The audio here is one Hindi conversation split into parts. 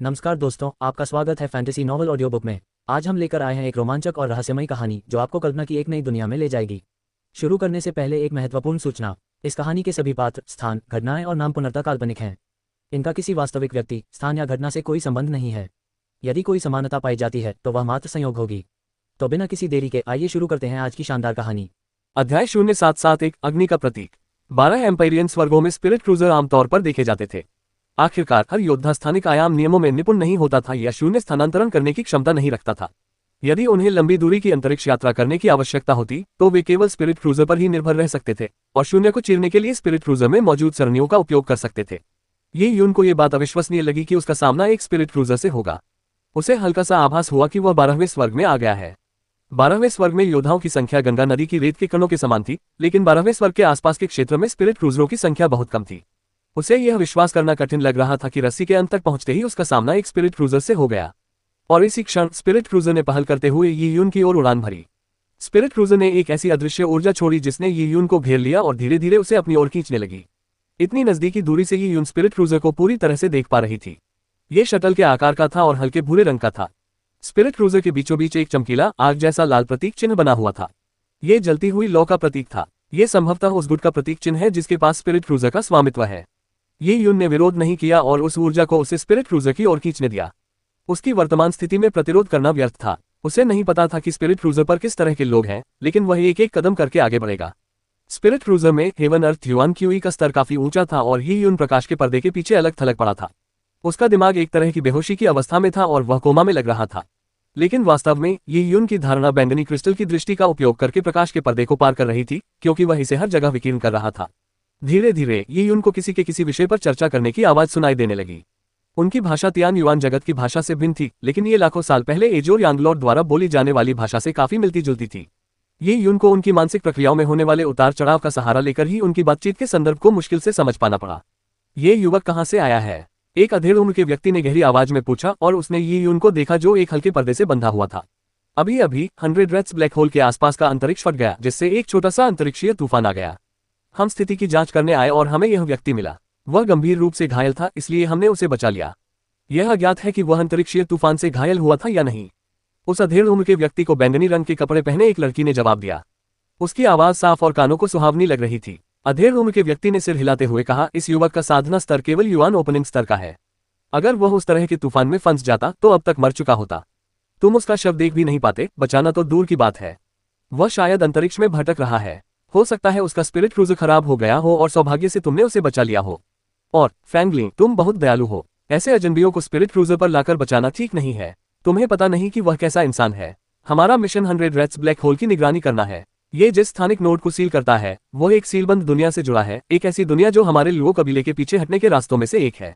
नमस्कार दोस्तों, आपका स्वागत है फैंटेसी नॉवल ऑडियो बुक में। आज हम लेकर आए हैं एक रोमांचक और रहस्यमयी कहानी जो आपको कल्पना की एक नई दुनिया में ले जाएगी। शुरू करने से पहले एक महत्वपूर्ण सूचना। इस कहानी के सभी पात्र, स्थान, घटनाएं और नाम पूर्णतः काल्पनिक हैं। इनका किसी वास्तविक व्यक्ति, स्थान या घटना से कोई संबंध नहीं है। यदि कोई समानता पाई जाती है तो वह मात्र संयोग होगी। तो बिना किसी देरी के आइए शुरू करते हैं आज की शानदार कहानी। अध्याय 0771 अग्नि का प्रतीक। 12 एम्पायरियन स्वर्गों में स्पिरिट क्रूजर आमतौर पर देखे जाते थे। आखिरकार हर योद्धा स्थानिक आयाम नियमों में निपुण नहीं होता था या शून्य स्थानांतरण करने की क्षमता नहीं रखता था। यदि उन्हें लंबी दूरी की अंतरिक्ष यात्रा करने की आवश्यकता होती तो वे केवल स्पिरिट क्रूजर पर ही निर्भर रह सकते थे और शून्य को चीरने के लिए स्पिरिट क्रूजर में मौजूद सरणियों का उपयोग कर सकते थे। ये यून को यह बात अविश्वसनीय लगी कि उसका सामना एक स्पिरिट क्रूजर से होगा। उसे हल्का सा आभास हुआ कि वह 12वें स्वर्ग में आ गया है। 12वें स्वर्ग में योद्धाओं की संख्या गंगा नदी की रेत के कणों के समान थी, लेकिन 12वें स्वर्ग के आसपास के क्षेत्र में स्पिरिट क्रूजरों की संख्या बहुत कम थी। उसे यह विश्वास करना कठिन लग रहा था कि रस्सी के अंत तक पहुंचते ही उसका सामना एक स्पिरिट क्रूजर से हो गया। और इसी क्षण स्पिरिट क्रूजर ने पहल करते हुए यी यून की ओर उड़ान भरी। स्पिरिट क्रूजर ने एक ऐसी अदृश्य ऊर्जा छोड़ी जिसने यी यून को घेर लिया और धीरे धीरे उसे अपनी ओर खींचने लगी। इतनी नजदीकी दूरी से यी यून स्पिरिट क्रूजर को पूरी तरह से देख पा रही थी। ये शटल के आकार का था और हल्के भूरे रंग का था। स्पिरिट क्रूजर के बीचों बीच एक चमकीला आग जैसा लाल प्रतीक चिन्ह बना हुआ था। ये जलती हुई लौ का प्रतीक था। ये संभवतः उस गुट का प्रतीक चिन्ह है जिसके पास स्पिरिट क्रूजर का स्वामित्व है। ये यून ने विरोध नहीं किया और उस ऊर्जा को उसे स्पिरिट क्रूजर की ओर खींचने दिया। उसकी वर्तमान स्थिति में प्रतिरोध करना व्यर्थ था। उसे नहीं पता था कि स्पिरिट क्रूजर पर किस तरह के लोग हैं, लेकिन वह एक एक कदम करके आगे बढ़ेगा। स्पिरिट क्रूजर में हेवन अर्थ ह्यूआन क्यूई का स्तर काफी ऊंचा था और ही यून प्रकाश के पर्दे के पीछे अलग थलग पड़ा था। उसका दिमाग एक तरह की बेहोशी की अवस्था में था और वह कोमा में लग रहा था। लेकिन वास्तव में ये यून की धारणा बैंगनी क्रिस्टल की दृष्टि का उपयोग करके प्रकाश के पर्दे को पार कर रही थी, क्योंकि वह इसे हर जगह विकीर्ण कर रहा था। धीरे धीरे ये यून को किसी के किसी विषय पर चर्चा करने की आवाज सुनाई देने लगी। उनकी भाषा तियान युआन जगत की भाषा से भिन्न थी, लेकिन ये लाखों साल पहले एजोर यांगलोर द्वारा बोली जाने वाली भाषा से काफी मिलती जुलती थी। ये यून को उनकी मानसिक प्रक्रियाओं में होने वाले उतार चढ़ाव का सहारा लेकर ही उनकी बातचीत के संदर्भ को मुश्किल से समझ पाना पड़ा। ये युवक कहाँ से आया है? एक अधेड़ उम्र के व्यक्ति ने गहरी आवाज में पूछा और उसने ये यून को देखा जो एक हल्के पर्दे से बंधा हुआ था। अभी अभी 100 रेट्स ब्लैक होल के आसपास का अंतरिक्ष फट गया, जिससे एक छोटा सा अंतरिक्षीय तूफान आ गया। हम स्थिति की जांच करने आए और हमें यह व्यक्ति मिला। वह गंभीर रूप से घायल था, इसलिए हमने उसे बचा लिया। यह अज्ञात है कि वह अंतरिक्षीय तूफान से घायल हुआ था या नहीं। उस अधेड़ उम्र के व्यक्ति को बैंगनी रंग के कपड़े पहने एक लड़की ने जवाब दिया। उसकी आवाज साफ और कानों को सुहावनी लग रही थी। अधेड़ उम्र के व्यक्ति ने सिर हिलाते हुए कहा, इस युवक का साधना स्तर केवल युआन ओपनिंग स्तर का है। अगर वह उस तरह के तूफान में फंस जाता तो अब तक मर चुका होता। तुम उसका शव देख भी नहीं पाते, बचाना तो दूर की बात है। वह शायद अंतरिक्ष में भटक रहा है। हो सकता है उसका स्पिरिट क्रूजर खराब हो गया हो और सौभाग्य से तुमने उसे बचा लिया हो। और फैंगलिंग, तुम बहुत दयालु हो। ऐसे अजनबियों को स्पिरिट क्रूजर पर लाकर बचाना ठीक नहीं है। तुम्हें पता नहीं कि वह कैसा इंसान है। हमारा मिशन 100 रेट्स ब्लैक होल की निगरानी करना है। ये जिस स्थानिक नोड को सील करता है वो एक सीलबंद दुनिया से जुड़ा है, एक ऐसी दुनिया जो हमारे लुओ कबीले के पीछे हटने के रास्तों में से एक है।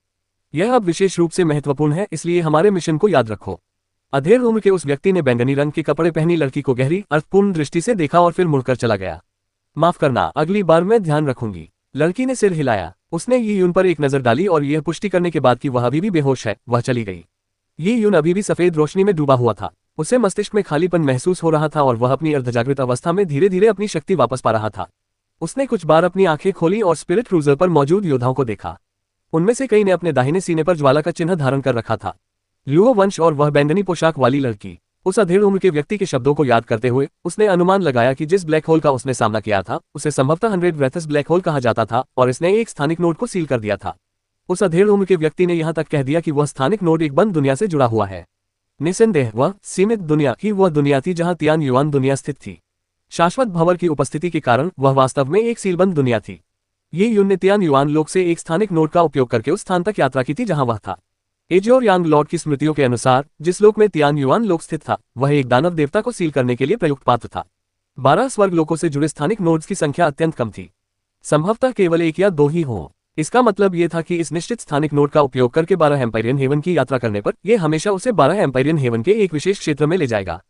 यह अब विशेष रूप से महत्वपूर्ण है, इसलिए हमारे मिशन को याद रखो। अधेड़ उम्र के उस व्यक्ति ने बैंगनी रंग के कपड़े पहनी लड़की को गहरी अर्थपूर्ण दृष्टि से देखा और फिर मुड़कर चला गया। माफ करना, अगली बार मैं ध्यान रखूंगी। लड़की ने सिर हिलाया। उसने ये यून पर एक नजर डाली और यह पुष्टि करने के बाद कि वह अभी भी बेहोश है, वह चली गई। ये यून अभी भी सफेद रोशनी में डूबा हुआ था। उसे मस्तिष्क में खालीपन महसूस हो रहा था और वह अपनी अर्धजागृत अवस्था में धीरे धीरे अपनी शक्ति वापस पा रहा था। उसने कुछ बार अपनी आंखें खोली और स्पिरिट क्रूजर पर मौजूद योद्धाओं को देखा। उनमें से कई ने अपने दाहिने सीने पर ज्वाला का चिन्ह धारण कर रखा था। लुओ वंश और वह बैंगनी पोशाक वाली लड़की। उस अधेड़ उम्र के व्यक्ति के शब्दों को याद करते हुए उसने अनुमान लगाया कि जिस ब्लैक होल का उसने सामना किया था उसे संभवतः 100 रेथस ब्लैक होल कहा जाता था और इसने एक स्थानिक नोड को सील कर दिया था। उस अधेड़ उम्र के व्यक्ति ने यहां तक कह दिया कि वह स्थानिक नोड एक बंद दुनिया से जुड़ा हुआ है। निस्संदेह वह सीमित दुनिया ही वह दुनिया थी जहां तियान युआन दुनिया स्थित थी। शाश्वत भंवर की उपस्थिति के कारण वह वास्तव में एक सीलबंद दुनिया थी। ये यून ने तियान युआन लोक से एक स्थानिक नोड का उपयोग करके उस स्थान तक यात्रा की थी जहां वह था। एजोर यांग लॉर्ड की स्मृतियों के अनुसार जिस लोक में तियान युआन लोक स्थित था वह एक दानव देवता को सील करने के लिए प्रयुक्त पात्र था। 12 स्वर्ग लोकों से जुड़े स्थानिक नोड्स की संख्या अत्यंत कम थी। संभवतः केवल 1 या 2 ही हों। इसका मतलब यह था कि इस निश्चित स्थानिक नोड का उपयोग करके 12 एम्पायरियन हेवन की यात्रा करने पर यह हमेशा उसे 12 एम्पायरियन हेवन के एक विशेष क्षेत्र में ले जाएगा।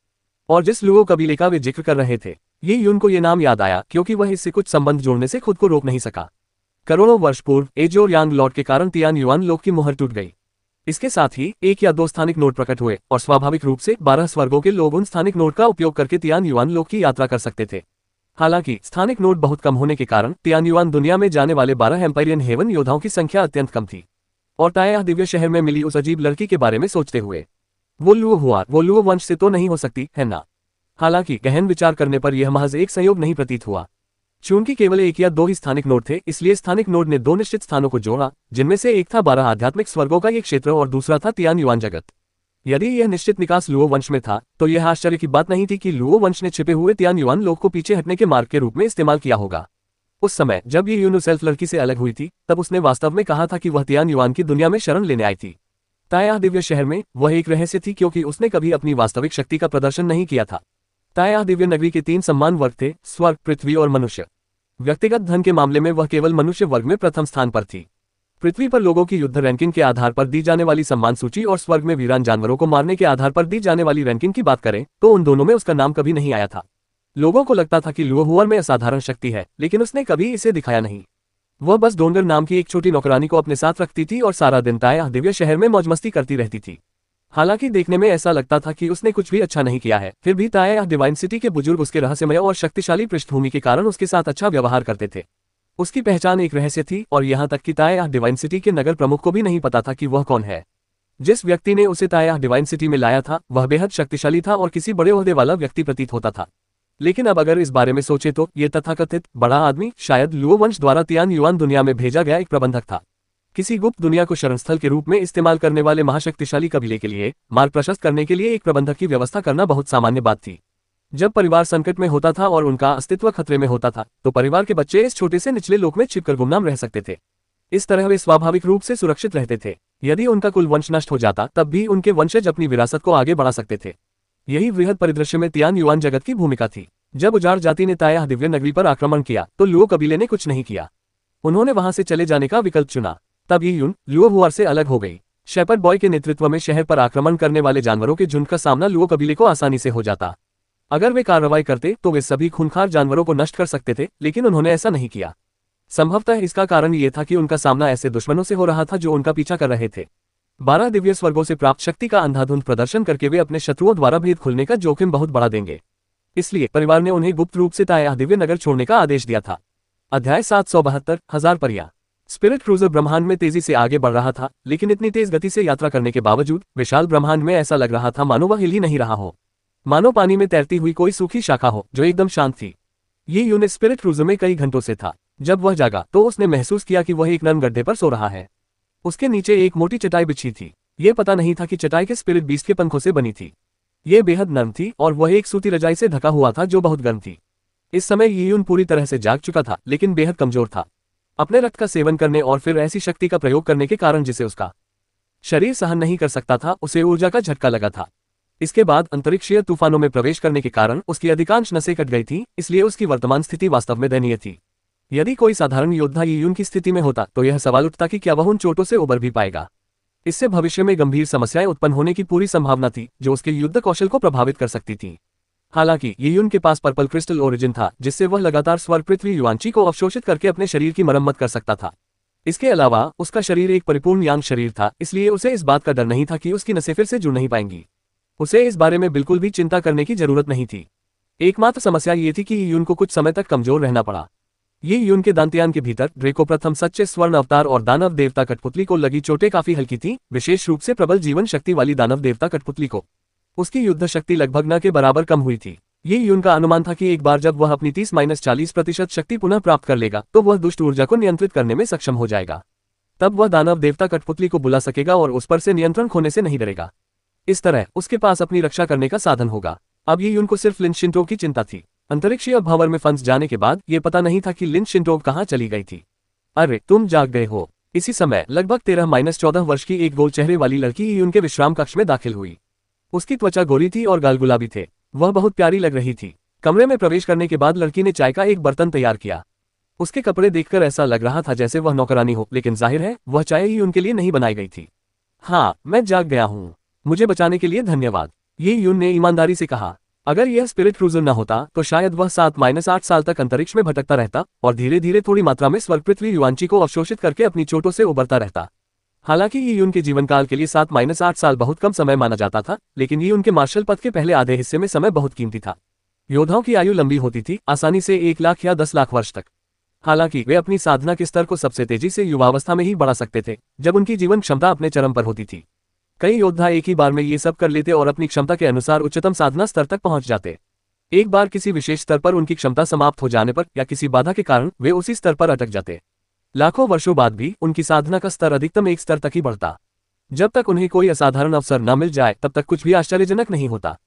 और जिस लुओ कबीले का वे जिक्र कर रहे थे, ये यून को यह नाम याद आया क्योंकि वह इससे कुछ संबंध जोड़ने से खुद को रोक नहीं सका। करोड़ों वर्ष पूर्व एजोर यांग लॉर्ड के कारण तियान युआन लोक की मोहर टूट गई। इसके साथ ही 1 या 2 स्थानिक नोड प्रकट हुए और स्वाभाविक रूप से 12 स्वर्गों के लोग उन स्थानिक नोड का उपयोग करके तियान युआन लोक की यात्रा कर सकते थे। हालांकि स्थानिक नोड बहुत कम होने के कारण तियान युआन दुनिया में जाने वाले 12 एम्पायरियन हेवन योद्धाओं की संख्या अत्यंत कम थी। और ताया दिव्य शहर में मिली उस अजीब लड़की के बारे में सोचते हुए। वो लुओ वंश से तो नहीं हो सकती है ना। हालांकि गहन विचार करने पर यह महज एक संयोग नहीं प्रतीत हुआ। चूंकि केवल एक या दो ही स्थानिक नोड थे, इसलिए स्थानिक नोड ने दो निश्चित स्थानों को जोड़ा, जिनमें से एक था 12 आध्यात्मिक स्वर्गों का एक क्षेत्र और दूसरा था तियान युआन जगत। यदि यह निश्चित निकास लुओ वंश में था, तो यह आश्चर्य की बात नहीं थी कि लुओ वंश ने छिपे हुए तियान युआन लोग को पीछे हटने के मार्ग के रूप में इस्तेमाल किया होगा। उस समय जब ये यूनु सेल्फ लड़की से अलग हुई थी, तब उसने वास्तव में कहा था कि वह तियान युआन की दुनिया में शरण लेने आई थी। ताया दिव्य शहर में वह एक रहस्य थी, क्योंकि उसने कभी अपनी वास्तविक शक्ति का प्रदर्शन नहीं किया था। ताया दिव्य नगरी के 3 सम्मान वर्ग थे, स्वर्ग, पृथ्वी और मनुष्य। व्यक्तिगत धन के मामले में वह केवल मनुष्य वर्ग में प्रथम स्थान पर थी। पृथ्वी पर लोगों की युद्ध रैंकिंग के आधार पर दी जाने वाली सम्मान सूची और स्वर्ग में वीरान जानवरों को मारने के आधार पर दी जाने वाली रैंकिंग की बात करें तो उन दोनों में उसका नाम कभी नहीं आया था। लोगों को लगता था कि लुओहुआर में असाधारण शक्ति है, लेकिन उसने कभी इसे दिखाया नहीं। वह बस डोंगर नाम की एक छोटी नौकरानी को अपने साथ रखती थी और सारा दिन ताया दिव्य शहर में मौजमस्ती करती रहती थी। हालांकि देखने में ऐसा लगता था कि उसने कुछ भी अच्छा नहीं किया है, फिर भी ताया डिवाइन सिटी के बुजुर्ग उसके रहस्यमय और शक्तिशाली पृष्ठभूमि के कारण उसके साथ अच्छा व्यवहार करते थे। उसकी पहचान एक रहस्य थी, और यहाँ तक कि ताया डिवाइन सिटी के नगर प्रमुख को भी नहीं पता था कि वह कौन है। जिस व्यक्ति ने उसे ताया डिवाइन सिटी में लाया था वह बेहद शक्तिशाली था और किसी बड़े ओहदे वाला व्यक्ति प्रतीत होता था। लेकिन अब अगर इस बारे में सोचे तो ये तथाकथित बड़ा आदमी शायद लुओ वंश द्वारा तियान युआन दुनिया में भेजा गया एक प्रबंधक था। किसी गुप्त दुनिया को शरणस्थल के रूप में इस्तेमाल करने वाले महाशक्तिशाली कबीले के लिए मार्ग प्रशस्त करने के लिए एक प्रबंधक की व्यवस्था करना बहुत सामान्य बात थी। जब परिवार संकट में होता था और उनका अस्तित्व खतरे में होता था, तो परिवार के बच्चे इस छोटे से निचले लोक में छिपकर गुमनाम रह सकते थे। इस तरह वे स्वाभाविक रूप से सुरक्षित रहते थे। यदि उनका कुल वंश नष्ट हो जाता, तब भी उनके वंशज अपनी विरासत को आगे बढ़ा सकते थे। यही वृहद परिदृश्य में तियान युआन जगत की भूमिका थी। जब उजाड़ जाति ने ताया दिव्य नगरी पर आक्रमण किया, तो लुओ कबीले ने कुछ नहीं किया। उन्होंने वहां से चले जाने का विकल्प चुना। तब यीयुन लुओहुआर से अलग हो गई। शेपर्ड बॉय के नेतृत्व में शहर पर आक्रमण करने वाले जानवरों के झुंड का सामना लुओ कबीले को आसानी से हो जाता। अगर वे कार्रवाई करते तो वे सभी खूंखार जानवरों को नष्ट कर सकते थे, लेकिन उन्होंने ऐसा नहीं किया। संभवतः इसका कारण ये था कि उनका सामना ऐसे दुश्मनों से हो रहा था जो उनका पीछा कर रहे थे। 12 दिव्य स्वर्गों से प्राप्त शक्ति का अंधाधुंध प्रदर्शन करके वे अपने शत्रुओं द्वारा भेद खुलने का जोखिम बहुत बढ़ा देंगे। इसलिए परिवार ने उन्हें गुप्त रूप से ताया दिव्य नगर छोड़ने का आदेश दिया था। अध्याय 772 हजार परियां। स्पिरिट क्रूजर ब्रह्मांड में तेजी से आगे बढ़ रहा था, लेकिन इतनी तेज गति से यात्रा करने के बावजूद विशाल ब्रह्मांड में ऐसा लग रहा था मानो वह हिल ही नहीं रहा हो। मानो पानी में तैरती हुई कोई सूखी शाखा हो जो एकदम शांत थी। ये यूनिट स्पिरिट क्रूजर में कई घंटों से था। जब वह जागा तो उसने महसूस किया कि वह एक नरम गड्ढे पर सो रहा है। उसके नीचे एक मोटी चटाई बिछी थी। ये पता नहीं था कि चटाई के स्पिरिट बीस्ट के पंखों से बनी थी। ये बेहद नरम थी और वह एक सूती रजाई से ढका हुआ था जो बहुत गर्म थी। इस समय यीयुन पूरी तरह से जाग चुका था, लेकिन बेहद कमजोर था। अपने रक्त का सेवन करने और फिर ऐसी शक्ति का प्रयोग करने के कारण जिसे उसका शरीर सहन नहीं कर सकता था, उसे ऊर्जा का झटका लगा था। इसके बाद अंतरिक्षीय तूफानों में प्रवेश करने के कारण उसकी अधिकांश नसें कट गई थी, इसलिए उसकी वर्तमान स्थिति वास्तव में दयनीय थी। यदि कोई साधारण योद्धा यीयुन की स्थिति में होता तो यह सवाल उठता कि क्या वह उन चोटों से उबर भी पाएगा। इससे भविष्य में गंभीर समस्याएं उत्पन्न होने की पूरी संभावना थी, जो उसके युद्ध कौशल को प्रभावित कर सकती थी। हालांकि यीयुन के पास पर्पल क्रिस्टल ओरिजिन था, जिससे वह लगातार स्वर्ग पृथ्वी युआनची को अवशोषित करके अपने शरीर की मरम्मत कर सकता था। इसके अलावा उसका शरीर एक परिपूर्ण यांग शरीर था, इसलिए उसे इस बात का डर नहीं था कि उसकी नसें फिर से जुड़ नहीं पाएंगी। उसे इस बारे में बिल्कुल भी चिंता करने की जरूरत नहीं थी। एकमात्र समस्या ये थी कि यीयुन को कुछ समय तक कमजोर रहना पड़ा। ये यीयुन के दांतयान के भीतर ड्रेको प्रथम सच्चे स्वर्ण अवतार और दानव देवता कठपुतली को लगी चोटें काफी हल्की थी, विशेष रूप से प्रबल जीवन शक्ति वाली दानव देवता कठपुतली को। उसकी युद्ध शक्ति लगभग न के बराबर कम हुई थी। ये यीयुन का अनुमान था कि एक बार जब वह अपनी 30-40% शक्ति पुनः प्राप्त कर लेगा तो वह दुष्ट ऊर्जा को नियंत्रित करने में सक्षम हो जाएगा। तब वह दानव देवता कठपुतली को बुला सकेगा और उस पर से नियंत्रण खोने से नहीं डरेगा। इस तरह उसके पास अपनी रक्षा करने का साधन होगा। अब यीयुन को सिर्फ लिन शिंटोव की चिंता थी। अंतरिक्षीय भंवर में फंस जाने के बाद ये पता नहीं था कि लिन शिंटोव कहाँ चली गई थी। अरे तुम जाग गए हो। इसी समय लगभग 13-14 वर्ष की एक गोल चेहरे वाली लड़की यीयुन के विश्राम कक्ष में दाखिल हुई। उसकी त्वचा गोरी थी और गाल गुलाबी थे। वह बहुत प्यारी लग रही थी। कमरे में प्रवेश करने के बाद लड़की ने चाय का एक बर्तन तैयार किया। उसके कपड़े देखकर ऐसा लग रहा था जैसे वह नौकरानी हो, लेकिन जाहिर है वह चाय ही उनके लिए नहीं बनाई गई थी। हाँ, मैं जाग गया हूँ। मुझे बचाने के लिए धन्यवाद, यीयुन ने ईमानदारी से कहा। अगर यह स्पिरिट क्रूजर न होता तो शायद वह 7-8 साल तक अंतरिक्ष में भटकता रहता और धीरे धीरे थोड़ी मात्रा में स्वर्ग पृथ्वी युआनची को अवशोषित करके अपनी चोटों से उबरता रहता। हालांकि यीयुन के जीवन काल के लिए 7-8 साल बहुत कम समय माना जाता था, लेकिन यीयुन के मार्शल पथ के पहले आधे हिस्से में समय बहुत कीमती था। योद्धाओं की आयु लंबी होती थी, आसानी से 1 लाख या 10 लाख वर्ष तक। हालांकि वे अपनी साधना के स्तर को सबसे तेजी से युवावस्था में ही बढ़ा सकते थे, जब उनकी जीवन क्षमता अपने चरम पर होती थी। कई योद्धा एक ही बार में ये सब कर लेते और अपनी क्षमता के अनुसार उच्चतम साधना स्तर तक पहुंच जाते। एक बार किसी विशेष स्तर पर उनकी क्षमता समाप्त हो जाने पर या किसी बाधा के कारण वे उसी स्तर पर अटक जाते। लाखों वर्षों बाद भी उनकी साधना का स्तर अधिकतम एक स्तर तक ही बढ़ता। जब तक उन्हें कोई असाधारण अवसर न मिल जाए तब तक कुछ भी आश्चर्यजनक नहीं होता।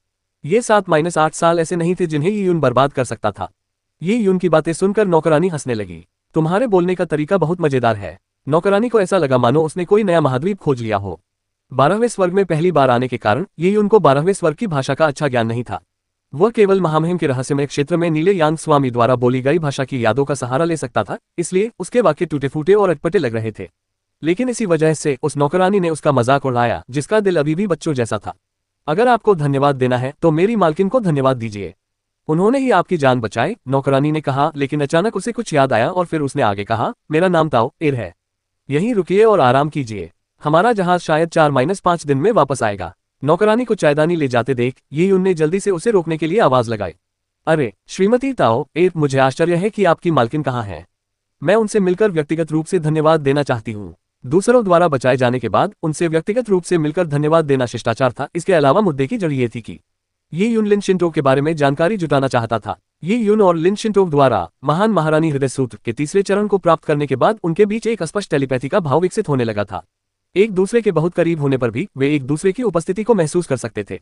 ये 7-8 साल ऐसे नहीं थे जिन्हें ये यून बर्बाद कर सकता था। ये यून की बातें सुनकर नौकरानी हंसने लगी। तुम्हारे बोलने का तरीका बहुत मजेदार है। नौकरानी को ऐसा लगा मानो उसने कोई नया महाद्वीप खोज लिया हो। 12वें स्वर्ग में पहली बार आने के कारण ये यून को 12वें स्वर्ग की भाषा का अच्छा ज्ञान नहीं था। वह केवल महामहिम के रहस्यमय क्षेत्र में नीले यांग स्वामी द्वारा बोली गई भाषा की यादों का सहारा ले सकता था, इसलिए उसके वाक्य टूटे फूटे और अटपटे लग रहे थे। लेकिन इसी वजह से उस नौकरानी ने उसका मजाक उड़ाया, जिसका दिल अभी भी बच्चों जैसा था। अगर आपको धन्यवाद देना है तो मेरी मालकिन को धन्यवाद दीजिए। उन्होंने ही आपकी जान बचाई, नौकरानी ने कहा। लेकिन अचानक उसे कुछ याद आया और फिर उसने आगे कहा, मेरा नाम ताओ एर है। यहीं रुकिए और आराम कीजिए। हमारा जहाज शायद 4-5 दिन में वापस आएगा। नौकरानी को चायदानी ले जाते देख ये यून ने जल्दी से उसे रोकने के लिए आवाज लगाई। अरे श्रीमती ताओ एर, मुझे आश्चर्य है कि आपकी मालकिन कहाँ है। मैं उनसे मिलकर व्यक्तिगत रूप से धन्यवाद देना चाहती हूँ। दूसरों द्वारा बचाए जाने के बाद उनसे व्यक्तिगत रूप से मिलकर धन्यवाद देना शिष्टाचार था। इसके अलावा मुद्दे की जड़ ये थी कि ये यून लिन शिंटोक के बारे में जानकारी जुटाना चाहता था। ये यून और लिन शिंटोक द्वारा महान महारानी हृदय सूत्र के तीसरे चरण को प्राप्त करने के बाद उनके बीच एक स्पष्ट टेलीपैथी का भाव विकसित होने लगा था। एक दूसरे के बहुत करीब होने पर भी वे एक दूसरे की उपस्थिति को महसूस कर सकते थे।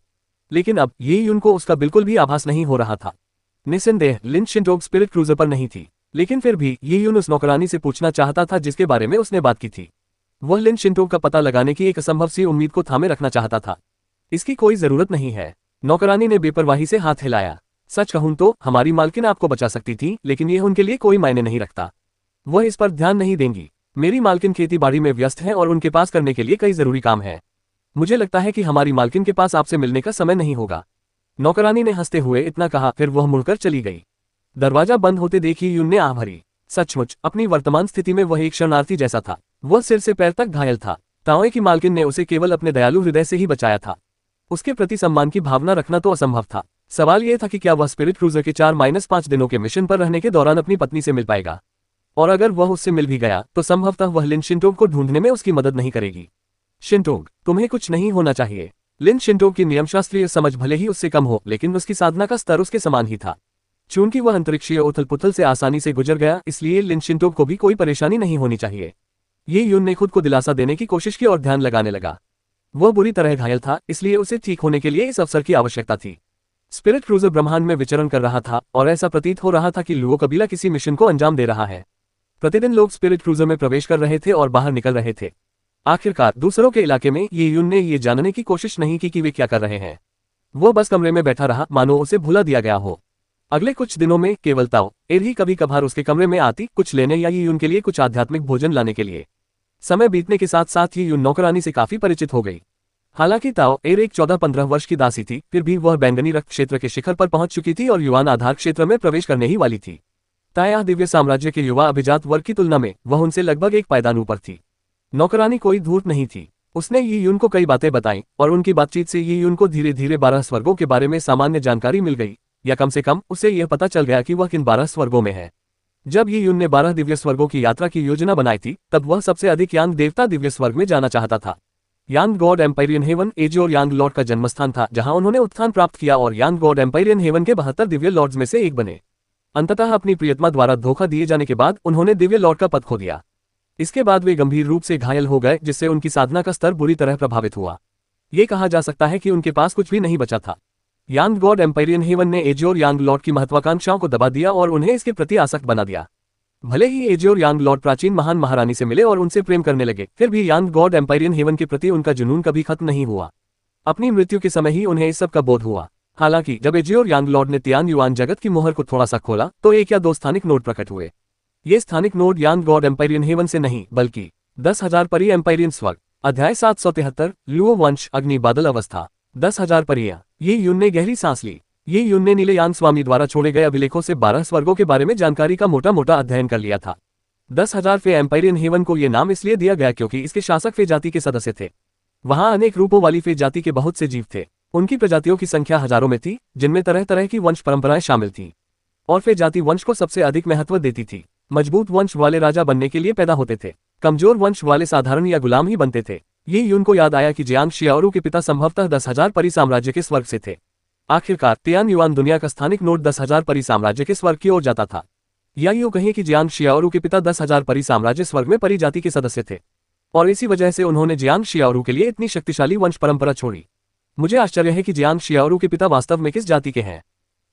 लेकिन अब ये यून को उसका बिल्कुल भी आभास नहीं हो रहा था। निस्संदेह लिन शिंटोक स्पिरिट क्रूजर पर नहीं थी, लेकिन फिर भी ये यून उस नौकरानी से पूछना चाहता था जिसके बारे में उसने बात की थी। वह लिन शिंटोक का पता लगाने की एक असंभव सी उम्मीद को थामे रखना चाहता था। इसकी कोई जरूरत नहीं है। नौकरानी ने बेपरवाही से हाथ हिलाया। सच कहूं तो हमारी मालकिन आपको बचा सकती थी, लेकिन यह उनके लिए कोई मायने नहीं रखता। वह इस पर ध्यान नहीं देंगी। मेरी मालकिन खेती बाड़ी में व्यस्त है और उनके पास करने के लिए कई जरूरी काम है। मुझे लगता है कि हमारी मालकिन के पास आपसे मिलने का समय नहीं होगा। नौकरानी ने हंसते हुए इतना कहा, फिर वह मुड़कर चली गई। दरवाजा बंद होते देखी यून ने आह भरी। सचमुच अपनी वर्तमान स्थिति में वह एक शरणार्थी जैसा था। वह सिर से पैर तक घायल था। ताओ की मालकिन ने उसे केवल अपने दयालु हृदय से ही बचाया था। उसके प्रति सम्मान की भावना रखना तो असंभव था। सवाल यह था कि क्या वह स्पिरिट क्रूजर के 4-5 दिनों के मिशन पर रहने के दौरान अपनी पत्नी से मिल पाएगा, और अगर वह उससे मिल भी गया तो संभवतः वह लिन शिंटोक को ढूंढने में उसकी मदद नहीं करेगी। शिंटोक, तुम्हें कुछ नहीं होना चाहिए। लिन शिंटोक की नियमशास्त्रीय समझ भले ही उससे कम हो, लेकिन उसकी साधना का स्तर उसके समान ही था। चूंकि वह अंतरिक्षीय उथल पुथल से आसानी से गुजर गया, इसलिए लिन शिंटोक को भी कोई परेशानी नहीं होनी चाहिए। ये यून ने खुद को दिलासा देने की कोशिश की और ध्यान लगाने लगा। वह बुरी तरह घायल था, इसलिए उसे ठीक होने के लिए इस अवसर की आवश्यकता थी। स्पिरिट क्रूजर ब्रह्मांड में विचरण कर रहा था और ऐसा प्रतीत हो रहा था कि लुओ कबीला किसी मिशन को अंजाम दे रहा है। प्रतिदिन लोग स्पिरिट क्रूजर में प्रवेश कर रहे थे और बाहर निकल रहे थे। आखिरकार दूसरों के इलाके में ये यून ने ये जानने की कोशिश नहीं की कि वे क्या कर रहे हैं। वो बस कमरे में बैठा रहा, मानो उसे भुला दिया गया हो। अगले कुछ दिनों में केवल ताओ एर ही कभी कभार उसके कमरे में आती, कुछ लेने या ये यून के लिए कुछ आध्यात्मिक भोजन लाने के लिए। समय बीतने के साथ साथ ये यून नौकरानी से काफी परिचित हो गई। हालांकि ताओ एर एक 14-15 वर्ष की दासी थी, फिर भी वह बैंगनी रक्त क्षेत्र के शिखर पर पहुंच चुकी थी और युवान आधार क्षेत्र में प्रवेश करने ही वाली थी। ताया दिव्य साम्राज्य के युवा अभिजात वर्ग की तुलना में वह उनसे लगभग एक पायदान ऊपर थी। नौकरानी कोई धूर्त नहीं थी। उसने ये यून को कई बातें बताईं और उनकी बातचीत से ये यून को धीरे धीरे 12 स्वर्गों के बारे में सामान्य जानकारी मिल गई, या कम से कम उसे यह पता चल गया कि वह किन 12 स्वर्गों में है। जब ये यून ने 12 दिव्य स्वर्गों की यात्रा की योजना बनाई थी, तब वह सबसे अधिक यांग देवता दिव्य स्वर्ग में जाना चाहता था। यांग गॉड एम्पायरियन हेवन एजियोर यांग लॉर्ड का जन्मस्थान था, जहां उन्होंने उत्थान प्राप्त किया और यांग गॉड एम्पायरियन हेवन के 72 दिव्य लॉर्ड्स में से एक बने। अंततः अपनी प्रियतमा द्वारा धोखा दिए जाने के बाद उन्होंने दिव्य लॉर्ड का पद खो दिया। इसके बाद वे गंभीर रूप से घायल हो गए, जिससे उनकी साधना का स्तर बुरी तरह प्रभावित हुआ। ये कहा जा सकता है कि उनके पास कुछ भी नहीं बचा था। यांग गॉड एम्पायरियन हेवन ने एजियोर यांग लॉर्ड की महत्वाकांक्षाओं को दबा दिया और उन्हें इसके प्रति आसक्त बना दिया। भले ही एजियोर यांग लॉर्ड प्राचीन महान महारानी से मिले और उनसे प्रेम करने लगे, फिर भी यांग गॉड एम्पायरियन हेवन के प्रति उनका जुनून कभी खत्म नहीं हुआ। अपनी मृत्यु के समय ही उन्हें इस सब का बोध हुआ। हालांकि जब एजियोर यांग लॉर्ड ने तियान युआन जगत की मोहर को थोड़ा सा खोला तो 1 या 2 स्थानिक नोट प्रकट हुए। ये स्थानिक नोट यांग गॉड एम्पायरियन हेवन से नहीं, बल्कि 10,000 परी एम्पायरियन स्वर्ग, अध्याय 773, लुओ वंश, अग्नि बादल अवस्था, 10,000 परियां। ये यून ने गहरी सांस ली। ये यून ने नीले यांग स्वामी द्वारा छोड़े गए अभिलेखों से 12 स्वर्गों के बारे में जानकारी का मोटा मोटा अध्ययन कर लिया था। 10,000 फे एम्पायरियन हेवन को यह नाम इसलिए दिया गया क्योंकि इसके शासक फे जाति के सदस्य थे। वहां अनेक रूपों वाली फे जाति के बहुत से जीव थे। उनकी प्रजातियों की संख्या हजारों में थी, जिनमें तरह तरह की वंश परंपराएं शामिल थीं, और फे जाति वंश को सबसे अधिक महत्व देती थी। मजबूत वंश वाले राजा बनने के लिए पैदा होते थे, कमजोर वंश वाले साधारण या गुलाम ही बनते थे। ये यून को याद आया कि जियांग शियाओरू के पिता संभवतः 10,000 परी साम्राज्य के स्वर्ग से थे। आखिरकार तियान युआन दुनिया का स्थानिक नोट 10,000 परी साम्राज्य के स्वर्ग की ओर जाता था। या यूं कहें कि जियांग शियाओरू के पिता 10,000 परी साम्राज्य स्वर्ग में परी जाति के सदस्य थे, और इसी वजह से उन्होंने जियांग शियाओरू के लिए इतनी शक्तिशाली वंश परंपरा छोड़ी। मुझे आश्चर्य है कि जियांग शियाओरू के पिता वास्तव में किस जाति के हैं।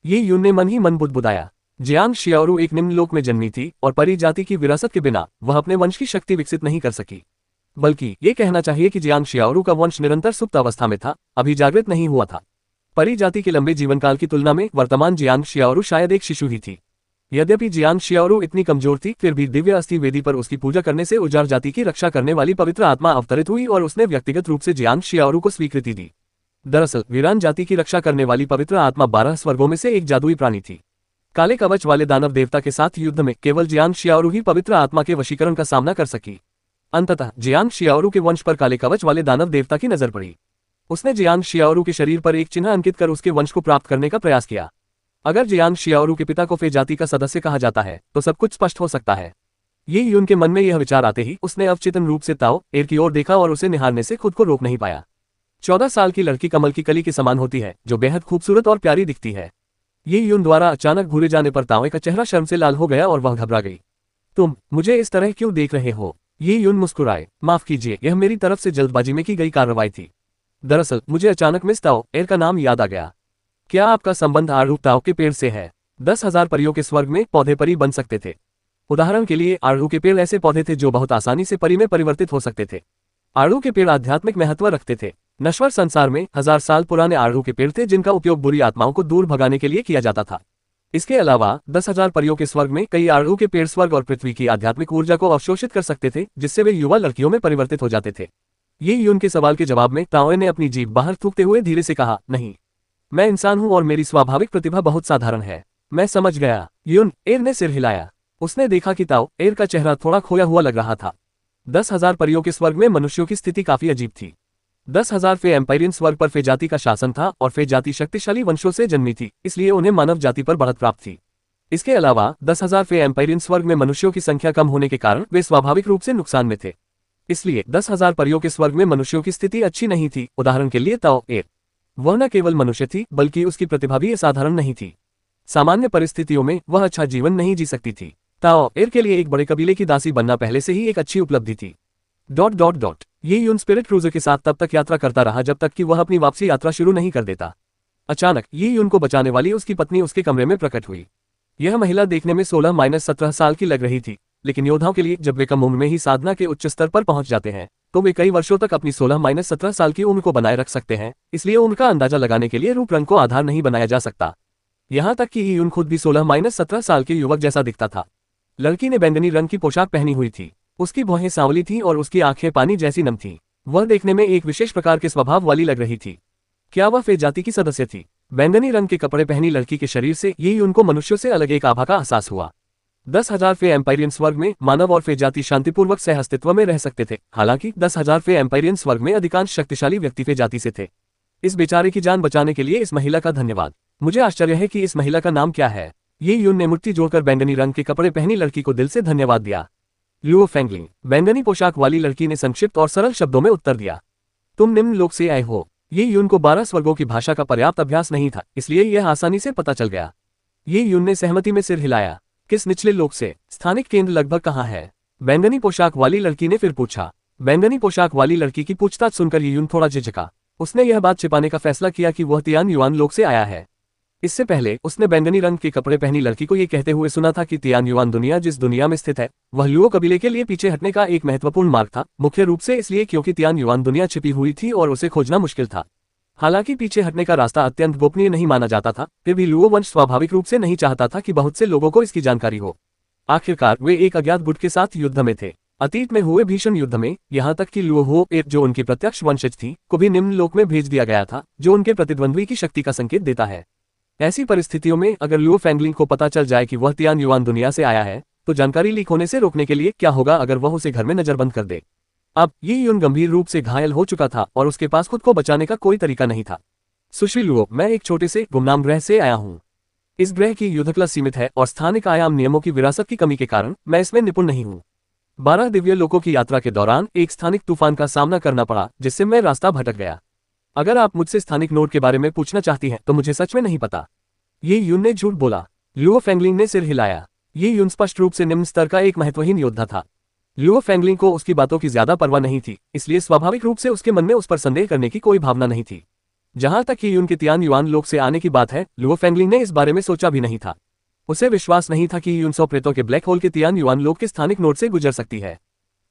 ये यून ने मन ही मन बुदबुदाया। जियांग शियाओरू एक निम्न लोक में जन्मी थी और परी जाति की विरासत के बिना वह अपने वंश की शक्ति विकसित नहीं कर सकी। बल्कि ये कहना चाहिए कि जियांग शियाओरू का वंश निरंतर सुप्त अवस्था में था, अभी जागृत नहीं हुआ था। परी जाति के लंबे जीवनकाल की तुलना में वर्तमान जियांग शियाओरू शायद एक शिशु ही थी। यद्यपि जियांग शियाओरू इतनी कमजोर थी, फिर भी दिव्य अस्थि वेदी पर उसकी पूजा करने से उजाड़ जाति की रक्षा करने वाली पवित्र आत्मा अवतरित हुई और उसने व्यक्तिगत रूप से जियांग शियाओरू को स्वीकृति दी। दरअसल वीरान जाति की रक्षा करने वाली पवित्र आत्मा 12 स्वर्गों में से एक जादुई प्राणी थी। काले कवच वाले दानव देवता के साथ युद्ध में केवल जियांग शियाओरू ही पवित्र आत्मा के वशीकरण का सामना कर सकी। अंततः जियांग शियाओरू के वंश पर काले कवच वाले दानव देवता की नजर पड़ी। उसने जियांग शियाओरू के शरीर पर एक चिन्ह अंकित कर उसके वंश को प्राप्त करने का प्रयास किया। अगर जियांग शियाओरू के पिता को फे जाति का सदस्य कहा जाता है तो सब कुछ स्पष्ट हो सकता है। ये यून के मन में यह विचार आते ही उसने अवचेतन रूप से ताओ एर की ओर देखा और उसे निहारने से खुद को रोक नहीं पाया। 14 साल की लड़की कमल की कली के समान होती है, जो बेहद खूबसूरत और प्यारी दिखती है। ये यून द्वारा अचानक घूरे जाने पर ताओ का चेहरा शर्म से लाल हो गया और वह घबरा गई। तुम मुझे इस तरह क्यों देख रहे हो? ये यून मुस्कुराए। माफ कीजिए, यह मेरी तरफ से जल्दबाजी में की गई कार्रवाई थी। दरअसल मुझे अचानक मिस ताओ एर का नाम याद आ गया। क्या आपका संबंध आड़ू ताओ के पेड़ से है? 10,000 परियों के स्वर्ग में पौधे परी बन सकते थे। उदाहरण के लिए आड़ू के पेड़ ऐसे पौधे थे जो बहुत आसानी से परी में परिवर्तित हो सकते थे। आड़ू के पेड़ आध्यात्मिक महत्व रखते थे। नश्वर संसार में 1000 साल पुराने आड़ू के पेड़ थे जिनका उपयोग बुरी आत्माओं को दूर भगाने के लिए किया जाता था। इसके अलावा 10,000 परियों के स्वर्ग में कई आड़ू के पेड़ स्वर्ग और पृथ्वी की आध्यात्मिक ऊर्जा को अवशोषित कर सकते थे, जिससे वे युवा लड़कियों में परिवर्तित हो जाते थे। ये यून के सवाल के जवाब में ताओ ने अपनी जीभ बाहर थूकते हुए धीरे से कहा, नहीं, मैं इंसान हूं और मेरी स्वाभाविक प्रतिभा बहुत साधारण है। मैं समझ गया। यून एर ने सिर हिलाया। उसने देखा कि ताओ एर का चेहरा थोड़ा खोया हुआ लग रहा था। 10,000 परियों के स्वर्ग में मनुष्यों की स्थिति काफी अजीब थी। 10,000 फे एम्पायरियन स्वर्ग पर फे जाति का शासन था और फे जाति शक्तिशाली वंशों से जन्मी थी, इसलिए उन्हें मानव जाति पर बढ़त प्राप्त थी। इसके अलावा 10,000 फे एम्पायरियन स्वर्ग में मनुष्यों की संख्या कम होने के कारण वे स्वाभाविक रूप से नुकसान में थे। इसलिए 10,000 परियों के स्वर्ग में मनुष्यों की स्थिति अच्छी नहीं थी। उदाहरण के लिए ताओ एर, वह न केवल मनुष्य थी बल्कि उसकी प्रतिभा भी असाधारण नहीं थी। सामान्य परिस्थितियों में वह अच्छा जीवन नहीं जी सकती थी। ताओ एर के लिए एक बड़े कबीले की दासी बनना पहले से ही एक अच्छी उपलब्धि थी। ... ये यून स्पिरिट क्रूजर के साथ तब तक यात्रा करता रहा जब तक कि वह अपनी वापसी यात्रा शुरू नहीं कर देता। अचानक ये यून को बचाने वाली उसकी पत्नी उसके कमरे में प्रकट हुई। यह महिला देखने में 16-17 साल की लग रही थी, लेकिन योद्धाओं के लिए जब वे कम उम्र में ही साधना के उच्च स्तर पर पहुंच जाते हैं तो वे कई वर्षों तक अपनी 16-17 साल की उम्र को बनाए रख सकते हैं। इसलिए उनका अंदाजा लगाने के लिए रूप रंग को आधार नहीं बनाया जा सकता। यहाँ तक कि यून खुद भी 16-17 साल के युवक जैसा दिखता था। लड़की ने बैंगनी रंग की पोशाक पहनी हुई थी। उसकी भौहें सांवली थीं और उसकी आंखें पानी जैसी नम थीं। वह देखने में एक विशेष प्रकार के स्वभाव वाली लग रही थी। क्या वह फे जाति की सदस्य थी? बैंगनी रंग के कपड़े पहनी लड़की के शरीर से ये उनको मनुष्यों से अलग एक आभा का एहसास हुआ। 10,000 फे एम्पायरियन स्वर्ग में मानव और फे जाति शांतिपूर्वक सह अस्तित्व में रह सकते थे। हालांकि 10,000 फे एम्पायरियन स्वर्ग में अधिकांश शक्तिशाली व्यक्ति फे जाति से थे। इस बेचारे की जान बचाने के लिए इस महिला का धन्यवाद। मुझे आश्चर्य है कि इस महिला का नाम क्या है। ये यून ने मुट्ठी जोड़कर बैंगनी रंग के कपड़े पहनी लड़की को दिल से धन्यवाद दिया। लुओ फेंगलिंग, बैंगनी पोशाक वाली लड़की ने संक्षिप्त और सरल शब्दों में उत्तर दिया। तुम निम्न लोक से आए हो। ये यून को 12 स्वर्गों की भाषा का पर्याप्त अभ्यास नहीं था, इसलिए यह आसानी से पता चल गया। ये यून ने सहमति में सिर हिलाया। किस निचले लोक से? स्थानिक केंद्र लगभग कहाँ है? बैंगनी पोशाक वाली लड़की ने फिर पूछा। बैंगनी पोशाक वाली लड़की की पूछताछ सुनकर ये यून थोड़ा झिझका। उसने यह बात छिपाने का फैसला किया कि वह तियान युआन लोक से आया है। इससे पहले उसने बैंगनी रंग के कपड़े पहनी लड़की को यह कहते हुए सुना था कि तियान युआन दुनिया जिस दुनिया में स्थित है वह लुओ कबीले के लिए पीछे हटने का एक महत्वपूर्ण मार्ग था, मुख्य रूप से इसलिए क्योंकि तियान युआन दुनिया छिपी हुई थी और उसे खोजना मुश्किल था। हालांकि पीछे हटने का रास्ता अत्यंत गोपनीय नहीं माना जाता था, फिर भी लुओ वंश स्वाभाविक रूप से नहीं चाहता था कि बहुत से लोगों को इसकी जानकारी हो। आखिरकार वे एक अज्ञात गुट के साथ युद्ध में थे। अतीत में हुए भीषण युद्ध में यहाँ तक कि लुओ हो एर, जो उनकी प्रत्यक्ष वंशज थी, को भी निम्न लोक में भेज दिया गया था, जो उनके प्रतिद्वंद्वी की शक्ति का संकेत देता है। ऐसी परिस्थितियों में अगर लुओ फेंगलिंग को पता चल जाए कि वह तियान युआन दुनिया से आया है तो जानकारी लीक होने से रोकने के लिए क्या होगा अगर वह उसे घर में नजरबंद कर दे। अब ये यून गंभीर रूप से घायल हो चुका था और उसके पास खुद को बचाने का कोई तरीका नहीं था। सुश्री लुओ, मैं एक छोटे से गुमनाम ग्रह से आया हूँ। इस ग्रह की युद्धकला सीमित है और स्थानिक आयाम नियमों की विरासत की कमी के कारण मैं इसमें निपुण नहीं हूँ। 12 दिव्य लोकों की यात्रा के दौरान एक स्थानिक तूफान का सामना करना पड़ा जिससे मैं रास्ता भटक गया। अगर आप मुझसे स्थानिक नोड के बारे में पूछना चाहती हैं तो मुझे सच में नहीं पता। ये यून ने झूठ बोला। लुओ फेंगलिंग ने सिर हिलाया। ये यून स्पष्ट रूप से निम्न स्तर का एक महत्वहीन योद्धा था। लुओ फेंगलिंग को उसकी बातों की ज्यादा परवाह नहीं थी, इसलिए स्वाभाविक रूप से उसके मन में उस पर संदेह करने की कोई भावना नहीं थी। जहां तक कि यून के तियान युआन लोक से आने की बात है, लुओ फेंगलिंग ने इस बारे में सोचा भी नहीं था। उसे विश्वास नहीं था कि यून 100 प्रेतों के ब्लैक होल के तियान युआन लोक के स्थानिक नोड से गुजर सकती है।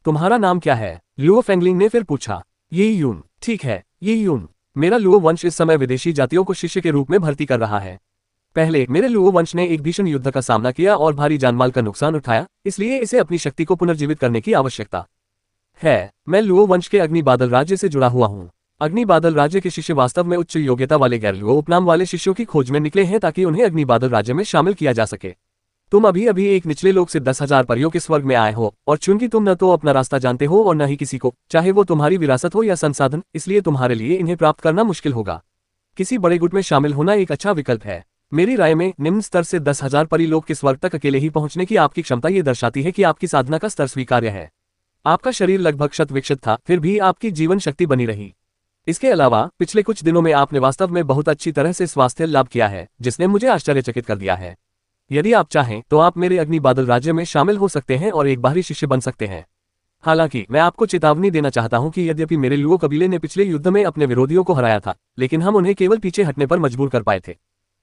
तुम्हारा नाम क्या है? लुओ फेंगलिंग ने फिर पूछा। ये यून। ठीक है, ये यून। मेरा लुओ वंश इस समय विदेशी जातियों को शिष्य के रूप में भर्ती कर रहा है। पहले मेरे लुओ वंश ने एक भीषण युद्ध का सामना किया और भारी जानमाल का नुकसान उठाया, इसलिए इसे अपनी शक्ति को पुनर्जीवित करने की आवश्यकता है। मैं लुओ वंश के अग्नि बादल राज्य से जुड़ा हुआ हूँ। अग्नि बादल राज्य के शिष्य वास्तव में उच्च योग्यता वाले गैर लुओ उपनाम वाले शिष्यों की खोज में निकले हैं ताकि उन्हें अग्नि बादल राज्य में शामिल किया जा सके। तुम अभी अभी एक निचले लोक से 10,000 परियों के स्वर्ग में आए हो और चूंकि तुम न तो अपना रास्ता जानते हो और न ही किसी को, चाहे वो तुम्हारी विरासत हो या संसाधन, इसलिए तुम्हारे लिए इन्हें प्राप्त करना मुश्किल होगा। किसी बड़े गुट में शामिल होना एक अच्छा विकल्प है। मेरी राय में निम्न स्तर से 10,000 परिलोक के स्वर्ग तक अकेले ही पहुंचने की आपकी क्षमता ये दर्शाती है कि आपकी साधना का स्तर स्वीकार्य है। आपका शरीर लगभग शत विकसित था, फिर भी आपकी जीवन शक्ति बनी रही। इसके अलावा पिछले कुछ दिनों में आपने वास्तव में बहुत अच्छी तरह से स्वास्थ्य लाभ किया है, जिसने मुझे आश्चर्यचकित कर दिया है। यदि आप चाहें तो आप मेरे अग्नि बादल राज्य में शामिल हो सकते हैं और एक बाहरी शिष्य बन सकते हैं। हालांकि मैं आपको चेतावनी देना चाहता हूं कि यद्यपि मेरे लुओ कबीले ने पिछले युद्ध में अपने विरोधियों को हराया था, लेकिन हम उन्हें केवल पीछे हटने पर मजबूर कर पाए थे।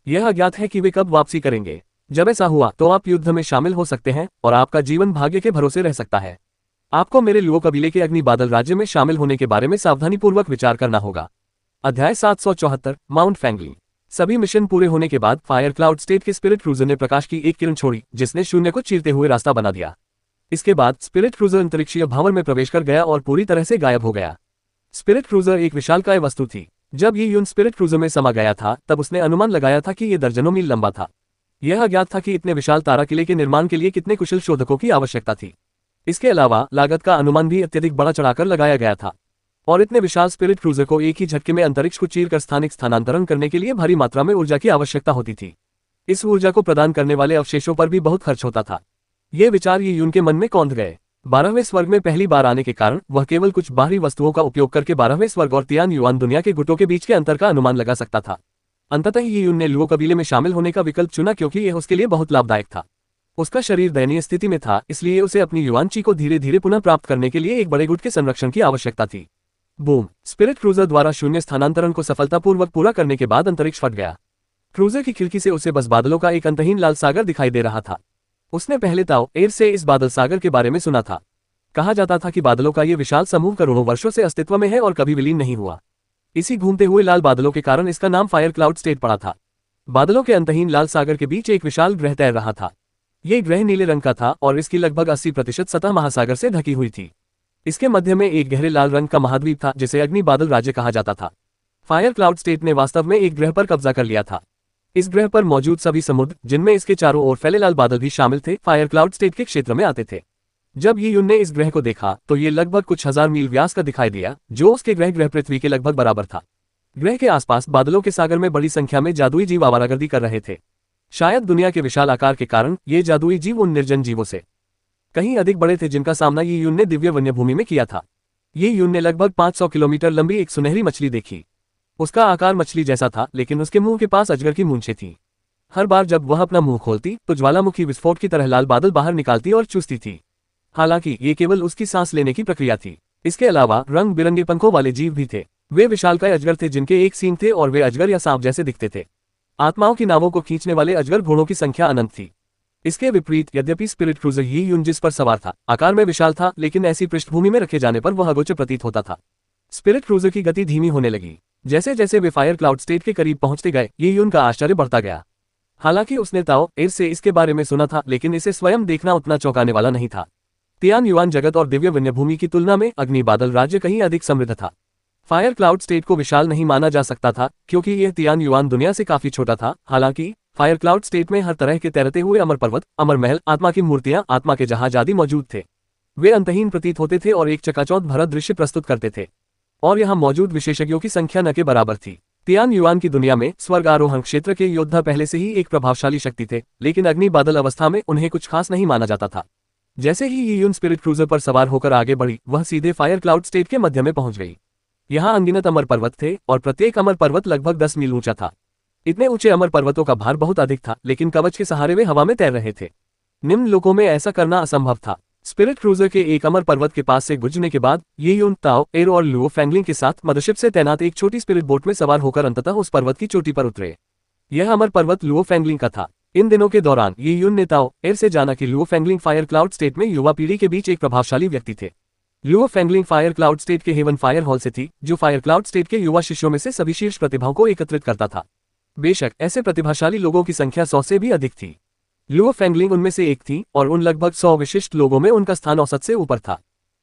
यह अज्ञात है कि वे कब वापसी करेंगे। जब ऐसा हुआ तो आप युद्ध में शामिल हो सकते हैं और आपका जीवन भाग्य के भरोसे रह सकता है। आपको मेरे लुओ कबीले के अग्नि बादल राज्य में शामिल होने के बारे में सावधानीपूर्वक विचार करना होगा। अध्याय 774 माउंट फेंगली। सभी मिशन पूरे होने के बाद फायर क्लाउड स्टेट के स्पिरिट क्रूजर ने प्रकाश की एक किरण छोड़ी जिसने शून्य को चीरते हुए रास्ता बना दिया। इसके बाद स्पिरिट क्रूजर अंतरिक्षीय भंवर में प्रवेश कर गया और पूरी तरह से गायब हो गया। स्पिरिट क्रूजर एक विशालकाय वस्तु थी। जब ये यून स्पिरिट क्रूजर में समा गया था तब उसने अनुमान लगाया था कि यह दर्जनों मील लंबा था। यह अज्ञात था कि इतने विशाल तारा किले के निर्माण के लिए कितने कुशल शोधकों की आवश्यकता थी। इसके अलावा लागत का अनुमान भी अत्यधिक बड़ा चढ़ाकर लगाया गया था और इतने विशाल स्पिरिट क्रूजर को एक ही झटके में अंतरिक्ष को चीरकर स्थानिक स्थानांतरण करने के लिए भारी मात्रा में ऊर्जा की आवश्यकता होती थी। इस ऊर्जा को प्रदान करने वाले अवशेषों पर भी बहुत खर्च होता था। ये विचार ये यून के मन में कौंध गए। 12वें स्वर्ग में पहली बार आने के कारण वह केवल कुछ बाहरी वस्तुओं का उपयोग करके 12वें स्वर्ग और तियान युआन दुनिया के गुटों के बीच के अंतर का अनुमान लगा सकता था। अंततः ये यून ने लुओ कबीले में शामिल होने का विकल्प चुना क्योंकि यह उसके लिए बहुत लाभदायक था। उसका शरीर दयनीय स्थिति में था, इसलिए उसे अपनी युआनची को धीरे धीरे पुनः प्राप्त करने के लिए एक बड़े गुट के संरक्षण की आवश्यकता थी। बूम! स्पिरिट क्रूजर द्वारा शून्य स्थानांतरण को सफलतापूर्वक पूरा करने के बाद अंतरिक्ष फट गया। क्रूजर की खिड़की से उसे बस बादलों का एक अंतहीन लाल सागर दिखाई दे रहा था। उसने पहले ताओ एर से इस बादल सागर के बारे में सुना था। कहा जाता था कि बादलों का ये विशाल समूह करोड़ों वर्षों से अस्तित्व में है और कभी विलीन नहीं हुआ। इसी घूमते हुए लाल बादलों के कारण इसका नाम फायर क्लाउड स्टेट पड़ा था। बादलों के अंतहीन लाल सागर के बीच एक विशाल ग्रह तैर रहा था। ये ग्रह नीले रंग का था और इसकी लगभग 80% सतह महासागर से ढकी हुई थी। इसके मध्य में एक गहरे लाल रंग का महाद्वीप था जिसे अग्नि बादल राज्य कहा जाता था। फायर क्लाउड स्टेट ने वास्तव में एक ग्रह पर कब्जा कर लिया था। इस ग्रह पर मौजूद सभी समुद्र, जिनमें इसके चारों ओर फैले लाल बादल भी शामिल थे, फायर क्लाउड स्टेट के क्षेत्र में आते थे। जब ये यून ने इस ग्रह को देखा तो ये लगभग कुछ हजार मील व्यास का दिखाई दिया, जो उसके ग्रह पृथ्वी के लगभग बराबर था। ग्रह के आसपास बादलों के सागर में बड़ी संख्या में जादुई जीव आवारागर्दी कर रहे थे। शायद दुनिया के विशाल आकार के कारण ये जादुई जीव उन निर्जन जीवों से कहीं अधिक बड़े थे जिनका सामना ये यून ने दिव्य वन्य भूमि में किया था। ये यून ने लगभग 500 किलोमीटर लंबी एक सुनहरी मछली देखी। उसका आकार मछली जैसा था, लेकिन उसके मुंह के पास अजगर की मूंछें थीं। हर बार जब वह अपना मुंह खोलती तो ज्वालामुखी विस्फोट की तरह लाल बादल बाहर निकालती और चूसती थी। हालांकि ये केवल उसकी सांस लेने की प्रक्रिया थी। इसके अलावा रंग बिरंगे पंखों वाले जीव भी थे। वे विशालकाय अजगर थे जिनके एक सींग थे और वे अजगर या सांप जैसे दिखते थे। आत्माओं की नावों को खींचने वाले अजगर घोड़ों की संख्या अनंत थी। इसके विपरीत यद्यपि स्पिरिट क्रूजर ये यून जिस पर सवार था आकार में विशाल था, लेकिन ऐसी पृष्ठभूमि में रखे जाने पर वह अगोचर प्रतीत होता था। स्पिरिट क्रूजर की गति धीमी होने लगी। जैसे जैसे वे फायर क्लाउड स्टेट के करीब पहुंचते गए, ये यून का आश्चर्य बढ़ता गया। हालांकि उसने ताओ एर से इसके बारे में सुना था, लेकिन इसे स्वयं देखना उतना चौंकाने वाला नहीं था। तियान युआन जगत और दिव्य वन्य भूमि की तुलना में अग्नि बादल राज्य कहीं अधिक समृद्ध था। फायर क्लाउड स्टेट को विशाल नहीं माना जा सकता था क्योंकि यह तियान युआन दुनिया से काफी छोटा था। हालांकि फायर क्लाउड स्टेट में हर तरह के तैरते हुए अमर पर्वत, अमर महल, आत्मा की मूर्तियां, आत्मा के जहाज आदि मौजूद थे। वे अंतहीन प्रतीत होते थे और एक चकाचौंध भरा दृश्य प्रस्तुत करते थे। और यहाँ मौजूद विशेषज्ञों की संख्या न के बराबर थी। तियान युआन की दुनिया में स्वर्ग आरोहण क्षेत्र के योद्धा पहले से ही एक प्रभावशाली शक्ति थे, लेकिन अग्नि बादल अवस्था में उन्हें कुछ खास नहीं माना जाता था। जैसे ही यी यून स्पिरिट क्रूजर पर सवार होकर आगे बढ़ी, वह सीधे फायर क्लाउड स्टेट के मध्य में पहुंच गई। यहाँ अनगिनत अमर पर्वत थे और प्रत्येक अमर पर्वत लगभग 10 मील ऊंचा था। इतने ऊंचे अमर पर्वतों का भार बहुत अधिक था, लेकिन कवच के सहारे वे हवा में तैर रहे थे। निम्न लोकों में ऐसा करना असंभव था। स्पिरिट क्रूजर के एक अमर पर्वत के पास से गुजरने के बाद यी यून, ताओ, एरो और लुओ फैंगलिंग के साथ मदरशिप से तैनात एक छोटी स्पिरिट बोट में सवार होकर अंततः उस पर्वत की चोटी पर उतरे। यह अमर पर्वत लुओ फैंगलिंग का था। इन दिनों के दौरान यी यून ने ताओ, एर से जाना कि लुओ फैंगलिंग फायर क्लाउड स्टेट में युवा पीढ़ी के बीच एक प्रभावशाली व्यक्ति थे। लुओ फैंगलिंग फायर क्लाउड स्टेट के हेवन फायर हॉल से थी, जो फायर क्लाउड स्टेट के युवा शिष्यों में से सभी शीर्ष प्रतिभाओं को एकत्रित करता था। बेशक ऐसे प्रतिभाशाली लोगों की संख्या 100 से भी अधिक थी। लुओ फैंगलिंग उनमें से एक थी और उन लगभग 100 विशिष्ट लोगों में उनका स्थान औसत से ऊपर था।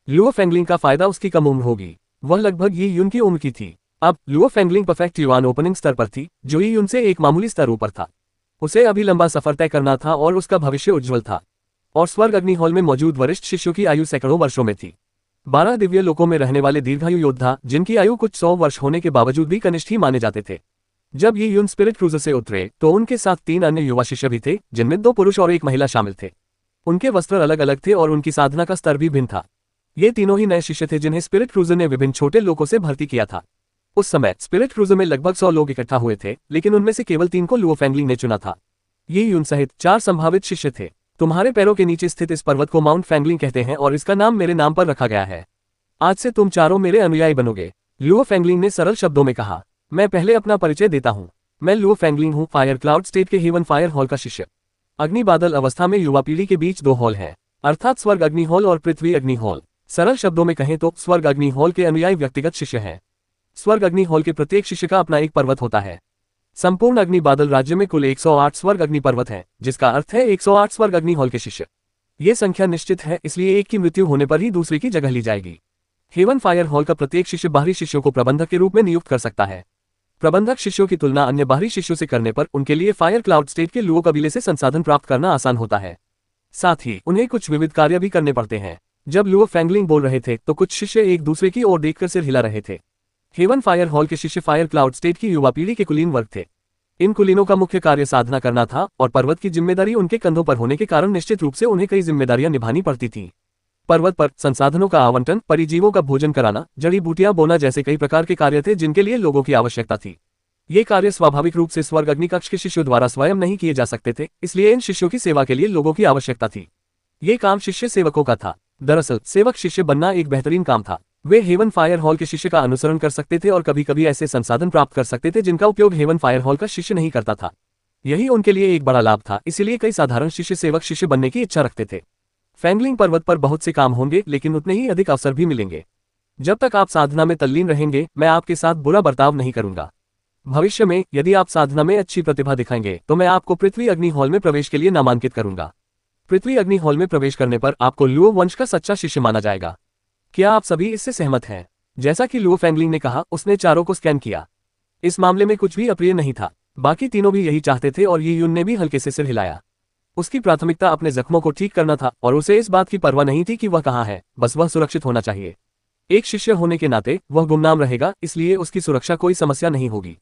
लुओ फैंगलिंग का फायदा उसकी कम उम्र होगी। वह लगभग यी यून की उम्र की थी। अब लुओ फैंगलिंग परफेक्ट युआन ओपनिंग स्तर पर थी, जो यी यून से एक मामूली स्तर ऊपर था। उसे अभी लंबा सफर तय करना था और उसका भविष्य उज्ज्वल था। और स्वर्ग अग्नि हॉल में मौजूद वरिष्ठ शिष्यों की आयु सैकड़ों वर्षों में थी। 12 दिव्य लोकों में रहने वाले दीर्घायु योद्धा, जिनकी आयु कुछ 100 वर्ष होने के बावजूद भी कनिष्ठ ही माने जाते थे। जब ये यून स्पिरिट क्रूजर से उतरे तो उनके साथ 3 अन्य युवा शिष्य भी थे, जिनमें 2 पुरुष और 1 महिला शामिल थे। उनके वस्त्र अलग अलग थे और उनकी साधना का स्तर भी भिन्न था। ये तीनों ही नए शिष्य थे जिन्हें स्पिरिट क्रूजर ने विभिन्न छोटे लोकों से भर्ती किया था। उस समय स्पिरिट क्रूजर में लगभग 100 लोग इकट्ठा हुए थे, लेकिन उनमें से केवल 3 को लुओ फैंगलिंग ने चुना था। ये यून सहित 4 संभावित शिष्य थे। तुम्हारे पैरों के नीचे स्थित इस पर्वत को माउंट फैंगलिंग कहते हैं और इसका नाम मेरे नाम पर रखा गया है। आज से तुम चारों मेरे अनुयायी बनोगे, लुओ फैंगलिंग ने सरल शब्दों में कहा। मैं पहले अपना परिचय देता हूँ। मैं लुओ फैंगलिंग हूँ, फायर क्लाउड स्टेट के हेवन फायर हॉल का शिष्य। अग्नि बादल अवस्था में युवा पीढ़ी के बीच 2 हॉल हैं, अर्थात स्वर्ग अग्नि हॉल और पृथ्वी अग्नि हॉल। सरल शब्दों में कहें तो स्वर्ग अग्नि हॉल के अनुयायी व्यक्तिगत शिष्य हैं। स्वर्ग अग्नि हॉल के प्रत्येक शिष्य का अपना एक पर्वत होता है। संपूर्ण अग्नि बादल राज्य में कुल 108 स्वर्ग अग्नि पर्वत हैं, जिसका अर्थ है 108 स्वर्ग अग्नि हॉल के शिष्य। ये संख्या निश्चित है, इसलिए एक की मृत्यु होने पर ही दूसरे की जगह ली जाएगी। हेवन फायर हॉल का प्रत्येक शिष्य बाहरी शिष्यों को प्रबंधक के रूप में नियुक्त कर सकता है। प्रबंधक शिष्यों की तुलना अन्य बाहरी शिष्यों से करने पर उनके लिए फायर क्लाउड स्टेट के लुओ कबीले से संसाधन प्राप्त करना आसान होता है। साथ ही उन्हें कुछ विविध कार्य भी करने पड़ते हैं। जब लुओ फैंगलिंग बोल रहे थे तो कुछ शिष्य एक दूसरे की ओर देखकर सिर हिला रहे थे। हेवन फायर हॉल के शिष्य फायर क्लाउड स्टेट की युवा पीढ़ी के कुलीन वर्ग थे। इन कुलीनों का मुख्य कार्य साधना करना था और पर्वत की जिम्मेदारी उनके कंधों पर होने के कारण निश्चित रूप से उन्हें कई जिम्मेदारियां निभानी पड़ती थीं। पर्वत पर संसाधनों का आवंटन, परिजीवों का भोजन कराना, जड़ी बूटियां बोना जैसे कई प्रकार के कार्य थे जिनके लिए लोगों की आवश्यकता थी। ये कार्य स्वाभाविक रूप से स्वर्ग अग्नि कक्ष के शिष्यों द्वारा स्वयं नहीं किए जा सकते थे, इसलिए इन शिष्यों की सेवा के लिए लोगों की आवश्यकता थी। ये काम शिष्य सेवकों का था। दरअसल सेवक शिष्य बनना एक बेहतरीन काम था। वे हेवन फायर हॉल के शिष्य का अनुसरण कर सकते थे और कभी कभी ऐसे संसाधन प्राप्त कर सकते थे जिनका उपयोग हेवन फायर हॉल का शिष्य नहीं करता था। यही उनके लिए एक बड़ा लाभ था, इसीलिए कई साधारण शिष्य सेवक शिष्य बनने की इच्छा रखते थे। फैंगलिंग पर्वत पर बहुत से काम होंगे, लेकिन उतने ही अधिक अवसर भी मिलेंगे। जब तक आप साधना में तल्लीन रहेंगे, मैं आपके साथ बुरा बर्ताव नहीं करूंगा। भविष्य में यदि आप साधना में अच्छी प्रतिभा दिखाएंगे तो मैं आपको पृथ्वी अग्नि हॉल में प्रवेश के लिए नामांकित करूंगा। पृथ्वी अग्नि हॉल में प्रवेश करने पर आपको लुओ वंश का सच्चा शिष्य माना जाएगा। क्या आप सभी इससे सहमत हैं? जैसा कि लुओ फैंगलिंग ने कहा, उसने चारों को स्कैन किया। इस मामले में कुछ भी अप्रिय नहीं था। बाकी तीनों भी यही चाहते थे और यी यून ने भी हल्के से सिर हिलाया। उसकी प्राथमिकता अपने जख्मों को ठीक करना था और उसे इस बात की परवाह नहीं थी कि वह कहाँ है, बस वह सुरक्षित होना चाहिए। एक शिष्य होने के नाते वह गुमनाम रहेगा, इसलिए उसकी सुरक्षा कोई समस्या नहीं होगी।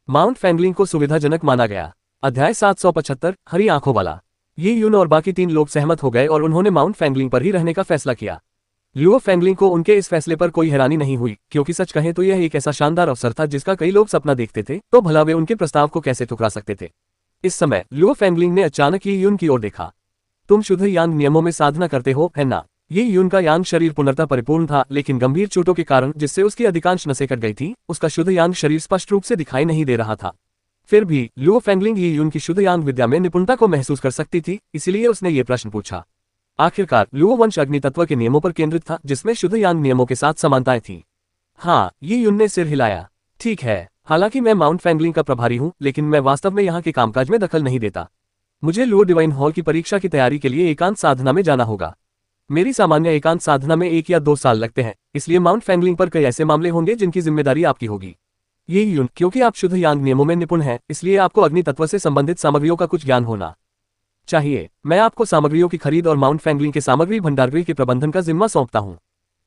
माउंट फैंगलिंग को सुविधाजनक माना गया। अध्याय 775, हरी आंखों वाला। यी यून और बाकी 3 लोग सहमत हो गए और उन्होंने माउंट फैंगलिंग पर ही रहने का फैसला किया। लुओ फैंगलिंग को उनके इस फैसले पर कोई हैरानी नहीं हुई, क्योंकि सच कहें तो यह एक ऐसा शानदार अवसर था जिसका कई लोग सपना देखते थे, तो भला वे उनके प्रस्ताव को कैसे ठुकरा सकते थे। इस समय लुओ फैंगलिंग ने अचानक यी यून की ओर देखा। तुम शुद्ध यांग नियमों में साधना करते हो, है ना? यी यून का यांग शरीर पूर्णतः परिपूर्ण था, लेकिन गंभीर चोटों के कारण जिससे उसकी अधिकांश नसें कट गई थी, उसका शुद्ध यांग शरीर स्पष्ट रूप से दिखाई नहीं दे रहा था। फिर भी लुओ फैंगलिंग यी यून की शुद्ध यांग विद्या में निपुणता को महसूस कर सकती थी, इसलिए उसने ये प्रश्न पूछा। आखिरकार लुओ वंश अग्नि तत्व के नियमों पर केंद्रित था, जिसमें शुद्ध यांग नियमों के साथ समानताएं थीं। हाँ, यी यून ने सिर हिलाया। ठीक है, हालांकि मैं माउंट फैंगलिंग का प्रभारी हूं, लेकिन मैं वास्तव में यहाँ के कामकाज में दखल नहीं देता। मुझे लुओ डिवाइन हॉल की परीक्षा की तैयारी के लिए एकांत साधना में जाना होगा। मेरी सामान्य एकांत साधना में 1 या 2 साल लगते हैं, इसलिए माउंट फैंगलिंग पर कई ऐसे मामले होंगे जिनकी जिम्मेदारी आपकी होगी। ये यून, क्योंकि आप शुद्ध यांग नियमों में निपुण हैं, इसलिए आपको अग्नि तत्व से संबंधित सामग्रियों का कुछ ज्ञान होना चाहिए। मैं आपको सामग्रियों की खरीद और माउंट फैंगलिंग के सामग्री भंडारगृह के प्रबंधन का जिम्मा सौंपता हूँ।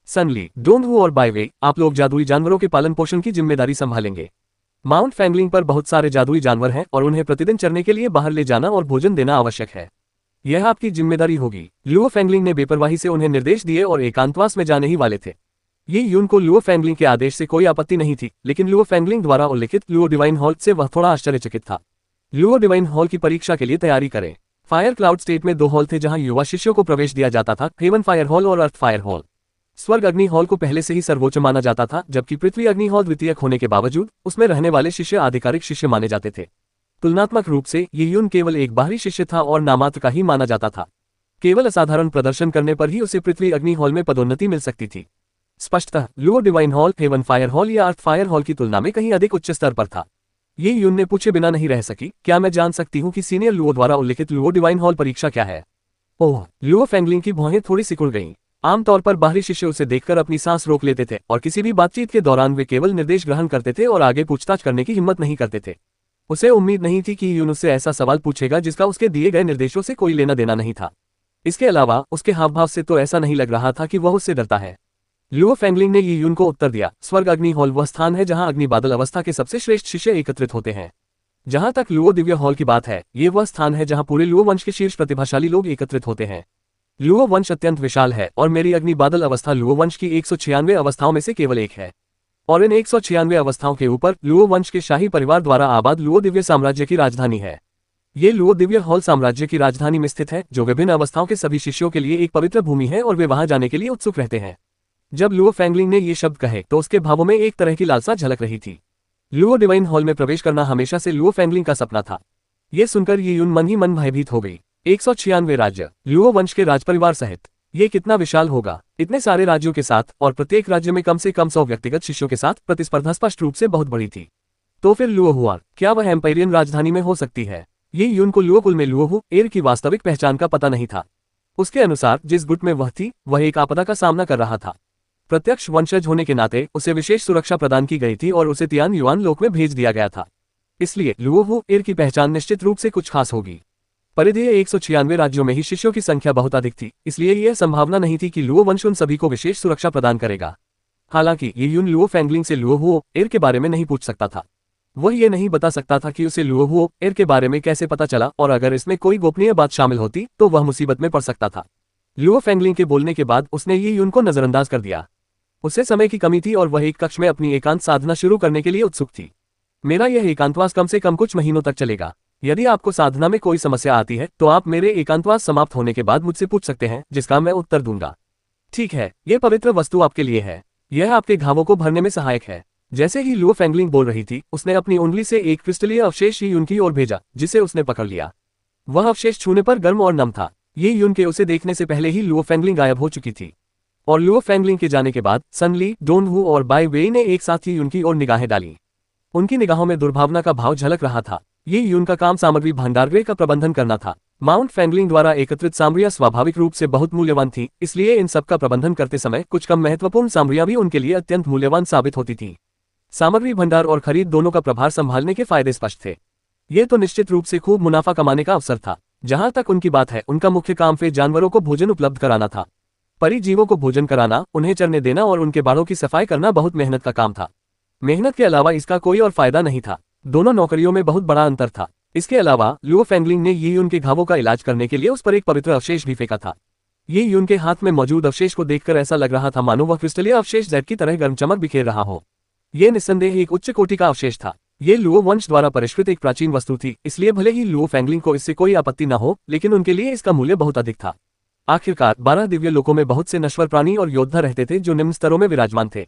सनली, डोंगहू और बाइवे, आप लोग जादुई जानवरों के पालन पोषण की जिम्मेदारी संभालेंगे। माउंट फैंगलिंग पर बहुत सारे जादुई जानवर हैं और उन्हें प्रतिदिन चरने के लिए बाहर ले जाना और भोजन देना आवश्यक है। यह आपकी जिम्मेदारी होगी। लुओ फैंगलिंग ने बेपरवाही से उन्हें निर्देश दिए और एकांतवास में जाने ही वाले थे। ये यून को लुओ फैंगलिंग के आदेश से कोई आपत्ति नहीं थी, लेकिन लुओ फैंगलिंग द्वारा उल्लिखित लुओ डिवाइन हॉल से वह थोड़ा आश्चर्यचकित था। लुओ डिवाइन हॉल की परीक्षा के लिए तैयारी करें। फायर क्लाउड स्टेट में 2 हॉल थे जहां युवा शिष्यों को प्रवेश दिया जाता था, हेवन फायर हॉल और अर्थ फायर हॉल। स्वर्ग अग्नि हॉल को पहले से ही सर्वोच्च माना जाता था, जबकि पृथ्वी अग्नि हॉल द्वितीयक होने के बावजूद उसमें रहने वाले शिष्य आधिकारिक शिष्य माने जाते थे। तुलनात्मक रूप से ये यून केवल एक बाहरी शिष्य था और नामात्र का ही माना जाता था। केवल असाधारण प्रदर्शन करने पर ही उसे पृथ्वी अग्नि हॉल में पदोन्नति मिल सकती थी। स्पष्टतः लुओ divine hall heaven fire hall या अर्थ फायर हॉल की तुलना में कहीं अधिक उच्च स्तर पर था। ये यून ने पूछे बिना नहीं रह सकी, क्या मैं जान सकती हूँ कि सीनियर लुओ द्वारा उल्लिखित लुओ डिवाइन हॉल परीक्षा क्या है? ओह, लुओ फैंगलिंग की भौहें थोड़ी सिकुड़ गईं। आमतौर पर बाहरी शिष्य उसे देखकर अपनी सांस रोक लेते थे और किसी भी बातचीत के दौरान वे केवल निर्देश ग्रहण करते थे और आगे पूछताछ करने की हिम्मत नहीं करते थे। उसे उम्मीद नहीं थी कि यून उससे ऐसा सवाल पूछेगा जिसका उसके दिए गए निर्देशों से कोई लेना देना नहीं था। इसके अलावा उसके हावभाव से तो ऐसा नहीं लग रहा था कि वह उससे डरता है। लुओ फैंगलिंग ने यून को उत्तर दिया, स्वर्ग अग्नि हॉल वह स्थान है जहां अग्नि बादल अवस्था के सबसे श्रेष्ठ शिष्य एकत्रित होते हैं। जहां तक लुओ दिव्य हॉल की बात है, ये वह स्थान है जहां पूरे लुओ वंश के शीर्ष प्रतिभाशाली लोग एकत्रित होते हैं। लुओ वंश अत्यंत विशाल है और मेरी अग्नि बादल अवस्था लुओ वंश की 196 अवस्थाओं में से केवल एक है। और इन 196 अवस्थाओं के ऊपर लुओ वंश के शाही परिवार द्वारा आबाद लुओ दिव्य साम्राज्य की राजधानी है। ये लुओ दिव्य हॉल साम्राज्य की राजधानी में स्थित है, जो विभिन्न अवस्थाओं के सभी शिष्यों के लिए एक पवित्र भूमि है और वे वहां जाने के लिए उत्सुक रहते हैं। जब लुओ फैंगलिंग ने ये शब्द कहे तो उसके भावों में एक तरह की लालसा झलक रही थी। लुओ डिवाइन हॉल में प्रवेश करना हमेशा से लुओ फैंगलिंग का सपना था। ये सुनकर ये यून मन ही मन भयभीत हो गई। 196 राज्य, लुओ वंश के राजपरिवार सहित, ये कितना विशाल होगा। इतने सारे राज्यों के साथ और प्रत्येक राज्य में कम से कम 100 व्यक्तिगत शिष्यों के साथ प्रतिस्पर्धा स्पष्ट रूप से बहुत बड़ी थी। तो फिर लुओ हुआर, क्या वह एम्पायरियन राजधानी में हो सकती है? ये यून को लुओ कुल में लुओ हु एर की वास्तविक पहचान का पता नहीं था। उसके अनुसार जिस गुट में वह थी, वह एक आपदा का सामना कर रहा था। प्रत्यक्ष वंशज होने के नाते उसे विशेष सुरक्षा प्रदान की गई थी और उसे तियान युआन लोक में भेज दिया गया था। इसलिए लुओ हु एर की पहचान निश्चित रूप से कुछ खास होगी। परिधीय 196 राज्यों में ही शिष्यों की संख्या बहुत अधिक थी, इसलिए यह संभावना नहीं थी कि लुओ वंश उन सभी को विशेष सुरक्षा प्रदान करेगा। हालांकि ये यून लुओ फैंगलिंग से लुओ हुओ एर के बारे में नहीं पूछ सकता था। वह ये नहीं बता सकता था कि उसे लुओ हुओ एर के बारे में कैसे पता चला, और अगर इसमें कोई गोपनीय बात शामिल होती तो वह मुसीबत में पड़ सकता था। लुओ फैंगलिंग के बोलने के बाद उसने ये यून को नजरअंदाज कर दिया। उसे समय की कमी थी और वह एक कक्ष में अपनी एकांत साधना शुरू करने के लिए उत्सुक थी। मेरा यह एकांतवास कम से कम कुछ महीनों तक चलेगा। यदि आपको साधना में कोई समस्या आती है तो आप मेरे एकांतवास समाप्त होने के बाद मुझसे पूछ सकते हैं, जिसका मैं उत्तर दूंगा। ठीक है, यह पवित्र वस्तु आपके लिए है। यह आपके घावों को भरने में सहायक है। जैसे ही लुओ फैंगलिंग बोल रही थी, उसने अपनी उंगली से एक क्रिस्टलीय अवशेष यून की ओर भेजा, जिसे उसने पकड़ लिया। वह अवशेष छूने पर गर्म और नम था। ये यून के उसे देखने से पहले ही लुओ फैंगलिंग गायब हो चुकी थी, और लुओ फैंगलिंग के जाने के बाद सन ली, डोन हु और बाय वेई ने एक साथ ही यून की ओर निगाहें डाली। उनकी निगाहों में दुर्भावना का भाव झलक रहा था। ये यून का काम सामग्री भंडारगृह का प्रबंधन करना था। माउंट फैंगलिंग द्वारा एकत्रित सामग्रियां स्वाभाविक रूप से बहुत मूल्यवान थी, इसलिए इन सब का प्रबंधन करते समय कुछ कम महत्वपूर्ण सामग्रियां भी उनके लिए अत्यंत मूल्यवान साबित होती थी। सामग्री भंडार और खरीद दोनों का प्रभार संभालने के फायदे स्पष्ट थे। ये तो निश्चित रूप से खूब मुनाफा कमाने का अवसर था। जहां तक उनकी बात है, उनका मुख्य काम वे जानवरों को भोजन उपलब्ध कराना था। परिजीवों को भोजन कराना, उन्हें चरने देना और उनके बाड़ों की सफाई करना बहुत मेहनत का काम था। मेहनत के अलावा इसका कोई और फायदा नहीं था। दोनों नौकरियों में बहुत बड़ा अंतर था। इसके अलावा लुओ फैंगलिंग ने ये यून के घावों का इलाज करने के लिए उस पर एक पवित्र अवशेष भी फेंका था। ये यून के हाथ में मौजूद अवशेष को देखकर ऐसा लग रहा था मानो वह क्रिस्टलीय अवशेष जेड की तरह गर्म चमक बिखेर रहा हो। ये निस्संदेह एक उच्च कोटि का अवशेष था। ये लुओ वंश द्वारा परिष्कृत एक प्राचीन वस्तु थी, इसलिए भले ही लुओ फैंगलिंग को इससे कोई आपत्ति न हो, लेकिन उनके लिए इसका मूल्य बहुत अधिक था। आखिरकार 12 दिव्य लोकों में बहुत से नश्वर प्राणी और योद्धा रहते थे जो निम्न स्तरों में विराजमान थे।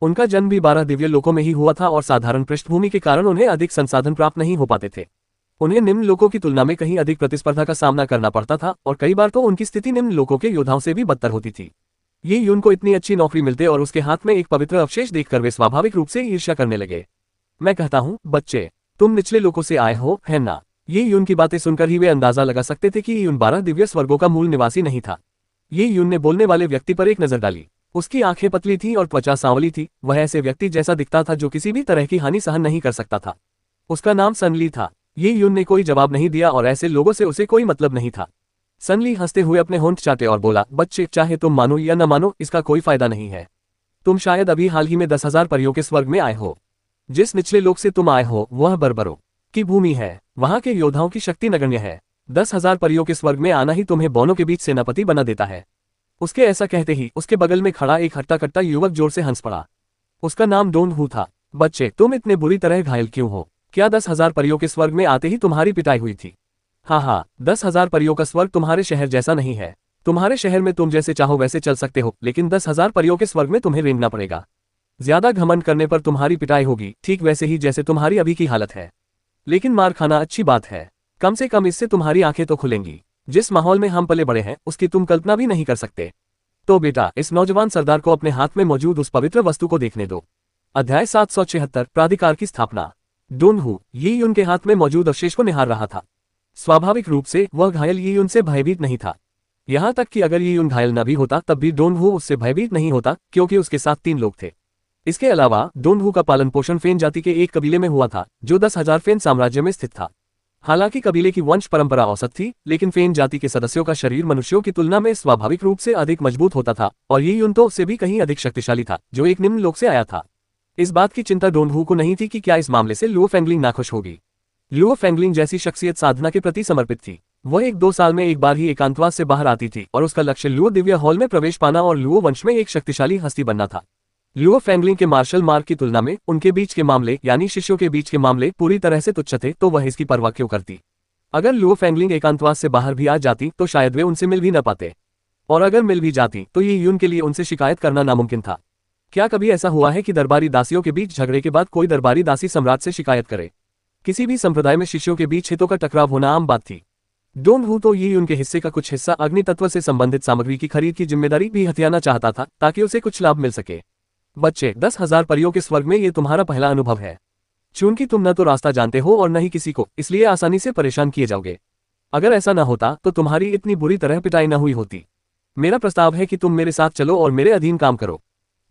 उनका जन्म भी 12 दिव्य लोकों में ही हुआ था और साधारण पृष्ठभूमि के कारण उन्हें अधिक संसाधन प्राप्त नहीं हो पाते थे। उन्हें निम्न लोकों की तुलना में कहीं अधिक प्रतिस्पर्धा का सामना करना पड़ता था और कई बार तो उनकी स्थिति निम्न लोकों के योद्धाओं से भी बदतर होती थी। ये यून को इतनी अच्छी नौकरी मिलते और उसके हाथ में एक पवित्र अवशेष देखकर वे स्वाभाविक रूप से ईर्ष्या करने लगे। मैं कहता हूँ, बच्चे, तुम निचले लोकों से आए हो, है ना? ये यून की बातें सुनकर ही वे अंदाजा लगा सकते थे कि ये यून 12 दिव्य स्वर्गों का मूल निवासी नहीं था। ये यून ने बोलने वाले व्यक्ति पर एक नजर डाली। उसकी आंखें पतली थीं और त्वचा सांवली थी। वह ऐसे व्यक्ति जैसा दिखता था जो किसी भी तरह की हानि सहन नहीं कर सकता था। उसका नाम सन ली था। ये यून ने कोई जवाब नहीं दिया और ऐसे लोगों से उसे कोई मतलब नहीं था। सन ली हंसते हुए अपने होंठ चाटे और बोला, बच्चे, चाहे तुम मानो या न मानो, इसका कोई फायदा नहीं है। तुम शायद अभी हाल ही में 10,000 परियों के स्वर्ग में आए हो। जिस निचले लोक से तुम आए हो वह बर्बरों की भूमि है, वहां के योद्धाओं की शक्ति नगण्य है। 10,000 परियों के स्वर्ग में आना ही तुम्हें बौनों के बीच सेनापति बना देता है। उसके ऐसा कहते ही उसके बगल में खड़ा एक हट्टा कट्टा युवक जोर से हंस पड़ा। उसका नाम डोन हू था। बच्चे, तुम इतने बुरी तरह घायल क्यों हो? क्या 10,000 परियों के स्वर्ग में आते ही तुम्हारी पिटाई हुई थी? हाँ, 10,000 परियों का स्वर्ग तुम्हारे शहर जैसा नहीं है। तुम्हारे शहर में तुम जैसे चाहो वैसे चल सकते हो, लेकिन 10,000 परियों के स्वर्ग में तुम्हें रेंगना पड़ेगा। ज्यादा घमंड करने पर तुम्हारी पिटाई होगी, ठीक वैसे ही जैसे तुम्हारी अभी की हालत है। लेकिन मार खाना अच्छी बात है, कम से कम इससे तुम्हारी आंखें तो खुलेंगी। जिस माहौल में हम पले बड़े हैं उसकी तुम कल्पना भी नहीं कर सकते। तो बेटा, इस नौजवान सरदार को अपने हाथ में मौजूद उस पवित्र वस्तु को देखने दो। अध्याय 776 प्राधिकार की स्थापना। डोन हू ये युन के हाथ में मौजूद अवशेष को निहार रहा था। स्वाभाविक रूप से वह घायल ये युन से भयभीत नहीं था। यहां तक कि अगर ये युन घायल न भी होता तब भी डोन हू उससे भयभीत नहीं होता, क्योंकि उसके साथ 3 लोग थे। इसके अलावा डोन हू का पालन पोषण फेन जाति के एक कबीले में हुआ था जो 10,000 फेन साम्राज्य में स्थित था। हालांकि कबीले की वंश परंपरा औसत थी, लेकिन फेन जाति के सदस्यों का शरीर मनुष्यों की तुलना में स्वाभाविक रूप से अधिक मजबूत होता था, और ये युन तो उससे भी कहीं अधिक शक्तिशाली था, जो एक निम्न लोक से आया था। इस बात की चिंता डोन हू को नहीं थी कि क्या इस मामले से लुओ फेंगलिंग नाखुश होगी। लुओ फेंगलिंग जैसी शख्सियत साधना के प्रति समर्पित थी। वह 1-2 साल में एक बार ही एकांतवास से बाहर आती थी, और उसका लक्ष्य लुओ दिव्य हॉल में प्रवेश पाना और लुओ वंश में एक शक्तिशाली हस्ती बनना था। लुओ फेंगलिंग के मार्शल मार्क की तुलना में उनके बीच के मामले, यानी शिष्यों के बीच के मामले, पूरी तरह से तुच्छ थे, तो वह इसकी परवाह क्यों करती? अगर लुओ फेंगलिंग एकांतवास से बाहर भी आ जाती तो शायद वे उनसे मिल भी न पाते, और अगर मिल भी जाती तो ये युन के लिए उनसे शिकायत करना नामुमकिन था। क्या कभी ऐसा हुआ है कि दरबारी दासियों के बीच झगड़े के बाद कोई दरबारी दासी सम्राट से शिकायत करे? किसी भी संप्रदाय में शिष्यों के बीच हितों का टकराव होना आम बात थी। डोन हू तो ये उनके हिस्से का कुछ हिस्सा अग्नि तत्व से संबंधित सामग्री की खरीद की जिम्मेदारी भी हथियाना चाहता था, ताकि उसे कुछ लाभ मिल सके। बच्चे, 10,000 परियों के स्वर्ग में ये तुम्हारा पहला अनुभव है। चूंकि तुम न तो रास्ता जानते हो और न ही किसी को, इसलिए आसानी से परेशान किए जाओगे। अगर ऐसा न होता तो तुम्हारी इतनी बुरी तरह पिटाई न हुई होती। मेरा प्रस्ताव है कि तुम मेरे साथ चलो और मेरे अधीन काम करो।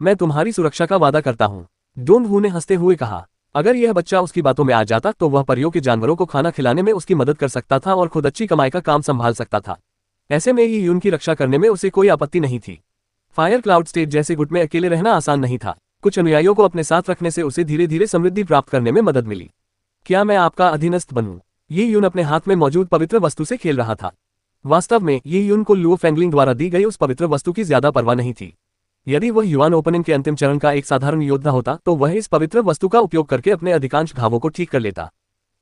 मैं तुम्हारी सुरक्षा का वादा करता हूँ। डोन हू ने हंसते हुए कहा। अगर यह बच्चा उसकी बातों में आ जाता तो वह परियों के जानवरों को खाना खिलाने में उसकी मदद कर सकता था और खुद अच्छी कमाई का काम संभाल सकता था। ऐसे में ये युन की रक्षा करने में उसे कोई आपत्ति नहीं थी। फायर क्लाउड स्टेट जैसे गुट में अकेले रहना आसान नहीं था। कुछ अनुयायियों को अपने साथ रखने से उसे धीरे धीरे समृद्धि प्राप्त करने में मदद मिली। क्या मैं आपका अधीनस्थ बनूं? ये युन अपने हाथ में मौजूद पवित्र वस्तु से खेल रहा था। वास्तव में ये युन को लुओ फेंगलिंग द्वारा दी गई उस पवित्र वस्तु की ज्यादा परवाह नहीं थी। यदि वह युआन ओपनिंग के अंतिम चरण का एक साधारण योद्धा होता तो वह इस पवित्र वस्तु का उपयोग करके अपने अधिकांश घावों को ठीक कर लेता।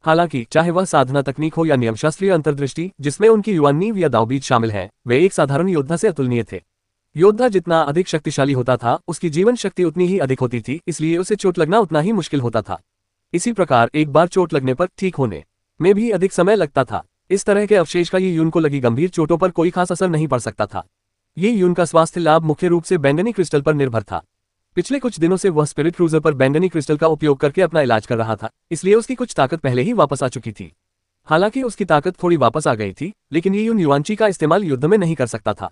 हालांकि चाहे वह साधना तकनीक हो या नियमशास्त्रीय अंतर्दृष्टि जिसमें उनकी युआन नींव या दावबीज शामिल है, वे एक साधारण योद्धा से अतुलनीय थे। योद्धा जितना अधिक शक्तिशाली होता था उसकी जीवन शक्ति उतनी ही अधिक होती थी, इसलिए उसे चोट लगना उतना ही मुश्किल होता था। इसी प्रकार एक बार चोट लगने पर ठीक होने में भी अधिक समय लगता था। इस तरह के अवशेष का ये युन को लगी गंभीर चोटों पर कोई खास असर नहीं पड़ सकता था। ये युन का स्वास्थ्य लाभ मुख्य रूप से बैंगनी क्रिस्टल पर निर्भर था। पिछले कुछ दिनों से वह स्पिरिट क्रूजर पर बैंगनी क्रिस्टल का उपयोग करके अपना इलाज कर रहा था, इसलिए उसकी कुछ ताकत पहले ही वापस आ चुकी थी। हालांकि उसकी ताकत थोड़ी वापस आ गई थी, लेकिन ये युन युआनची का इस्तेमाल युद्ध में नहीं कर सकता था।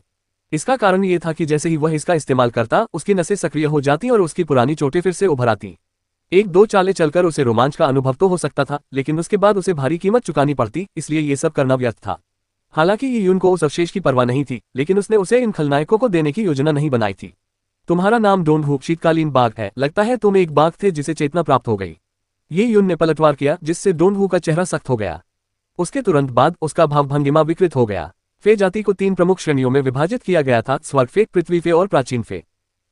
इसका कारण ये था कि जैसे ही वह इसका इस्तेमाल करता उसकी नसें सक्रिय हो जाती और उसकी पुरानी चोटें फिर से उभर आती। 1-2 चालें चलकर उसे रोमांच का अनुभव तो हो सकता था, लेकिन उसके बाद उसे भारी कीमत चुकानी पड़ती, इसलिए ये सब करना व्यर्थ था। हालांकि ये युन को उस अवशेष की परवाह नहीं थी, लेकिन उसने उसे इन खलनायकों को देने की योजना नहीं बनाई थी। तुम्हारा नाम डोन हू शीतकालीन बाघ है। लगता है तुम एक बाघ थे जिसे चेतना प्राप्त हो गई। ये युन ने पलटवार किया, जिससे डोन हू का चेहरा सख्त हो गया। उसके तुरंत बाद उसका भाव भंगिमा विकृत हो गया। फे जाति को 3 प्रमुख श्रेणियों में विभाजित किया गया था, स्वर्ग फे, पृथ्वी फे और प्राचीन फे।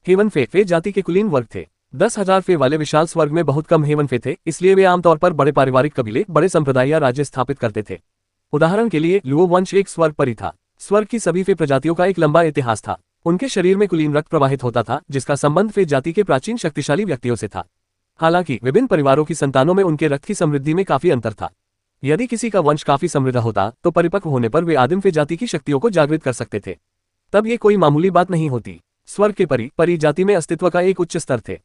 हेवन फे फे जाति के कुलीन वर्ग थे। 10,000 फे वाले विशाल स्वर्ग में बहुत कम हेवन फे थे, इसलिए वे आमतौर पर बड़े पारिवारिक कबीले, बड़े संप्रदाय या राज्य स्थापित करते थे। उदाहरण के लिए लुओ वंश एक स्वर्ग परी था। स्वर्ग की सभी फे प्रजातियों का एक लंबा इतिहास था। उनके शरीर में कुलीन रक्त प्रवाहित होता था, जिसका संबंध फे जाति के प्राचीन शक्तिशाली व्यक्तियों से था। हालांकि विभिन्न परिवारों की संतानों में उनके रक्त की समृद्धि में काफी अंतर था। यदि किसी का वंश काफी समृद्ध होता तो परिपक्व होने पर वे आदिम फे जाति की शक्तियों को जागृत कर सकते थे। तब ये कोई मामूली बात नहीं होती। स्वर्ग के परी जाति में अस्तित्व का एक उच्च स्तर थे।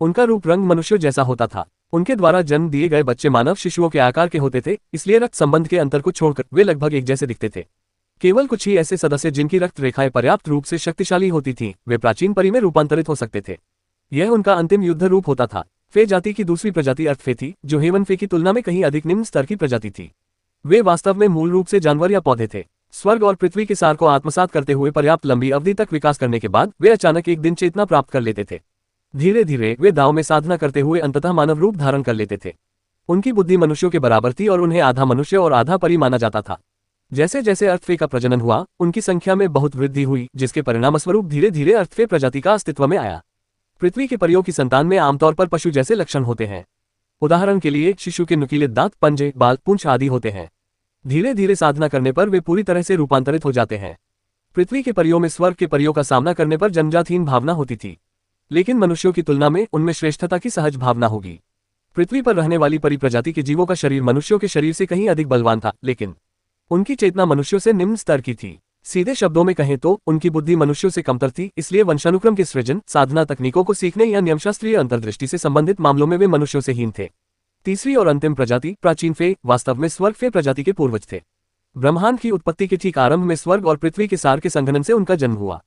उनका रूप रंग मनुष्य जैसा होता था। उनके द्वारा जन्म दिए गए बच्चे मानव शिशुओं के आकार के होते थे, इसलिए रक्त संबंध के अंतर को छोड़कर वे लगभग एक जैसे दिखते थे। केवल कुछ ही ऐसे सदस्य जिनकी रक्त रेखाएं पर्याप्त रूप से शक्तिशाली होती थीं, वे प्राचीन परी में रूपांतरित हो सकते थे। यह उनका अंतिम युद्ध रूप होता था। फे जाति की दूसरी प्रजाति अर्थ फे थी, जो हेवन फे की तुलना में कहीं अधिक निम्न स्तर की प्रजाति थी। वे वास्तव में मूल रूप से जानवर या पौधे थे। स्वर्ग और पृथ्वी के सार को आत्मसात करते हुए पर्याप्त लंबी अवधि तक विकास करने के बाद वे अचानक एक दिन चेतना प्राप्त कर लेते थे। धीरे धीरे वे दाव में साधना करते हुए अंततः मानव रूप धारण कर लेते थे। उनकी बुद्धि मनुष्यों के बराबर थी और उन्हें आधा मनुष्य और आधा परी माना जाता था। जैसे जैसे अर्थफे का प्रजनन हुआ, उनकी संख्या में बहुत वृद्धि हुई, जिसके परिणामस्वरूप धीरे धीरे अर्थफे प्रजाति का अस्तित्व में आया। पृथ्वी के परियों की संतान में आमतौर पर पशु जैसे लक्षण होते हैं। उदाहरण के लिए शिशु के नुकीले दांत, पंजे, बाल, पूंछ आदि होते हैं। धीरे धीरे साधना करने पर वे पूरी तरह से रूपांतरित हो जाते हैं। पृथ्वी के परियों में स्वर्ग के परियों का सामना करने पर जन्मजातहीन भावना होती थी, लेकिन मनुष्यों की तुलना में उनमें श्रेष्ठता की सहज भावना होगी। पृथ्वी पर रहने वाली परी प्रजाति के जीवों का शरीर मनुष्यों के शरीर से कहीं अधिक बलवान था, लेकिन उनकी चेतना मनुष्यों से निम्न स्तर की थी। सीधे शब्दों में कहें तो उनकी बुद्धि मनुष्यों से कमतर थी, इसलिए वंशानुक्रम के सृजन, साधना तकनीकों को सीखने या नियमशास्त्रीय अंतर्दृष्टि से संबंधित मामलों में वे मनुष्यों से हीन थे। तीसरी और अंतिम प्रजाति प्राचीन फे वास्तव में स्वर्ग फे प्रजाति के पूर्वज थे। ब्रह्मांड की उत्पत्ति के ठीक आरंभ में स्वर्ग और पृथ्वी के सार के संघनन से उनका जन्म हुआ।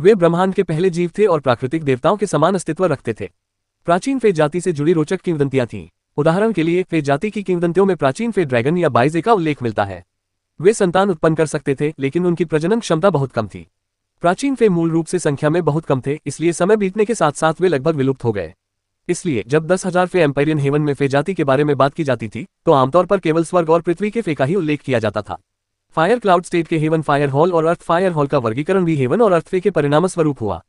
वे ब्रह्मांड के पहले जीव थे और प्राकृतिक देवताओं के समान अस्तित्व रखते थे। प्राचीन फे जाति से जुड़ी रोचक किंवदंतियां थीं। उदाहरण के लिए फे जाति की किंवदंतियों में प्राचीन फे ड्रैगन या बाइजे का उल्लेख मिलता है। वे संतान उत्पन्न कर सकते थे, लेकिन उनकी प्रजनन क्षमता बहुत कम थी। प्राचीन फे मूल रूप से संख्या में बहुत कम थे, इसलिए समय बीतने के साथ साथ वे लगभग विलुप्त हो गए। इसलिए जब 10,000 फे एम्पायरियन हेवन में फे जाति के बारे में बात की जाती थी, तो आमतौर पर केवल स्वर्ग और पृथ्वी के फे का ही उल्लेख किया जाता था। फायर क्लाउड स्टेट के हेवन फायर हॉल और अर्थ फायर हॉल का वर्गीकरण भी हेवन और अर्थ फे के परिणामस्वरूप हुआ।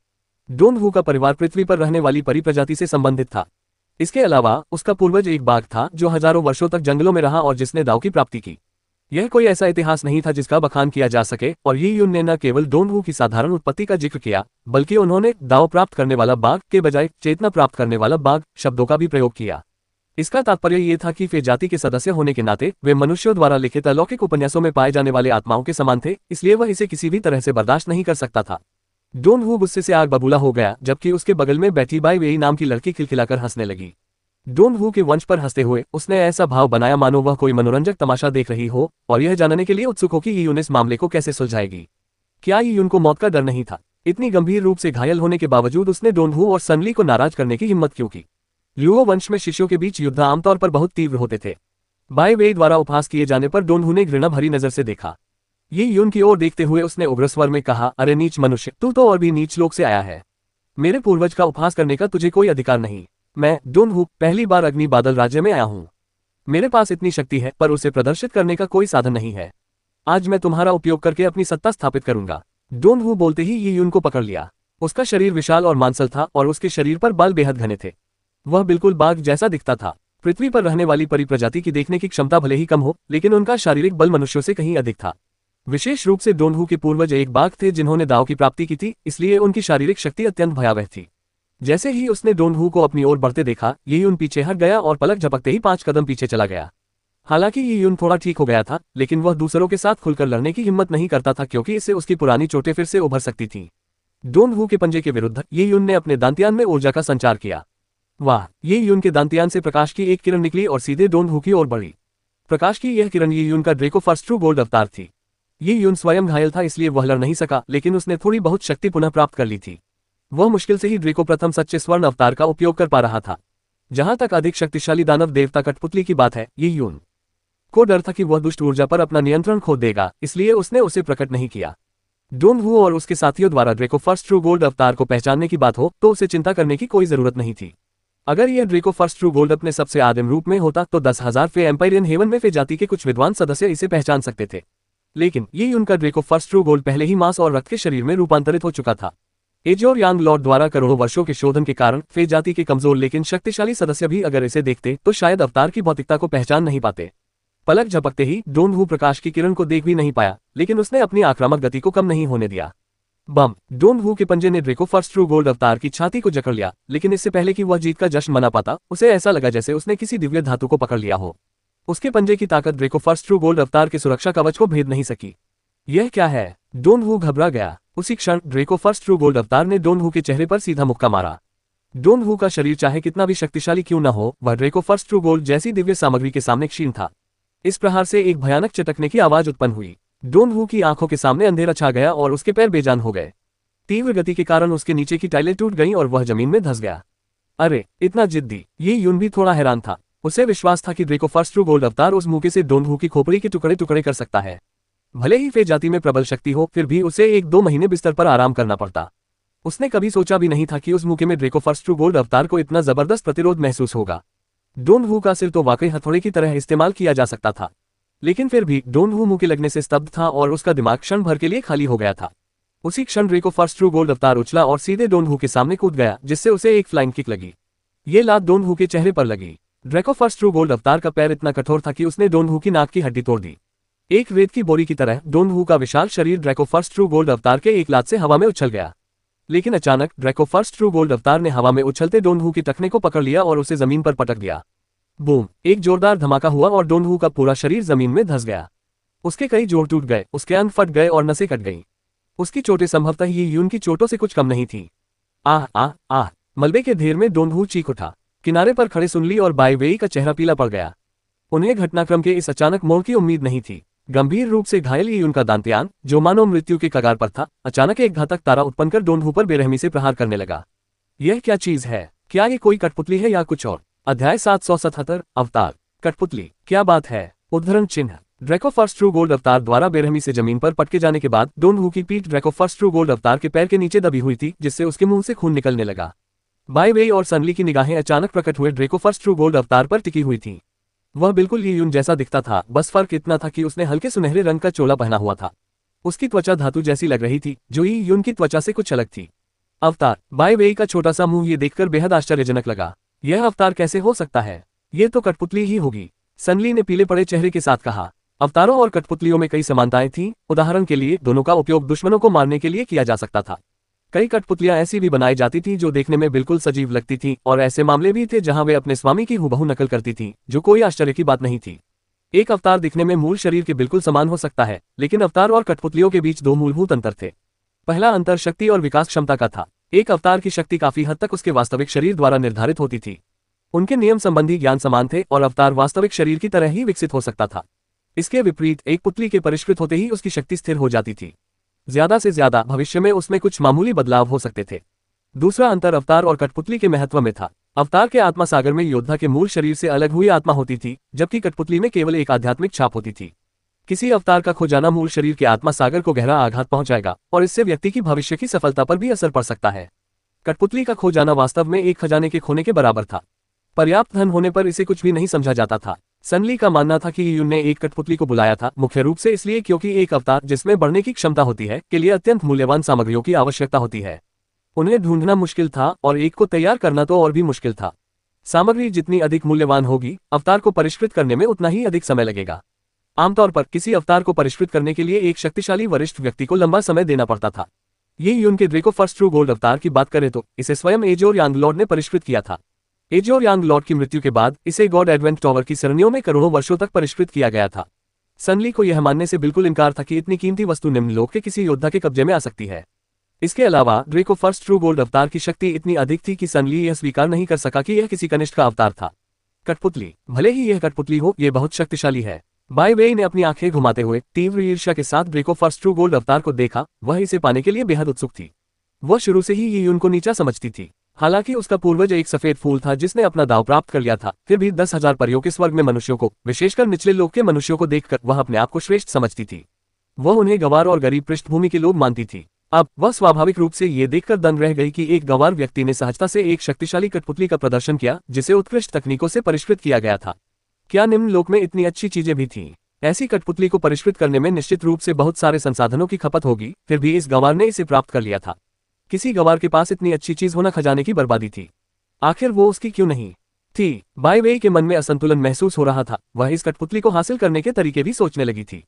डोन हू का परिवार पृथ्वी पर रहने वाली परी प्रजाति से संबंधित था। इसके अलावा उसका पूर्वज एक बाघ था जो हजारों वर्षों तक जंगलों में रहा और जिसने दाव की प्राप्ति की। यह कोई ऐसा इतिहास नहीं था जिसका बखान किया जा सके, और ये यून ने न केवल डोन हू की साधारण उत्पत्ति का जिक्र किया, बल्कि उन्होंने दाव प्राप्त करने वाला बाघ के बजाय चेतना प्राप्त करने वाला बाघ शब्दों का भी प्रयोग किया। इसका तात्पर्य ये था कि फे जाति के सदस्य होने के नाते वे मनुष्यों द्वारा लिखित अलौकिक उपन्यासों में पाए जाने वाले आत्माओं के समान थे, इसलिए वह इसे किसी भी तरह से बर्दाश्त नहीं कर सकता था। डोन हू गुस्से से आग बबूला हो गया, जबकि उसके बगल में बैठी बाई वेई नाम की लड़की खिलखिलाकर हंसने लगी। डोन हू के वंश पर हंसते हुए उसने ऐसा भाव बनाया मानो वह कोई मनोरंजक तमाशा देख रही हो, और यह जानने के लिए उत्सुक हो कि यीयून इस मामले को कैसे सुलझाएगी। क्या यीयून को मौत का डर नहीं था? इतनी गंभीर रूप से घायल होने के बावजूद उसने डोन हू और सनली को नाराज करने की हिम्मत क्यों की? ल्यूओ वंश में शिष्यों के बीच युद्ध आमतौर पर बहुत तीव्र होते थे। बाई वेई द्वारा उपहास किए जाने पर डोन हू ने घृणा भरी नजर से देखा। यीयून की ओर देखते हुए उसने उग्र स्वर में कहा, अरे नीच मनुष्य, तू तो और भी नीच लोक से आया है। मेरे पूर्वज का उपहास करने का तुझे कोई अधिकार नहीं। मैं डोन हू पहली बार अग्नि बादल राज्य में आया हूँ। मेरे पास इतनी शक्ति है, पर उसे प्रदर्शित करने का कोई साधन नहीं है। आज मैं तुम्हारा उपयोग करके अपनी सत्ता स्थापित करूंगा। डोन हू बोलते ही यीयून को पकड़ लिया। उसका शरीर विशाल और मांसल था और उसके शरीर पर बाल बेहद घने थे। वह बिल्कुल बाघ जैसा दिखता था। पृथ्वी पर रहने वाली परी प्रजाति की देखने की क्षमता भले ही कम हो, लेकिन उनका शारीरिक बल मनुष्यों से कहीं अधिक था। विशेष रूप से डोन हू के पूर्वज एक बाघ थे जिन्होंने दाव की प्राप्ति की थी, इसलिए उनकी शारीरिक शक्ति अत्यंत भयावह थी। जैसे ही उसने डोन हू को अपनी ओर बढ़ते देखा, यीयून पीछे हट गया और पलक झपकते ही 5 कदम पीछे चला गया। हालांकि यीयून थोड़ा ठीक हो गया था, लेकिन वह दूसरों के साथ खुलकर लड़ने की हिम्मत नहीं करता था, क्योंकि इससे उसकी पुरानी चोटें फिर से उभर सकती थीं। डोन हू के पंजे के विरुद्ध यीयून ने अपने दांतियान में ऊर्जा का संचार किया। वाह! यीयून के दांतियान से प्रकाश की एक किरण निकली और सीधे डोन हू की ओर बढ़ी। प्रकाश की यह किरण यीयून का ड्रेको फर्स्ट ट्रू गोल्ड अवतार थी। यीयून स्वयं घायल था, इसलिए वह लड़ नहीं सका, लेकिन उसने थोड़ी बहुत शक्ति पुनः प्राप्त कर ली थी। वह मुश्किल से ही ड्रेको प्रथम सच्चे स्वर्ण अवतार का उपयोग कर पा रहा था। जहां तक अधिक शक्तिशाली दानव देवता कठपुतली की बात है, यीयून को डर था कि वह दुष्ट ऊर्जा पर अपना नियंत्रण खो देगा, इसलिए उसने उसे प्रकट नहीं किया। डोन हू और उसके साथियों द्वारा ड्रेको फर्स्ट ट्रू गोल्ड अवतार को पहचानने की बात हो तो उसे चिंता करने की कोई जरूरत नहीं थी। अगर यह ड्रेको फर्स्ट ट्रू गोल्ड अपने सबसे आदिम रूप में होता तो 10,000 फे एम्पायरियन हेवन में फे जाति के कुछ विद्वान सदस्य इसे पहचान सकते थे, लेकिन ये उनका ड्रेको फर्स्ट ट्रू गोल्ड पहले ही मांस और रक्त के शरीर में रूपांतरित हो चुका था। एजोर यांग लॉर्ड द्वारा करोड़ों वर्षों के शोधन के कारण फे जाति के कमजोर लेकिन शक्तिशाली सदस्य भी अगर इसे देखते तो शायद अवतार की भौतिकता को पहचान नहीं पाते। पलक झपकते ही डोन हू प्रकाश की किरण को देख भी नहीं पाया, लेकिन उसने अपनी आक्रामक गति को कम नहीं होने दिया। बम! डोन हू के पंजे ने ड्रेको फर्स्ट ट्रू गोल्ड अवतार की छाती को जकड़ लिया, लेकिन इससे पहले कि वह जीत का जश्न मना पाता, उसे ऐसा लगा जैसे उसने किसी दिव्य धातु को पकड़ लिया हो। उसके पंजे की ताकत ड्रेको फर्स्ट ट्रू गोल्ड अवतार के सुरक्षा कवच को भेद नहीं सकी। यह क्या है? डोन हू घबरा गया। उसी क्षण ड्रेको फर्स्ट ट्रू गोल्ड अवतार ने डोन हू के चेहरे पर सीधा मुक्का मारा। डोन हू का शरीर चाहे कितना भी शक्तिशाली क्यों न हो, वह ड्रेको फर्स्ट ट्रू गोल्ड जैसी दिव्य सामग्री के सामने क्षीण था। इस प्रहार से एक भयानक चटकने की आवाज उत्पन्न हुई। डोन हू की आंखों के सामने अंधेरा छा गया और उसके पैर बेजान हो गए। तीव्र गति के कारण उसके नीचे की टाइलें टूट गईं और वह जमीन में धंस गया। अरे, इतना जिद्दी! ये यून भी थोड़ा हैरान था। उसे विश्वास था कि ड्रेको फर्स्ट ट्रू गोल्ड अवतार उस मुक्के से डोन हू की खोपड़ी के टुकड़े टुकड़े कर सकता है। भले ही फे जाति में प्रबल शक्ति हो, फिर भी उसे 1-2 महीने बिस्तर पर आराम करना पड़ता। उसने कभी सोचा भी नहीं था कि उस मौके में ड्रेको फर्स्ट ट्रू गोल्ड अवतार को इतना जबरदस्त प्रतिरोध महसूस होगा। डोन वू का सिर तो वाकई हथौड़े की तरह इस्तेमाल किया जा सकता था, लेकिन फिर भी डोन वू मुंह के लगने से स्तब्ध था और उसका दिमाग क्षण भर के लिए खाली हो गया था। उसी क्षण ड्रेको फर्स्ट ट्रू गोल्ड अवतार उछला और सीधे डोन वू के सामने कूद गया, जिससे उसे एक फ्लाइंग किक लगी। ये लात डोन वू के चेहरे पर लगी। ड्रेको फर्स्ट ट्रू गोल्ड अवतार का पैर इतना कठोर था कि उसने डोन वू की नाक की हड्डी तोड़ दी। एक रेत की बोरी की तरह डोन वू का विशाल शरीर ड्रेको फर्स्ट ट्रू गोल्ड अवतार के एक लात से हवा में उछल गया। लेकिन अचानक ड्रेको फर्स्ट ट्रू गोल्ड अवतार ने हवा में उछलते डोन वू की टखने को पकड़ लिया और उसे जमीन पर पटक दिया। बूम! एक जोरदार धमाका हुआ और डोन वू का पूरा शरीर जमीन में धंस गया। उसके कई जोड़ टूट गए, उसके अंग फट गए और नसें कट गईं। उसकी चोटें संभवतः ये यून की चोटों से कुछ कम नहीं थी। आह आह आह! मलबे के ढेर में डोन वू चीख उठा। किनारे पर खड़े सुन ली और बाय वेई का चेहरा पीला पड़ गया। उन्हें घटनाक्रम के इस अचानक मोड़ की उम्मीद नहीं थी। गंभीर रूप से घायल यून का दांत्यान, जो मानो मृत्यु के कगार पर था, अचानक एक घातक तारा उत्पन्न कर डोन वू पर बेरहमी से प्रहार करने लगा। यह क्या चीज है? क्या ये कोई कठपुतली है या कुछ और? अध्याय 777 अवतार। कठपुतली, क्या बात है? उद्धरण चिन्ह। ड्रेको फर्स्ट ट्रू गोल्ड अवतार द्वारा बेरहमी से जमीन पर पटके जाने के बाद डोन वू की पीठ ड्रेको फर्स्ट ट्रू गोल्ड अवतार के पैर के नीचे दबी हुई थी, जिससे उसके मुंह से खून निकलने लगा। बाय वेई और सनली की निगाहें अचानक प्रकट हुए ड्रेको फर्स्ट ट्रू गोल्ड अवतार पर टिकी हुई थीं। वह बिल्कुल ये यून जैसा दिखता था, बस फर्क इतना था कि उसने हल्के सुनहरे रंग का चोला पहना हुआ था। उसकी त्वचा धातु जैसी लग रही थी, जो ये यून की त्वचा से कुछ अलग थी। अवतार। बाय वेई का छोटा सा मुंह ये देखकर बेहद आश्चर्यजनक लगा। यह अवतार कैसे हो सकता है? ये तो कठपुतली ही होगी, सनली ने पीले पड़े चेहरे के साथ कहा। अवतारों और कठपुतलियों में कई समानताएं थीं। उदाहरण के लिए, दोनों का उपयोग दुश्मनों को मारने के लिए किया जा सकता था। कई कठपुतलियां ऐसी भी बनाई जाती थीं जो देखने में बिल्कुल सजीव लगती थीं, और ऐसे मामले भी थे जहां वे अपने स्वामी की हूबहू नकल करती थीं, जो कोई आश्चर्य की बात नहीं थी। एक अवतार दिखने में मूल शरीर के बिल्कुल समान हो सकता है, लेकिन अवतार और कठपुतलियों के बीच दो मूलभूत अंतर थे। पहला अंतर शक्ति और विकास क्षमता का था। एक अवतार की शक्ति काफी हद तक उसके वास्तविक शरीर द्वारा निर्धारित होती थी। उनके नियम संबंधी ज्ञान समान थे और अवतार वास्तविक शरीर की तरह ही विकसित हो सकता था। इसके विपरीत, एक पुतली के परिष्कृत होते ही उसकी शक्ति स्थिर हो जाती थी। ज्यादा से ज्यादा भविष्य में उसमें कुछ मामूली बदलाव हो सकते थे। दूसरा अंतर अवतार और कठपुतली के महत्व में था। अवतार के आत्मा सागर में योद्धा के मूल शरीर से अलग हुई आत्मा होती थी, जबकि कठपुतली में केवल एक आध्यात्मिक छाप होती थी। किसी अवतार का खो जाना मूल शरीर के आत्मा सागर को गहरा आघात पहुंचाएगा, और इससे व्यक्ति की भविष्य की सफलता पर भी असर पड़ सकता है। कठपुतली का खो जाना वास्तव में एक खजाने के खोने के बराबर था। पर्याप्त धन होने पर इसे कुछ भी नहीं समझा जाता था। सनली का मानना था कि यून ने एक कठपुतली को बुलाया था, मुख्य रूप से इसलिए क्योंकि एक अवतार जिसमें बढ़ने की क्षमता होती है, के लिए अत्यंत मूल्यवान सामग्रियों की आवश्यकता होती है। उन्हें ढूंढना मुश्किल था और एक को तैयार करना तो और भी मुश्किल था। सामग्री जितनी अधिक मूल्यवान होगी, अवतार को परिष्कृत करने में उतना ही अधिक समय लगेगा। आमतौर पर किसी अवतार को परिष्कृत करने के लिए एक शक्तिशाली वरिष्ठ व्यक्ति को लंबा समय देना पड़ता था। ये यून के ड्रेको फर्स्ट ट्रू गोल्ड अवतार की बात करें तो इसे स्वयं एजोर यांग लॉर्ड ने परिष्कृत किया था। एजोर यांग लॉर्ड की मृत्यु के बाद इसे गॉड एडवेंट टॉवर की सरणियों में करोड़ों वर्षों तक परिष्कृत किया गया था। सनली को यह मानने से बिल्कुल इनकार था कि इतनी कीमती वस्तु निम्नलोक के किसी योद्धा के कब्जे में आ सकती है। इसके अलावा ड्रेको फर्स्ट ट्रू गोल्ड अवतार की शक्ति इतनी अधिक थी कि सनली यह स्वीकार नहीं कर सका कि यह किसी कनिष्ठ का अवतार था। कठपुतली, भले ही यह कठपुतली हो, यह बहुत शक्तिशाली है। बाय वेई ने अपनी आंखें घुमाते हुए तीव्र ईर्ष्या के साथ ड्रेको फर्स्ट ट्रू गोल्ड अवतार को देखा। वह इसे पाने के लिए बेहद उत्सुक थी। वह शुरू से ही ये यून को नीचा समझती थी। हालांकि उसका पूर्वज एक सफेद फूल था जिसने अपना दाव प्राप्त कर लिया था, फिर भी 10,000 परियों के स्वर्ग में मनुष्यों को, विशेषकर निचले लोक के मनुष्यों को देखकर वह अपने आप को श्रेष्ठ समझती थी। वह उन्हें गंवार और गरीब पृष्ठभूमि के लोग मानती थी। अब वह स्वाभाविक रूप से ये देखकर दंग रह गई कि एक गंवार व्यक्ति ने सहजता से एक शक्तिशाली कठपुतली का प्रदर्शन किया, जिसे उत्कृष्ट तकनीकों से परिष्कृत किया गया था। क्या निम्न लोक में इतनी अच्छी चीजें भी थीं? ऐसी कठपुतली को परिष्कृत करने में निश्चित रूप से बहुत सारे संसाधनों की खपत होगी, फिर भी इस गंवार ने इसे प्राप्त कर लिया था। किसी गंवार के पास इतनी अच्छी चीज होना खजाने की बर्बादी थी। आखिर वो उसकी क्यों नहीं थी? बाय वेई के मन में असंतुलन महसूस हो रहा था। वह इस कठपुतली को हासिल करने के तरीके भी सोचने लगी थी।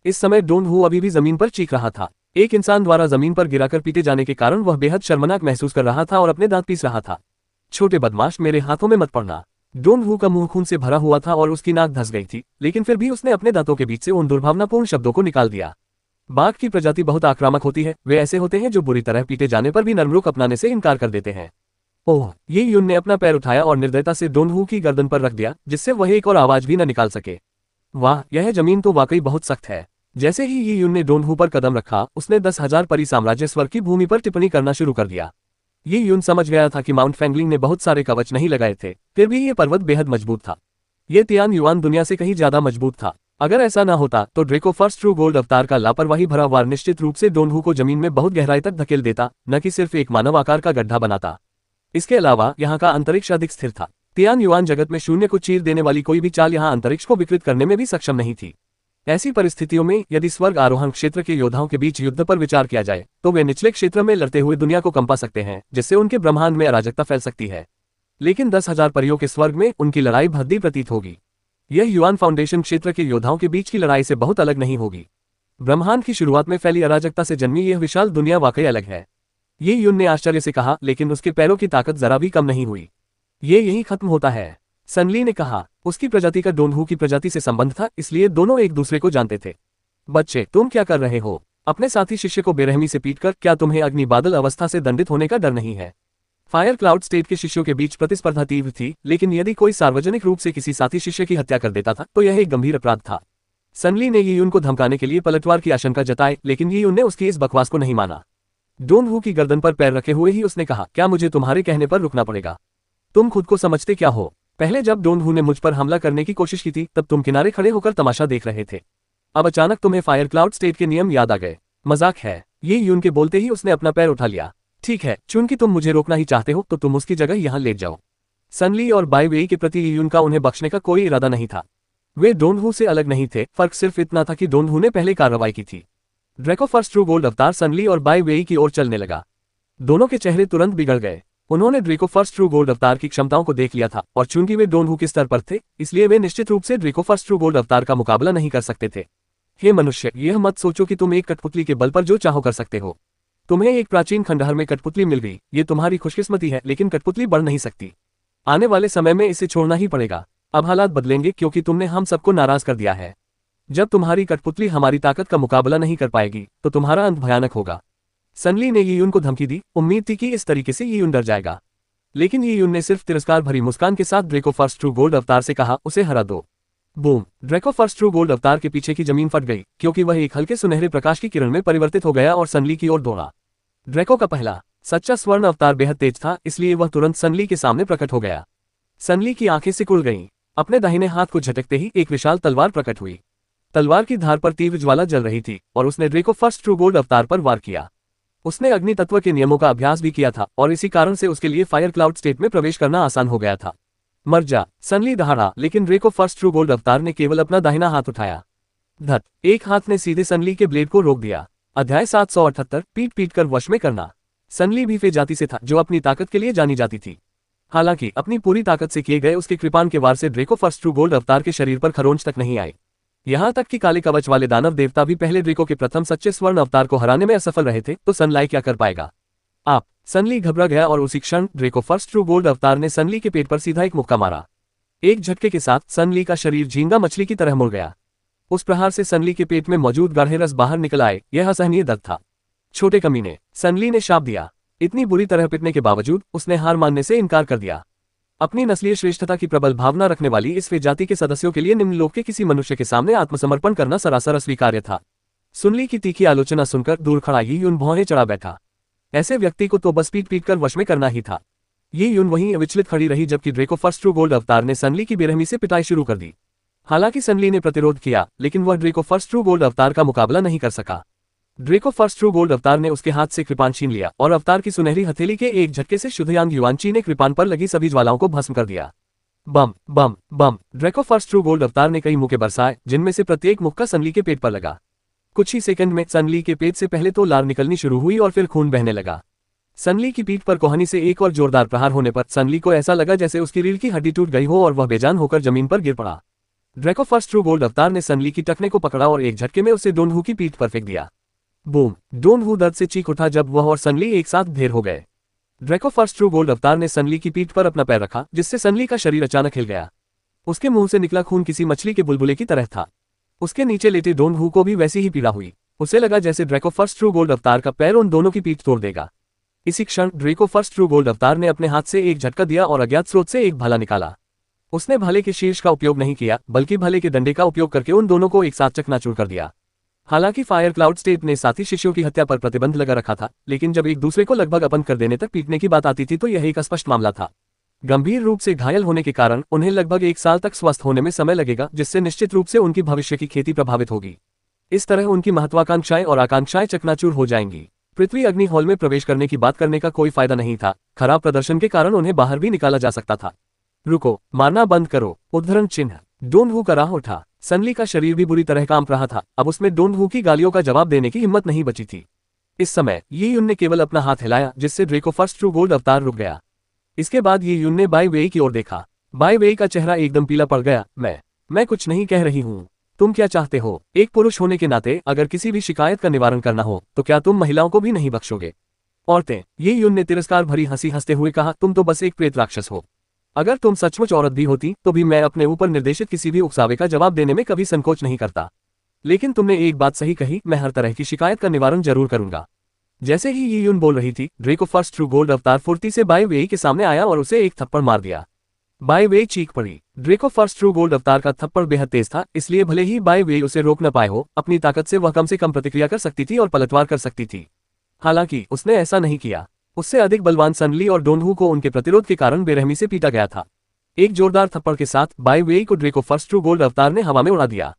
इस समय डोन वू अभी भी जमीन पर चीख रहा था। एक इंसान द्वारा जमीन पर गिराकर पीटे जाने के कारण वह बेहद शर्मनाक महसूस कर रहा था और अपने दांत पीस रहा था। छोटे बदमाश, मेरे हाथों में मत पड़ना। डोन वू का मुंह खून से भरा हुआ था और उसकी नाक धंस गई थी, लेकिन फिर भी उसने अपने दांतों के बीच से उन दुर्भावनापूर्ण शब्दों को निकाल दिया। बाघ की प्रजाति बहुत आक्रामक होती है। वे ऐसे होते हैं जो बुरी तरह पीटे जाने पर भी नर्म रुख अपनाने से इनकार कर देते हैं। ओह! ये यून ने अपना पैर उठाया और निर्दयता से डोन वू की गर्दन पर रख दिया, जिससे वह एक और आवाज भी न निकाल सके। वाह, यह जमीन तो वाकई बहुत सख्त है। जैसे ही ये यून ने डोन वू पर कदम रखा, उसने 10,000 परी साम्राज्य स्वर्ग की भूमि पर टिप्पणी करना शुरू कर दिया। ये यून समझ गया था कि माउंट फैंगलिंग ने बहुत सारे कवच नहीं लगाए थे, फिर भी ये पर्वत बेहद मजबूत था। ये तियान युआन दुनिया से कहीं ज्यादा मजबूत था। अगर ऐसा ना होता तो ड्रेको फर्स्ट ट्रू गोल्ड अवतार का लापरवाही भरा वार निश्चित रूप से डोनहू को जमीन में बहुत गहराई तक धकेल देता, न कि सिर्फ एक मानव आकार का गड्ढा बनाता। इसके अलावा यहाँ का अंतरिक्ष अधिक स्थिर था। तियान युआन जगत में शून्य को चीर देने वाली कोई भी चाल यहाँ अंतरिक्ष को विकृत करने में भी सक्षम नहीं थी। ऐसी परिस्थितियों में यदि स्वर्ग आरोहण क्षेत्र के योद्धाओं के बीच युद्ध पर विचार किया जाए तो वे निचले क्षेत्र में लड़ते हुए दुनिया को कंपा सकते हैं, जिससे उनके ब्रह्मांड में अराजकता फैल सकती है। लेकिन 10,000 परियों के स्वर्ग में उनकी लड़ाई भद्दी प्रतीत होगी। यह युआन फाउंडेशन क्षेत्र के योद्धाओं के बीच की लड़ाई से बहुत अलग नहीं होगी। ब्रह्मांड की शुरुआत में फैली अराजकता से जन्मी यह विशाल दुनिया वाकई अलग है। ये युन ने आश्चर्य से कहा, लेकिन उसके पैरों की ताकत जरा भी कम नहीं हुई। ये यही खत्म होता है, सनली ने कहा। उसकी प्रजाति का डोनहू की प्रजाति से संबंध था, इसलिए दोनों एक दूसरे को जानते थे। बच्चे, तुम क्या कर रहे हो? अपने साथी शिष्य को बेरहमी से पीटकर क्या तुम्हें अग्नि बादल अवस्था से दंडित होने का डर नहीं है? फायर क्लाउड स्टेट के शिष्यों के बीच प्रतिस्पर्धा तीव्र थी, लेकिन यदि कोई सार्वजनिक रूप से किसी साथी शिष्य की हत्या कर देता था तो यह एक गंभीर अपराध था। सनली ने यीयुन को धमकाने के लिए पलटवार की आशंका जताई, लेकिन यीयुन ने उसकी इस बकवास को नहीं माना। डोनहू की गर्दन पर पैर रखे हुए ही उसने कहा, क्या मुझे तुम्हारे कहने पर रुकना पड़ेगा? तुम खुद को समझते क्या हो? पहले जब डोनहू ने मुझ पर हमला करने की कोशिश की थी तब तुम किनारे खड़े होकर तमाशा देख रहे थे। अब अचानक तुम्हें फायर क्लाउड स्टेट के नियम याद आ गए। मजाक है। यीयुन के बोलते ही उसने अपना पैर उठा लिया। ठीक है, चूंकि तुम मुझे रोकना ही चाहते हो तो तुम उसकी जगह यहाँ लेट जाओ। सनली और बाई वेई के प्रति यीयुन का उन्हें बख्शने का कोई इरादा नहीं था। वे डोनहू से अलग नहीं थे, फर्क सिर्फ इतना था कि डोनहू ने पहले कार्रवाई की थी। ड्रेको फर्स्ट ट्रू गोल्ड अवतार सनली और बाई वेई की ओर चलने लगा। दोनों के चेहरे तुरंत बिगड़ गए। उन्होंने ड्रेको फर्स्ट ट्रू गोल्ड अवतार की क्षमताओं को देख लिया था, और चूंकि वे डोनहू के स्तर पर थे इसलिए वे निश्चित रूप से ड्रेको फर्स्ट ट्रू गोल्ड अवतार का मुकाबला नहीं कर सकते थे। हे मनुष्य, यह मत सोचो कि तुम एक कठपुतली के बल पर जो चाहो कर सकते हो। तुम्हें एक प्राचीन खंडहर में कठपुतली मिल गई, ये तुम्हारी खुशकिस्मती है, लेकिन कठपुतली बढ़ नहीं सकती। आने वाले समय में इसे छोड़ना ही पड़ेगा। अब हालात बदलेंगे क्योंकि तुमने हम सबको नाराज कर दिया है। जब तुम्हारी कठपुतली हमारी ताकत का मुकाबला नहीं कर पाएगी तो तुम्हारा अंत भयानक होगा। सनली ने यीयुन को धमकी दी। उम्मीद थी कि इस तरीके से यीयुन डर जाएगा, लेकिन यीयुन ने सिर्फ तिरस्कार भरी मुस्कान के साथ ड्रेको फर्स्ट ट्रू गोल्ड अवतार से कहा, उसे हरा दो। बूम! ड्रेको फर्स्ट ट्रू गोल्ड अवतार के पीछे की जमीन फट गई क्योंकि वह एक हल्के सुनहरे प्रकाश की किरण में परिवर्तित हो गया और सनली की ओर दौड़ा। ड्रेको का पहला सच्चा स्वर्ण अवतार बेहद तेज था, इसलिए वह तुरंत सनली के सामने प्रकट हो गया। सनली की आंखें सिकुड़ गईं। अपने दाहिने हाथ को झटकते ही एक विशाल तलवार प्रकट हुई। तलवार की धार पर तीव्र ज्वाला जल रही थी और उसने ड्रेको फर्स्ट ट्रू गोल्ड अवतार पर वार किया। उसने अग्नि तत्व के नियमों का अभ्यास भी किया था और इसी कारण से उसके लिए फायर क्लाउड स्टेट में प्रवेश करना आसान हो गया था। मर जा, सनली दहाड़ा, लेकिन ड्रेको फर्स्ट ट्रू गोल्ड अवतार ने केवल अपना दाहिना हाथ उठाया। धत! एक हाथ ने सीधे सनली के ब्लेड को रोक दिया। अध्याय 778 पीट पीट कर वश में करना। सनली भी फे जाति से था जो अपनी ताकत के लिए जानी जाती थी। हालांकि अपनी पूरी ताकत से किए गए उसके कृपाण के वार से ड्रेको फर्स्ट ट्रू गोल्ड अवतार के शरीर पर खरोंच तक नहीं आई। यहाँ तक कि काले कवच वाले दानव देवता भी पहले ड्रेको के प्रथम सच्चे स्वर्ण अवतार को हराने में असफल रहे थे, तो सनलाई क्या कर पाएगा? आप! सनली घबरा गया और उसी क्षण ड्रेको फर्स्ट ट्रू गोल्ड अवतार ने सनली के पेट पर सीधा एक मुक्का मारा। एक झटके के साथ सनली का शरीर झींगा मछली की तरह मुड़ गया। उस प्रहार से सनली के पेट में मौजूद गाढ़े रस बाहर निकल आए। यह असहनीय दर्द था। छोटे कमीने, सनली ने शाप दिया। इतनी बुरी तरह पिटने के बावजूद उसने हार मानने से इनकार कर दिया। अपनी नस्लीय श्रेष्ठता की प्रबल भावना रखने वाली इस फे जाति के सदस्यों के लिए निम्नलोक के किसी मनुष्य के सामने आत्मसमर्पण करना सरासर अस्वीकार्य था। सुनली की तीखी आलोचना सुनकर दूर खड़ा यीयुन भौहें चढ़ा बैठा। ऐसे व्यक्ति को तो बस पीट पीट कर वश में करना ही था। यीयुन वहीं अविचलित खड़ी रही जबकि ड्रेको फर्स्ट ट्रू गोल्ड अवतार ने सनली की बेरहमी से पिटाई शुरू कर दी। हालांकि सनली ने प्रतिरोध किया, लेकिन वह ड्रेको फर्स्ट ट्रू गोल्ड अवतार का मुकाबला नहीं कर सका। ड्रेको फर्स्ट ट्रू गोल्ड अवतार ने उसके हाथ से कृपाण छीन लिया और अवतार की सुनहरी हथेली के एक झटके से शुद्धयांग युआनची ने कृपाण पर लगी सभी ज्वालाओं को भस्म कर दिया। बम बम बम! ड्रेको फर्स्ट ट्रू गोल्ड अवतार ने कई मुक्के बरसाए, जिनमें से प्रत्येक मुक्का सनली के पेट पर लगा। कुछ ही सेकंड में सनली के पेट से पहले तो लार निकलनी शुरू हुई और फिर खून बहने लगा। सनली की पीठ पर कोहनी से एक और जोरदार प्रहार होने पर सनली को ऐसा लगा जैसे उसकी रीढ़ की हड्डी टूट गई हो और वह बेजान होकर जमीन पर गिर पड़ा। ड्रेको फर्स्ट ट्रू गोल्ड अवतार ने सनली की टखने को पकड़ा और एक झटके में उसे डोनहू की पीठ पर फेंक दिया। बूम! डोनहू दर्द से चीख उठा जब वह और सनली एक साथ ढेर हो गए। ड्रेको फर्स्ट ट्रू गोल्ड अवतार ने सनली की पीठ पर अपना पैर रखा, जिससे सनली का शरीर अचानक हिल गया। उसके मुंह से निकला खून किसी मछली के बुलबुले की तरह था। उसके नीचे लेटे डोनहू को भी वैसी ही पीड़ा हुई। उसे लगा जैसे ड्रेको फर्स्ट ट्रू गोल्ड अवतार का पैर उन दोनों की पीठ तोड़ देगा। इसी क्षण ड्रेको फर्स्ट ट्रू गोल्ड अवतार ने अपने हाथ से एक झटका दिया और अज्ञात स्रोत से एक भाला निकाला। उसने भाले के शीर्ष का उपयोग नहीं किया, बल्कि भाले के डंडे का उपयोग करके उन दोनों को एक साथ चकनाचूर कर दिया। हालांकि फायर क्लाउड स्टेट ने साथी शिष्यों की हत्या पर प्रतिबंध लगा रखा था, लेकिन जब एक दूसरे को लगभग अपंग कर देने तक पीटने की बात आती थी तो यह एक स्पष्ट मामला था। गंभीर रूप से घायल होने के कारण उन्हें लगभग 1 साल तक स्वस्थ होने में समय लगेगा, जिससे निश्चित रूप से उनकी भविष्य की खेती प्रभावित होगी। इस तरह उनकी महत्वाकांक्षाएं और आकांक्षाएं चकनाचूर हो जाएंगी। पृथ्वी अग्नि हॉल में प्रवेश करने की बात करने का कोई फायदा नहीं था, खराब प्रदर्शन के कारण उन्हें बाहर भी निकाला जा सकता था। रुको, मारना बंद करो, उद्धरण चिन्ह। डोन हू कराह उठा। सनली का शरीर भी बुरी तरह कांप रहा था, अब उसमें डोन हू की गालियों का जवाब देने की हिम्मत नहीं बची थी। इस समय ये युन ने केवल अपना हाथ हिलाया, जिससे ड्रेको फर्स्ट ट्रू गोल्ड अवतार रुक गया। इसके बाद ये युन ने बाई वेई की ओर देखा। बाई वेई का चेहरा एकदम पीला पड़ गया। मैं कुछ नहीं कह रही हूँ। तुम क्या चाहते हो? एक पुरुष होने के नाते अगर किसी भी शिकायत का निवारण करना हो तो क्या तुम महिलाओं को भी नहीं बख्शोगे? औरतें, ये युन ने तिरस्कार भरी हंसी हंसते हुए कहा, तुम तो बस एक प्रेत राक्षस हो। अगर तुम सचमुच औरत भी होती तो भी मैं अपने ऊपर निर्देशित किसी भी उकसावे का जवाब देने में कभी संकोच नहीं करता। लेकिन तुमने एक बात सही कही, मैं हर तरह की शिकायत का निवारण जरूर करूंगा। जैसे ही ये युन बोल रही थी, ड्रेको फर्स्ट ट्रू गोल्ड अवतार फुर्ती से बाई वेई के सामने आया और उसे एक थप्पड़ मार दिया। बाई वेई चीख पड़ी। ड्रेको फर्स्ट ट्रू गोल्ड अवतार का थप्पड़ बेहद तेज था, इसलिए भले ही बाई वेई उसे रोक न पाए हो, अपनी ताकत से वह कम से कम प्रतिक्रिया कर सकती थी और पलटवार कर सकती थी। हालांकि उसने ऐसा नहीं किया। उससे अधिक बलवान सनली और डोनहू को उनके प्रतिरोध के कारण बेरहमी से पीटा गया था। एक जोरदार थप्पड़ के साथ बाई वेई को ड्रेको फर्स्ट ट्रू गोल्ड अवतार ने हवा में उड़ा दिया।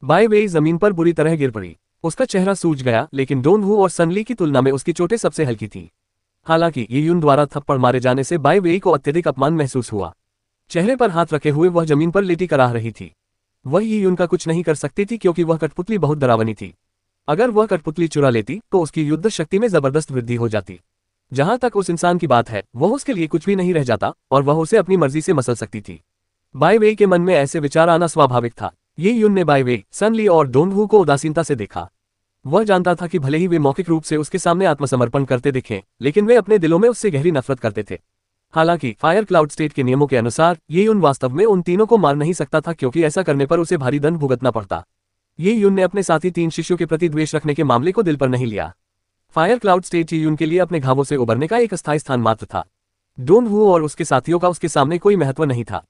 बाई वेई जमीन पर बुरी तरह गिर पड़ी। उसका चेहरा सूज गया, लेकिन डोनहू और सनली की तुलना में उसकी चोटें सबसे हल्की थी। हालांकि ये युन द्वारा थप्पड़ मारे जाने से बाई वेई को अत्यधिक अपमान महसूस हुआ। चेहरे पर हाथ रखे हुए वह जमीन पर लेटी कराह रही थी। वह ये युन का कुछ नहीं कर सकती थी क्योंकि वह कठपुतली बहुत डरावनी थी। अगर वह कठपुतली चुरा लेती तो उसकी युद्ध शक्ति में जबरदस्त वृद्धि हो जाती। जहां तक उस इंसान की बात है, वह उसके लिए कुछ भी नहीं रह जाता और वह उसे अपनी मर्जी से मसल सकती थी। बाई वेई के मन में ऐसे विचार आना स्वाभाविक था। ये युन ने बाई वेई, सनली और डोनहू को उदासीनता से देखा। वह जानता था कि भले ही वे मौखिक रूप से उसके सामने आत्मसमर्पण करते दिखें, लेकिन वे अपने दिलों में उससे गहरी नफरत करते थे। हालांकि फायर क्लाउड स्टेट के नियमों के अनुसार ये युन वास्तव में उन तीनों को मार नहीं सकता था, क्योंकि ऐसा करने पर उसे भारी दंड भुगतना पड़ता। ये युन ने अपने साथी 3 शिष्यों के प्रति द्वेष रखने के मामले को दिल पर नहीं लिया। फायर क्लाउड स्टेट ये युन के लिए अपने घावों से उबरने का एक अस्थायी स्थान मात्र था। डोनहू और उसके साथियों का उसके सामने कोई महत्व नहीं था।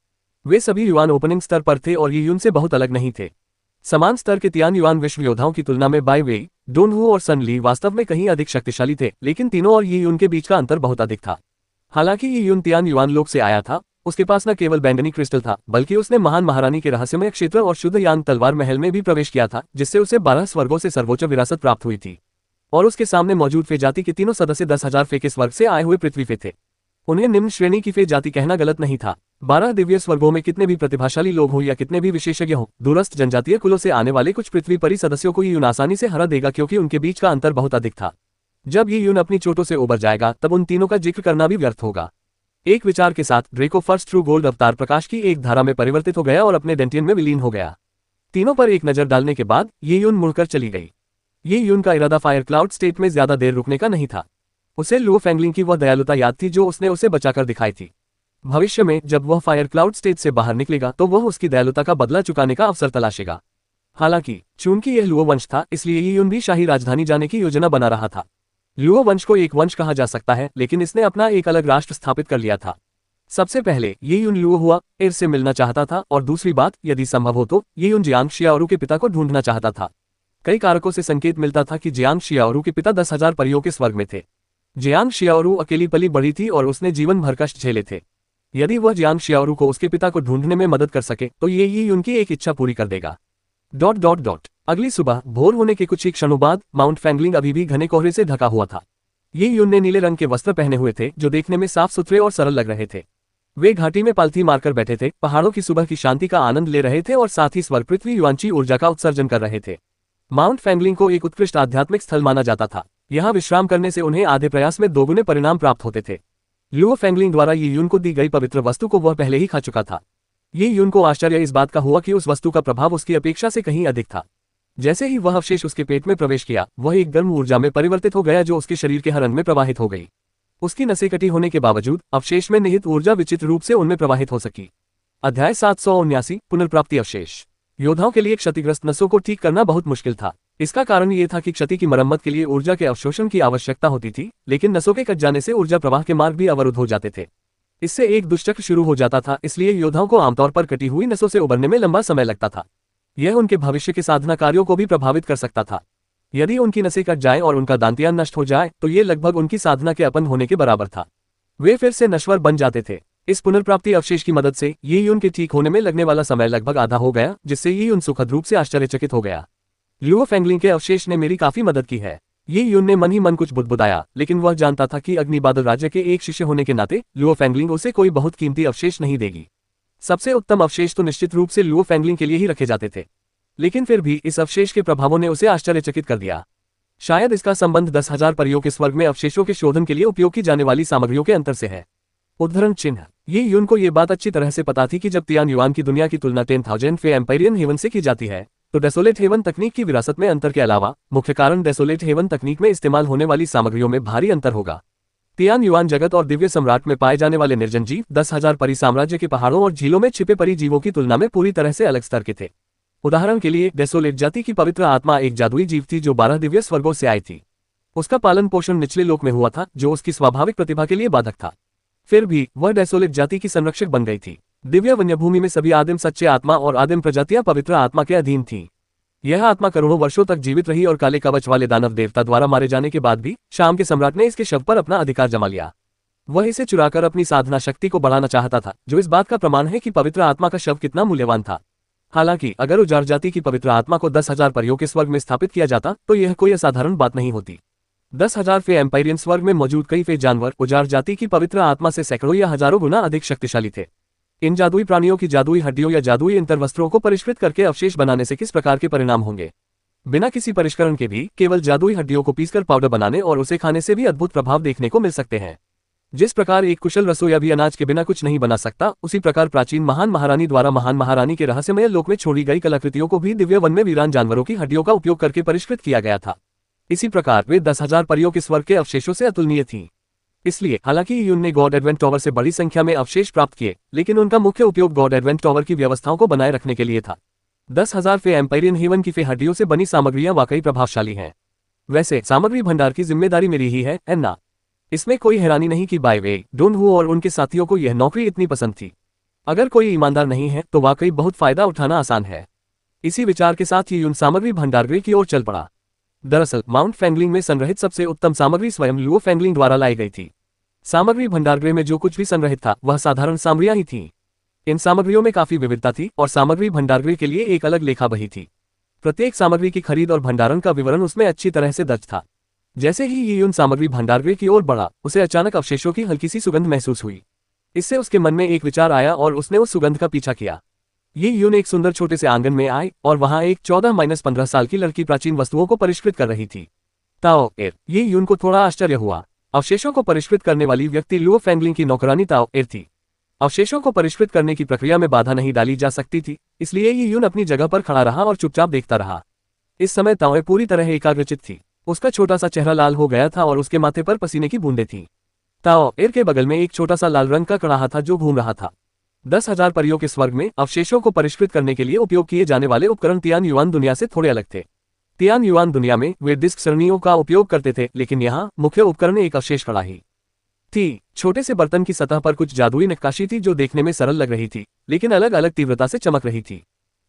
वे सभी युआन ओपनिंग स्तर पर थे और ये युन से बहुत अलग नहीं थे। समान स्तर के तियान युआन विश्व योद्धाओं की तुलना में बाई वेई, डोनहू और सनली वास्तव में कहीं अधिक शक्तिशाली थे, लेकिन तीनों और ये युन के बीच का अंतर बहुत अधिक था। हालांकि ये युन तियान युआन लोक से आया था, उसके पास न केवल बैंगनी क्रिस्टल था, बल्कि उसने महान महारानी के रहस्यमय क्षेत्र और शुद्ध यान तलवार महल में भी प्रवेश किया था, जिससे उसे 12 स्वर्गों से सर्वोच्च विरासत प्राप्त हुई थी। और उसके सामने मौजूद फे जाति के तीनों सदस्य 10,000 फे के स्वर्ग से आए हुए पृथ्वी फे थे। उन्हें निम्न श्रेणी की फे जाति कहना गलत नहीं था। 12 दिव्य स्वर्गों में कितने भी प्रतिभाशाली लोग हो या कितने भी विशेषज्ञ हो, दूरस्थ जनजातीय कुलों से आने वाले कुछ पृथ्वी परी सदस्यों को ये युन आसानी से हरा देगा, क्योंकि उनके बीच का अंतर बहुत अधिक था। जब ये युन अपनी चोटों से उबर जाएगा तब उन तीनों का जिक्र करना भी व्यर्थ होगा। एक विचार के साथ ड्रेको फर्स्ट ट्रू गोल्ड अवतार प्रकाश की एक धारा में परिवर्तित हो गया और अपने डेंटियन में विलीन हो गया। तीनों पर एक नजर डालने के बाद ये युन मुड़कर चली गई। ये युन का इरादा फायर क्लाउड स्टेट में ज्यादा देर रुकने का नहीं था। उसे लुओ फेंगलिंग की वह दयालुता याद थी जो उसने उसे बचाकर दिखाई थी। भविष्य में जब वह फायर क्लाउड स्टेट से बाहर निकलेगा तो वह उसकी दयालुता का बदला चुकाने का अवसर तलाशेगा। हालांकि चूंकि यह लुओ वंश था, इसलिए ये युन भी शाही राजधानी जाने की योजना बना रहा था। लुओ वंश को एक वंश कहा जा सकता है, लेकिन इसने अपना एक अलग राष्ट्र स्थापित कर लिया था। सबसे पहले ये युन लुओ हुआ एर से मिलना चाहता था, और दूसरी बात, यदि संभव हो तो ये युन जियांग शियाओरू के पिता को ढूंढना चाहता था। कई कारकों से संकेत मिलता था कि जियांग शियाओरू के पिता 10,000 परियों के स्वर्ग में थे। जियांग शियाओरू अकेली पली बड़ी थी और उसने जीवन भर कष्ट झेले थे। यदि वह जियांग शियाओरू को उसके पिता को ढूंढने में मदद कर सके तो ये उनकी एक इच्छा पूरी कर देगा। ... अगली सुबह भोर होने के कुछ ही क्षणों बाद माउंट फैंगलिंग अभी भी घने कोहरे से ढका हुआ था। ये युन ने नीले रंग के वस्त्र पहने हुए थे जो देखने में साफ सुथरे और सरल लग रहे थे। वे घाटी में पालथी मारकर बैठे थे, पहाड़ों की सुबह की शांति का आनंद ले रहे थे और साथ ही स्वर्ग पृथ्वी युआनची ऊर्जा का उत्सर्जन कर रहे थे। माउंट फैंगलिंग को एक उत्कृष्ट आध्यात्मिक स्थल माना जाता था। यहाँ विश्राम करने से उन्हें आधे प्रयास में दोगुने परिणाम प्राप्त होते थे। लुओ फेंगलिंग द्वारा ये युन को दी गई पवित्र वस्तु को वह पहले ही खा चुका था। ये युन को आश्चर्य इस बात का हुआ कि उस वस्तु का प्रभाव उसकी अपेक्षा से कहीं अधिक था। जैसे ही वह अवशेष उसके पेट में प्रवेश किया, वह एक गर्म ऊर्जा में परिवर्तित हो गया जो उसके शरीर के हर अंग में प्रवाहित हो गई। उसकी नसें कटी होने के बावजूद अवशेष में निहित ऊर्जा विचित्र रूप से उनमें प्रवाहित हो सकी। अध्याय 779 पुनर्प्राप्ति अवशेष। योद्धाओं के लिए क्षतिग्रस्त नसों को ठीक करना बहुत मुश्किल था। इसका कारण ये था कि क्षति की मरम्मत के लिए ऊर्जा के अवशोषण की आवश्यकता होती थी, लेकिन नसों के कट जाने से ऊर्जा प्रवाह के मार्ग भी अवरुद्ध हो जाते थे। इससे एक दुष्चक्र शुरू हो जाता था, इसलिए योद्धाओं को आमतौर पर कटी हुई नसों से उबरने में लंबा समय लगता था। यह उनके भविष्य के साधना कार्यों को भी प्रभावित कर सकता था। यदि उनकी नसें कट जाएं और उनका दांतियान नष्ट हो जाए तो ये लगभग उनकी साधना के अपंग होने के बराबर था। वे फिर से नश्वर बन जाते थे। इस पुनर्प्राप्ति अवशेष की मदद से ये यून के ठीक होने में लगने वाला समय लगभग आधा हो गया, जिससे ये यून सुखद रूप से आश्चर्यचकित हो गया। लुओ फेंगलिंग के अवशेष ने मेरी काफी मदद की है। ये यून ने मन ही मन कुछ बुदबुदाया, लेकिन वह जानता था कि अग्नि बादल राज्य के एक शिष्य होने के नाते लुओ फेंगलिंग उसे कोई बहुत कीमती अवशेष नहीं देगी। सबसे उत्तम अवशेष तो निश्चित रूप से लुओ फेंगलिंग के लिए ही रखे जाते थे, लेकिन फिर भी इस अवशेष के प्रभावों ने उसे आश्चर्यचकित कर दिया। शायद इसका संबंध 10,000 परियों के स्वर्ग में अवशेषों के शोधन के लिए उपयोग की जाने वाली सामग्रियों के अंतर से है। उद्धरण चिन्ह। ये यून को ये बात अच्छी तरह से पता थी कि जब तियान युआन की दुनिया की तुलना 10,000 फे एम्पायरियन हेवन से की जाती है, तो डेसोलेट हेवन तकनीक की विरासत में अंतर के अलावा मुख्य कारण डेसोलेट हेवन तकनीक में इस्तेमाल होने वाली सामग्रियों में भारी अंतर होगा। तियान युआन जगत और दिव्य सम्राट में पाए जाने वाले निर्जन जीव 10,000 परी साम्राज्य के पहाड़ों और झीलों में छिपे परी जीवों की तुलना में पूरी तरह से अलग स्तर के थे। उदाहरण के लिए डेसोलेट जाति की पवित्र आत्मा एक जादुई जीव थी जो 12 दिव्य स्वर्गों से आई थी। उसका पालन पोषण निचले लोक में हुआ था, जो उसकी स्वाभाविक प्रतिभा के लिए बाधक था। फिर भी वह डेसोलेट जाति की संरक्षक बन गई थी। दिव्य वन्यभूमि में सभी आदिम सच्चे आत्मा और आदिम प्रजातियां पवित्र आत्मा के अधीन थीं। यह आत्मा करोड़ों वर्षों तक जीवित रही और काले कवच वाले दानव देवता द्वारा मारे जाने के बाद भी शाम के सम्राट ने इसके शव पर अपना अधिकार जमा लिया। वह इसे चुराकर अपनी साधना शक्ति को बढ़ाना चाहता था, जो इस बात का प्रमाण है कि पवित्र आत्मा का शव कितना मूल्यवान था। हालांकि अगर उजार जाति की पवित्र आत्मा को 10,000 परियों के स्वर्ग में स्थापित किया जाता तो यह कोई असाधारण बात नहीं होती। 10,000 फे एम्पायरियन स्वर्ग में मौजूद कई फे जानवर उजार जाति की पवित्र आत्मा से सैकड़ों या हजारों गुना अधिक शक्तिशाली थे। इन जादुई प्राणियों की जादुई हड्डियों या जादुई अंतर्वस्त्रों को परिष्कृत करके अवशेष बनाने से किस प्रकार के परिणाम होंगे? बिना किसी परिष्करण के भी केवल जादुई हड्डियों को पीसकर पाउडर बनाने और उसे खाने से भी अद्भुत प्रभाव देखने को मिल सकते हैं। जिस प्रकार एक कुशल रसोइया भी अनाज के बिना कुछ नहीं बना सकता, उसी प्रकार प्राचीन महान महारानी द्वारा महान महारानी के रहस्यमय लोक में छोड़ी गई कलाकृतियों को भी दिव्य वन में वीरान जानवरों की हड्डियों का उपयोग करके परिष्कृत किया गया था। इसी प्रकार वे 10,000 परियों के स्वर्ग के अवशेषों से अतुलनीय थीं। इसलिए हालांकि यून ने गॉड एडवेंट टॉवर से बड़ी संख्या में अवशेष प्राप्त किए, लेकिन उनका मुख्य उपयोग गॉड एडवेंट टॉवर की व्यवस्थाओं को बनाए रखने के लिए था। 10,000 फे एम्पायरियन हेवन की फे हड्डियों से बनी सामग्रियां वाकई प्रभावशाली हैं। वैसे सामग्री भंडार की जिम्मेदारी मेरी ही है, एन्ना। इसमें कोई हैरानी नहीं कि बाय वे डोन हु और उनके साथियों को यह नौकरी इतनी पसंद थी। अगर कोई ईमानदार नहीं है तो वाकई बहुत फायदा उठाना आसान है। इसी विचार के साथ ही यून सामग्री भंडारगृह की ओर चल पड़ा। दरअसल माउंट फेंगलिंग में संग्रहित सबसे उत्तम सामग्री स्वयं लुओ फेंगलिंग द्वारा लाई गई थी। सामग्री भंडारगृह में जो कुछ भी संग्रहित था वह साधारण सामग्रियां ही थीं। इन सामग्रियों में काफी विविधता थी और सामग्री भंडारगृह के लिए एक अलग लेखा बही थी। प्रत्येक सामग्री की खरीद और भंडारण का विवरण उसमें अच्छी तरह से दर्ज था। जैसे ही ये यून सामग्री भंडारगृह की ओर बढ़ा, उसे अचानक अवशेषों की हल्की सी सुगंध महसूस हुई। इससे उसके मन में एक विचार आया और उसने उस सुगंध का पीछा किया। ये यून एक सुंदर छोटे से आंगन में आए और वहां एक 14-15 साल की लड़की प्राचीन वस्तुओं को परिष्कृत कर रही थी। ताओ एर। ये यून को थोड़ा आश्चर्य हुआ। अवशेषों को परिष्कृत करने वाली व्यक्ति लुओ फेंगलिंग की नौकरानी ताओ एर थी। अवशेषों को परिष्कृत करने की प्रक्रिया में बाधा नहीं डाली जा सकती थी, इसलिए ये यून अपनी जगह पर खड़ा रहा और चुपचाप देखता रहा। इस समय ताओ एर पूरी तरह एकाग्रचित थी। उसका छोटा सा चेहरा लाल हो गया था और उसके माथे पर पसीने की बूंदें थीं। ताओ एर के बगल में एक छोटा सा लाल रंग का कड़ाहा था जो घूम रहा था। 10,000 परियों के स्वर्ग में अवशेषों को परिष्कृत करने के लिए उपयोग किए जाने वाले उपकरण तियान युआन दुनिया से थोड़े अलग थे। तियान युआन दुनिया में वे डिस्क सरणियों का उपयोग करते थे, लेकिन यहाँ मुख्य उपकरण एक अवशेष कड़ाही थी। छोटे से बर्तन की सतह पर कुछ जादुई नक्काशी थी जो देखने में सरल लग रही थी, लेकिन अलग अलग तीव्रता से चमक रही थी।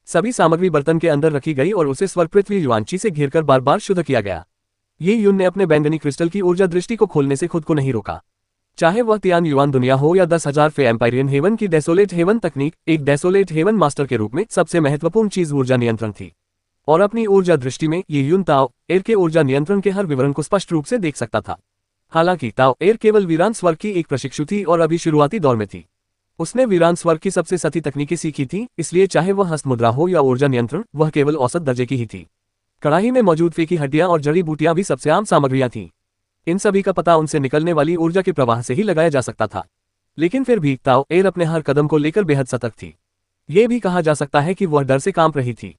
सभी सामग्री बर्तन के अंदर रखी गई और उसे स्वर्ग पृथ्वी युआनची से घेरकर बार बार शुद्ध किया गया। ये यून ने अपने बैंगनी क्रिस्टल की ऊर्जा दृष्टि को खोलने से खुद को नहीं रोका। चाहे वह तियान युआन दुनिया हो या 10,000 फे एम्पायरियन हेवन की डेसोलेट हेवन तकनीक, एक डेसोलेट हेवन मास्टर के रूप में सबसे महत्वपूर्ण चीज ऊर्जा नियंत्रण थी। और अपनी ऊर्जा दृष्टि में ये यून ताओ एर के ऊर्जा नियंत्रण के हर विवरण को स्पष्ट रूप से देख सकता था। हालांकि ताओ एर केवल वीरान स्वर्ग की एक प्रशिक्षु थी और अभी शुरुआती दौर में थी। उसने वीरान स्वर्ग की सबसे सती तकनीकें सीखी थी, इसलिए चाहे वह हस्त मुद्रा हो या ऊर्जा नियंत्रण, वह केवल औसत दर्जे की ही थी। कड़ाही में मौजूद फे की हड्डियां और जड़ी बूटियां भी सबसे आम सामग्रियां थीं। इन सभी का पता उनसे निकलने वाली ऊर्जा के प्रवाह से ही लगाया जा सकता था। लेकिन फिर भी ताओ एर अपने हर कदम को लेकर बेहद सतर्क थी। ये भी कहा जा सकता है कि वह डर से कांप रही थी।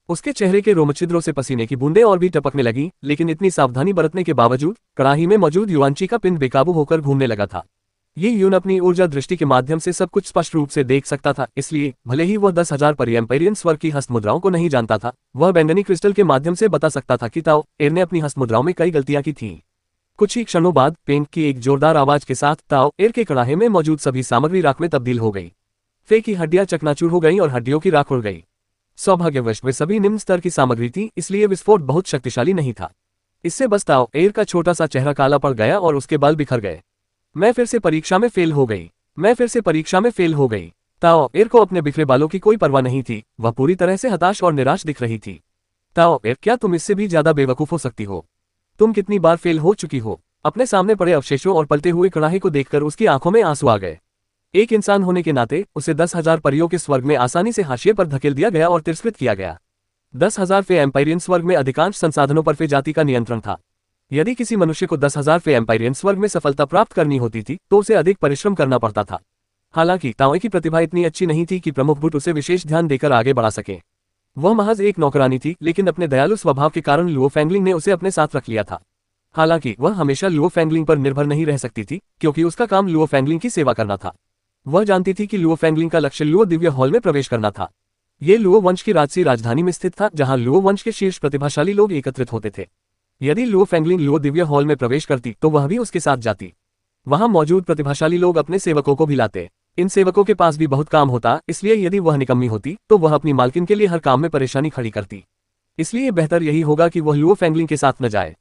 उसके चेहरे के रोमछिद्रों से पसीने की बूंदें और भी टपकने लगीं, लेकिन इतनी सावधानी बरतने के बावजूद कड़ाही में मौजूद युआनची का पिंड बेकाबू होकर घूमने लगा था। ये यून अपनी ऊर्जा दृष्टि के माध्यम से सब कुछ स्पष्ट रूप से देख सकता था, इसलिए भले ही वह 10,000 परी एम्पायरियन स्वर्ग की हस्त मुद्राओं को नहीं जानता था, वह बैंगनी क्रिस्टल के माध्यम से बता सकता था कि ताओ एर ने अपनी हस्त मुद्राओं में कई गलतियां की थीं। कुछ ही क्षणों बाद पेंट की एक जोरदार आवाज के साथ ताओ एर के कड़ाहे में मौजूद सभी सामग्री राख में तब्दील हो गई। फे की हड्डियां चकनाचूर हो गईं और हड्डियों की राख उड़ गई। सौभाग्यवश वे सभी निम्न स्तर की सामग्री थी, इसलिए विस्फोट बहुत शक्तिशाली नहीं था। इससे बस ताओ एर का छोटा सा चेहरा काला पड़ गया और उसके बाल बिखर गए। मैं फिर से परीक्षा में फेल हो गई। मैं फिर से परीक्षा में फेल हो गई। ताओ एर को अपने बिखरे बालों की कोई परवाह नहीं थी, वह पूरी तरह से हताश और निराश दिख रही थी। ताओ एर, क्या तुम इससे भी ज्यादा बेवकूफ हो सकती हो? तुम कितनी बार फेल हो चुकी हो? अपने सामने पड़े अवशेषों और पलते हुए कड़ाहे को देखकर उसकी आंखों में आंसू आ गए। एक इंसान होने के नाते उसे 10,000 परियों के स्वर्ग में आसानी से हाशिए पर धकेल दिया गया और तिरस्कृत किया गया। 10,000 फे एम्पायरियन स्वर्ग में अधिकांश संसाधनों पर फे जाति का नियंत्रण था। यदि किसी मनुष्य को 10,000 फे एम्पायरियन स्वर्ग में सफलता प्राप्त करनी होती थी तो उसे अधिक परिश्रम करना पड़ता था। हालांकि ताओ की प्रतिभा इतनी अच्छी नहीं थी कि प्रमुख बुट उसे विशेष ध्यान देकर आगे बढ़ा सके। वह महज एक नौकरानी थी, लेकिन अपने दयालु स्वभाव के कारण लुओ फैंगलिंग ने उसे अपने साथ रख लिया था। हालांकि वह हमेशा लुओ फैंगलिंग पर निर्भर नहीं रह सकती थी, क्योंकि उसका काम लुओ फैंगलिंग की सेवा करना था। वह जानती थी कि लुओ फैंगलिंग का लक्ष्य लुओ दिव्य हॉल में प्रवेश करना था। ये लुओ वंश की राजसी राजधानी में स्थित था, जहां लुओ वंश के शीर्ष प्रतिभाशाली लोग एकत्रित होते थे। यदि लुओ फैंगलिंग लुओ दिव्य हॉल में प्रवेश करती तो वह भी उसके साथ जाती। वहां मौजूद प्रतिभाशाली लोग अपने सेवकों को भी लाते। इन सेवकों के पास भी बहुत काम होता, इसलिए यदि वह निकम्मी होती तो वह अपनी मालकिन के लिए हर काम में परेशानी खड़ी करती। इसलिए बेहतर यही होगा कि वह लुओ फैंगलिंग के साथ न जाए।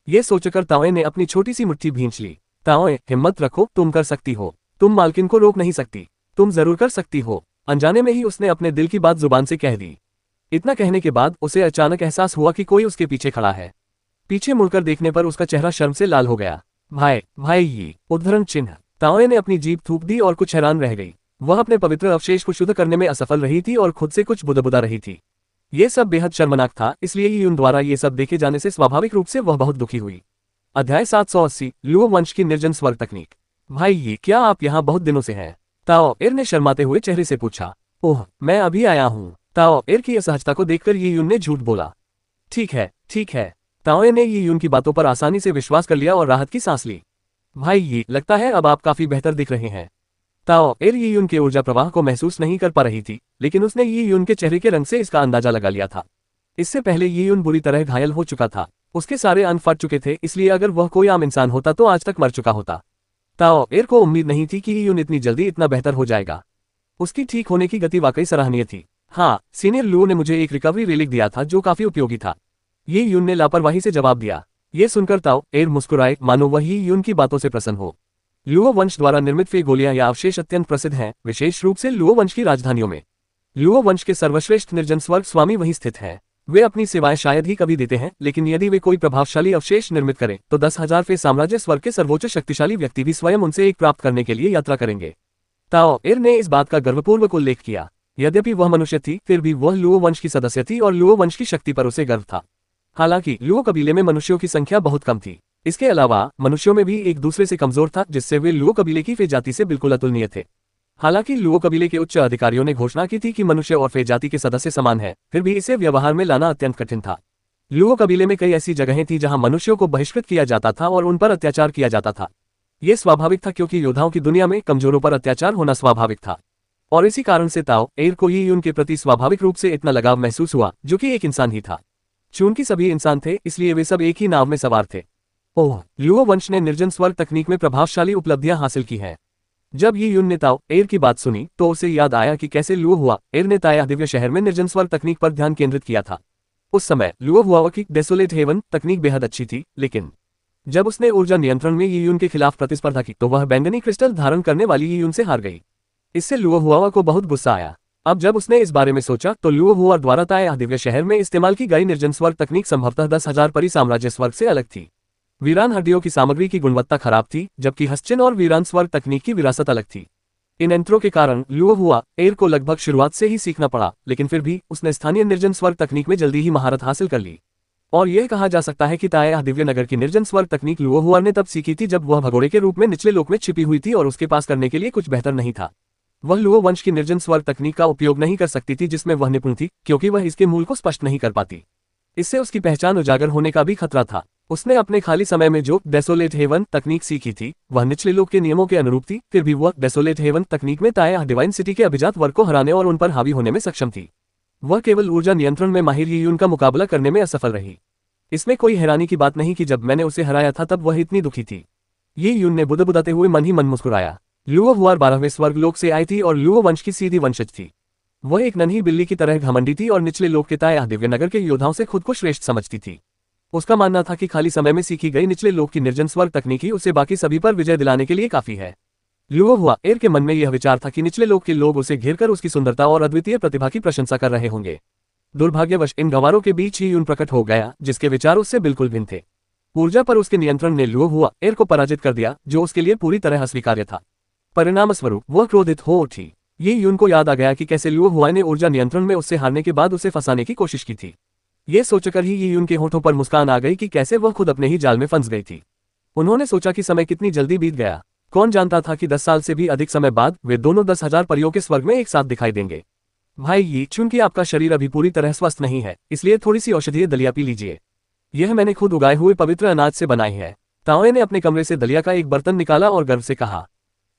ये सोचकर ताओ ने अपनी छोटी सी मुट्ठी भींच ली। ताओ, हिम्मत रखो, तुम कर सकती हो। तुम मालकिन को रोक नहीं सकती। तुम जरूर कर सकती हो। अनजाने में ही उसने अपने दिल की बात जुबान से कह दी। इतना कहने के बाद उसे अचानक एहसास हुआ कि कोई उसके पीछे खड़ा है। पीछे मुड़कर देखने पर उसका चेहरा शर्म से लाल हो गया। भाई भाई, ये उद्धरण चिन्ह। ताओ ने अपनी जीभ थूक दी और कुछ हैरान रह गई। वह अपने पवित्र अवशेष को शुद्ध करने में असफल रही थी और खुद से कुछ बुदबुदा रही थी। ये सब बेहद शर्मनाक था, इसलिए यून द्वारा ये सब देखे जाने से स्वाभाविक रूप से वह बहुत दुखी हुई। अध्याय 780, लुओ वंश की निर्जन स्वर्ग तकनीक। भाई, ये क्या आप यहाँ बहुत दिनों से हैं? ताओ एर ने शर्माते हुए चेहरे से पूछा। ओह, मैं अभी आया हूँ। ताओ एर की असहजता को देखकर ये यून ने झूठ बोला। ठीक है, ठीक है। ताओ ने ये यून की बातों पर आसानी से विश्वास कर लिया और राहत की सांस ली। भाई, ये लगता है अब आप काफी बेहतर दिख रहे हैं। ताओ एर ये यून के ऊर्जा प्रवाह को महसूस नहीं कर पा रही थी, लेकिन उसने ये यून के चेहरे के रंग से इसका अंदाजा लगा लिया था। इससे पहले ये यून बुरी तरह घायल हो चुका था। उसके सारे अंग फट चुके थे, इसलिए अगर वह कोई आम इंसान होता तो आज तक मर चुका होता। ताओ एर को उम्मीद नहीं थी कि ये यून इतनी जल्दी इतना बेहतर हो जाएगा। उसकी ठीक होने की गति वाकई सराहनीय थी। हाँ, सीनियर लुओ ने मुझे एक रिकवरी रिलिक दिया था जो काफी उपयोगी था। ये यून ने लापरवाही से जवाब दिया। ये सुनकर ताओ एर मुस्कुराए, मानो वही यून की बातों से प्रसन्न हो। लुओ वंश द्वारा निर्मित फे गोलियां या अवशेष अत्यंत प्रसिद्ध हैं, विशेष रूप से लुओ वंश की राजधानियों में। लुओ वंश के सर्वश्रेष्ठ निर्जन स्वर्ग स्वामी वहीं स्थित हैं। वे अपनी सेवाएं शायद ही कभी देते हैं, लेकिन यदि वे कोई प्रभावशाली अवशेष निर्मित करें तो 10,000 फे साम्राज्य स्वर्ग के सर्वोच्च शक्तिशाली व्यक्ति भी स्वयं उनसे एक प्राप्त करने के लिए यात्रा करेंगे। ताओ एर ने इस बात का गर्वपूर्वक उल्लेख किया। यद्यपि वह मनुष्य थी, फिर भी वह लुओ वंश की सदस्य थी और लुओ वंश की शक्ति पर उसे गर्व था। हालांकि लुओ कबीले में मनुष्यों की संख्या बहुत कम थी। इसके अलावा मनुष्यों में भी एक दूसरे से कमजोर था, जिससे वे लुओ कबीले की फे जाति से बिल्कुल अतुलनीय थे। हालांकि लुओ कबीले के उच्च अधिकारियों ने घोषणा की थी कि मनुष्य और फे जाति के सदस्य समान हैं, फिर भी इसे व्यवहार में लाना अत्यंत कठिन था। लुओ कबीले में कई ऐसी जगहें थीं जहां मनुष्यों को बहिष्कृत किया जाता था और उन पर अत्याचार किया जाता था। ये स्वाभाविक था, क्योंकि योद्धाओं की दुनिया में कमजोरों पर अत्याचार होना स्वाभाविक था। और इसी कारण से ताओ एर को ये उनके प्रति स्वाभाविक रूप से इतना लगाव महसूस हुआ, जो कि एक इंसान ही था। चूंकि सभी इंसान थे, इसलिए वे सब एक ही नाव में सवार थे। ओह, लुओ वंश ने निर्जन स्वर्ग तकनीक में प्रभावशाली उपलब्धियां हासिल की हैं। जब ये यून ने ताओ एर की बात सुनी तो उसे याद आया कि कैसे लुओ हुआ एर ने ताया दिव्य शहर में निर्जन स्वर्ग तकनीक पर ध्यान केंद्रित किया था। उस समय लुओ हुआ की डेसोलेट हेवन तकनीक बेहद अच्छी थी, लेकिन जब उसने ऊर्जा नियंत्रण में ये यून के खिलाफ प्रतिस्पर्धा की तो वह बैंगनी क्रिस्टल धारण करने वाली ये यून से हार गई। इससे लुओ हुआ को बहुत गुस्सा आया। अब जब उसने इस बारे में सोचा तो लुओ हुआ द्वारा ताया दिव्य शहर में इस्तेमाल की गई निर्जन स्वर्ग तकनीक संभवतः 10,000 परी साम्राज्य स्वर्ग से अलग थी। वीरान हड्डियों की सामग्री की गुणवत्ता खराब थी, जबकि हस्चिन और वीरान स्वर्ग तकनीक की विरासत अलग थी। इन यंत्रों के कारण लुओ हुआ एर को लगभग शुरुआत से ही सीखना पड़ा, लेकिन फिर भी उसने स्थानीय निर्जन स्वर्ग तकनीक में जल्दी ही महारत हासिल कर ली। और यह कहा जा सकता है कि ताया दिव्य नगर की निर्जन स्वर्ग तकनीक लुओ हुआ ने तब सीखी थी जब वह भगोड़े के रूप में निचले लोक में छिपी हुई थी और उसके पास करने के लिए कुछ बेहतर नहीं था। वह लुओ वंश की निर्जन स्वर्ग तकनीक का उपयोग नहीं कर सकती थी जिसमें वह निपुण थी, क्योंकि वह इसके मूल को स्पष्ट नहीं कर पाती। इससे उसकी पहचान उजागर होने का भी खतरा था। उसने अपने खाली समय में जो डेसोलेट हेवन तकनीक सीखी थी वह निचले लोक के नियमों के अनुरूप थी, फिर भी वह डेसोलेट हेवन तकनीक में ताया डिवाइन सिटी के अभिजात वर्ग को हराने और उन पर हावी होने में सक्षम थी। वह केवल ऊर्जा नियंत्रण में माहिर ये यून का मुकाबला करने में असफल रही। इसमें कोई हैरानी की बात नहीं कि जब मैंने उसे हराया था तब वह इतनी दुखी थी। ये यून ने बुदबुदाते हुए मन ही मन मुस्कुराया। लुओ हुआ 12वें स्वर्ग लोक से आई थी और लुओ वंश की सीधी वंशज थी। वह एक नन्ही बिल्ली की तरह घमंडी थी और निचले लोक के ताया दिव्य नगर के योद्धाओं से खुद को श्रेष्ठ समझती थी। उसका मानना था कि खाली समय में सीखी गई निचले लोक की निर्जन स्वर्ग तकनीकी उसे बाकी सभी पर विजय दिलाने के लिए काफी है। लुओ हुआ एर के मन में यह विचार था कि निचले लोग के लोग उसे घेरकर उसकी सुंदरता और अद्वितीय प्रतिभा की प्रशंसा कर रहे होंगे। दुर्भाग्यवश इन गंवारों के बीच ही यून प्रकट हो गया, जिसके विचार उससे बिल्कुल भिन्न थे। ऊर्जा पर उसके नियंत्रण ने लुओ हुआ एर को पराजित कर दिया, जो उसके लिए पूरी तरह अस्वीकार्य था। परिणामस्वरूप वह क्रोधित हो उठी। ये यून को याद आ गया कि कैसे लुओ हुआ ने ऊर्जा नियंत्रण में उससे हारने के बाद उसे फंसाने की कोशिश की थी। ये सोचकर ही ये यून के होठों पर मुस्कान आ गई कि कैसे वह खुद अपने ही जाल में फंस गई थी। उन्होंने सोचा कि समय कितनी जल्दी बीत गया। कौन जानता था कि 10 साल से भी अधिक समय बाद वे दोनों 10,000 परियों के स्वर्ग में एक साथ दिखाई देंगे। भाई ये चूंकि आपका शरीर अभी पूरी तरह स्वस्थ नहीं है, इसलिए थोड़ी सी औषधीय दलिया पी लीजिए। यह मैंने खुद उगाए हुए पवित्र अनाज से बनाई है। ताओए ने अपने कमरे से दलिया का एक बर्तन निकाला और गर्व से कहा।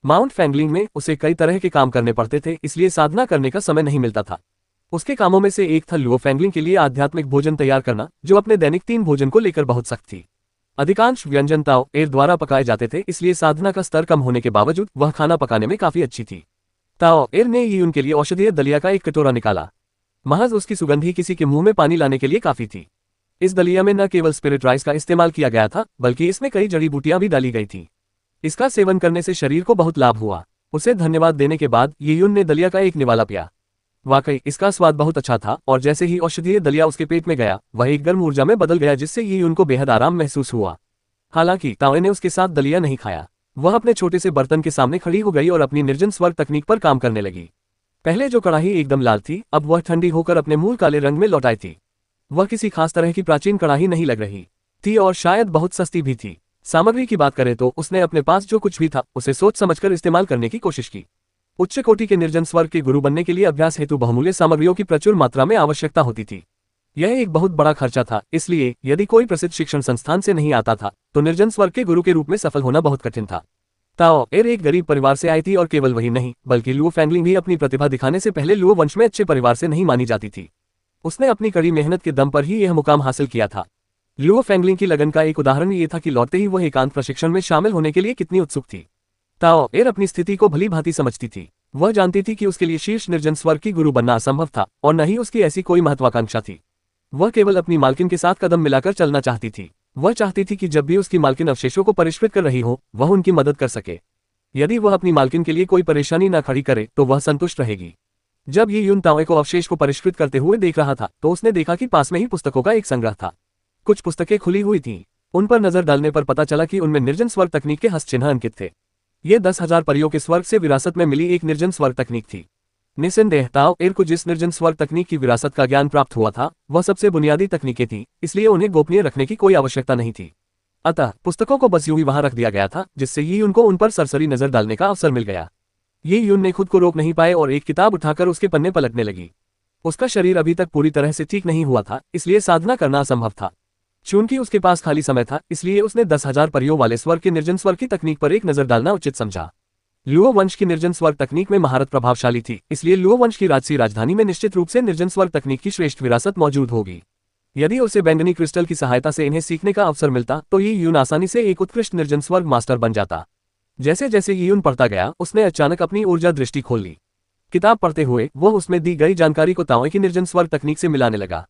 माउंट फैंगलिंग में उसे कई तरह के काम करने पड़ते थे, इसलिए साधना करने का समय नहीं मिलता था। उसके कामों में से एक था लुओ फैंगलिंग के लिए आध्यात्मिक भोजन तैयार करना, जो अपने दैनिक 3 भोजन को लेकर बहुत सख्त थी। अधिकांश व्यंजन ताओ एर द्वारा पकाए जाते थे, इसलिए साधना का स्तर कम होने के बावजूद वह खाना पकाने में काफी अच्छी थी। ताओ एर ने ही उनके लिए औषधीय दलिया का एक कटोरा निकाला। महज उसकी सुगंध ही किसी के मुंह में पानी लाने के लिए काफी थी। इस दलिया में न केवल स्पिरिट राइस का इस्तेमाल किया गया था, बल्कि इसमें कई जड़ी बूटियां भी डाली गई थी। इसका सेवन करने से शरीर को बहुत लाभ हुआ। उसे धन्यवाद देने के बाद येयुन ने दलिया का एक निवाला पिया। वाकई इसका स्वाद बहुत अच्छा था, और जैसे ही औषधीय दलिया उसके पेट में गया, वह एक गर्म ऊर्जा में बदल गया, जिससे येयुन को बेहद आराम महसूस हुआ। हालांकि ताओए ने उसके साथ दलिया नहीं खाया। वह अपने छोटे से बर्तन के सामने खड़ी हो गई और अपनी निर्जन स्वर्ग तकनीक पर काम करने लगी। पहले जो कड़ाही एकदम लाल थी, अब वह ठंडी होकर अपने मूल काले रंग में लौट आई थी। वह किसी खास तरह की प्राचीन कड़ाही नहीं लग रही थी और शायद बहुत सस्ती भी थी। सामग्री की बात करें तो उसने अपने पास जो कुछ भी था उसे सोच समझकर इस्तेमाल करने की कोशिश की। उच्च कोटि के निर्जन स्वर्ग के गुरु बनने के लिए अभ्यास हेतु बहुमूल्य सामग्रियों की प्रचुर मात्रा में आवश्यकता होती थी। यह एक बहुत बड़ा खर्चा था, इसलिए यदि कोई प्रसिद्ध शिक्षण संस्थान से नहीं आता था तो निर्जन स्वर्ग के गुरु के रूप में सफल होना बहुत कठिन था। ताओ एर एक गरीब परिवार से आई थी, और केवल वही नहीं बल्कि लुओ फैंगलिंग भी अपनी प्रतिभा दिखाने से पहले लुओ वंश में अच्छे परिवार से नहीं मानी जाती थी। उसने अपनी कड़ी मेहनत के दम पर ही यह मुकाम हासिल किया था। लुओ फैंगलिंग की लगन का एक उदाहरण ये था कि लौटते ही वह एकांत प्रशिक्षण में शामिल होने के लिए कितनी उत्सुक थी। ताओ एर अपनी स्थिति को भली भांति समझती थी। वह जानती थी कि उसके लिए शीर्ष निर्जन स्वर्ग की गुरु बनना असंभव था, और न ही उसकी ऐसी कोई महत्वाकांक्षा थी। वह केवल अपनी मालकिन के साथ कदम मिलाकर चलना चाहती थी। वह चाहती थी कि जब भी उसकी मालकिन अवशेषों को परिष्कृत कर रही हो, वह उनकी मदद कर सके। यदि वह अपनी मालकिन के लिए कोई परेशानी न खड़ी करे तो वह संतुष्ट रहेगी। जब ये यून ताओए को अवशेष को परिष्कृत करते हुए देख रहा था, तो उसने देखा कि पास में ही पुस्तकों का एक संग्रह था। कुछ पुस्तकें खुली हुई थीं। उन पर नजर डालने पर पता चला कि उनमें निर्जन स्वर्ग तकनीक के हस्तचिन्ह अंकित थे। ये 10,000 परियों के स्वर्ग से विरासत में मिली एक निर्जन स्वर्ग तकनीक थी। निस्संदेह ताओ एर को जिस निर्जन स्वर्ग तकनीक की विरासत का ज्ञान प्राप्त हुआ था, वह सबसे बुनियादी तकनीकें थीं, इसलिए उन्हें गोपनीय रखने की कोई आवश्यकता नहीं थी। अतः पुस्तकों को बस यूं ही वहां रख दिया गया था, जिससे ये उनको उन पर सरसरी नजर डालने का अवसर मिल गया। ये यून ने खुद को रोक नहीं पाए और एक किताब उठाकर उसके पन्ने पलटने लगी। उसका शरीर अभी तक पूरी तरह से ठीक नहीं हुआ था, इसलिए साधना करना असंभव था। चूंकि उसके पास खाली समय था, इसलिए उसने 10,000 परियों वाले स्वर्ग के निर्जन स्वर्ग की तकनीक पर एक नजर डालना उचित समझा। लुओ वंश की निर्जन स्वर्ग तकनीक में महारत प्रभावशाली थी, इसलिए लुओ वंश की राजसी राजधानी में निश्चित रूप से निर्जन स्वर्ग तकनीक की श्रेष्ठ विरासत मौजूद होगी। यदि उसे बैंगनी क्रिस्टल की सहायता से इन्हें सीखने का अवसर मिलता तो ये यून आसानी से एक उत्कृष्ट निर्जन स्वर्ग मास्टर बन जाता। जैसे जैसे यून पढ़ता गया, उसने अचानक अपनी ऊर्जा दृष्टि खोल ली। किताब पढ़ते हुए वह उसमें दी गई जानकारी को ताओए की निर्जन स्वर्ग तकनीक से मिलाने लगा।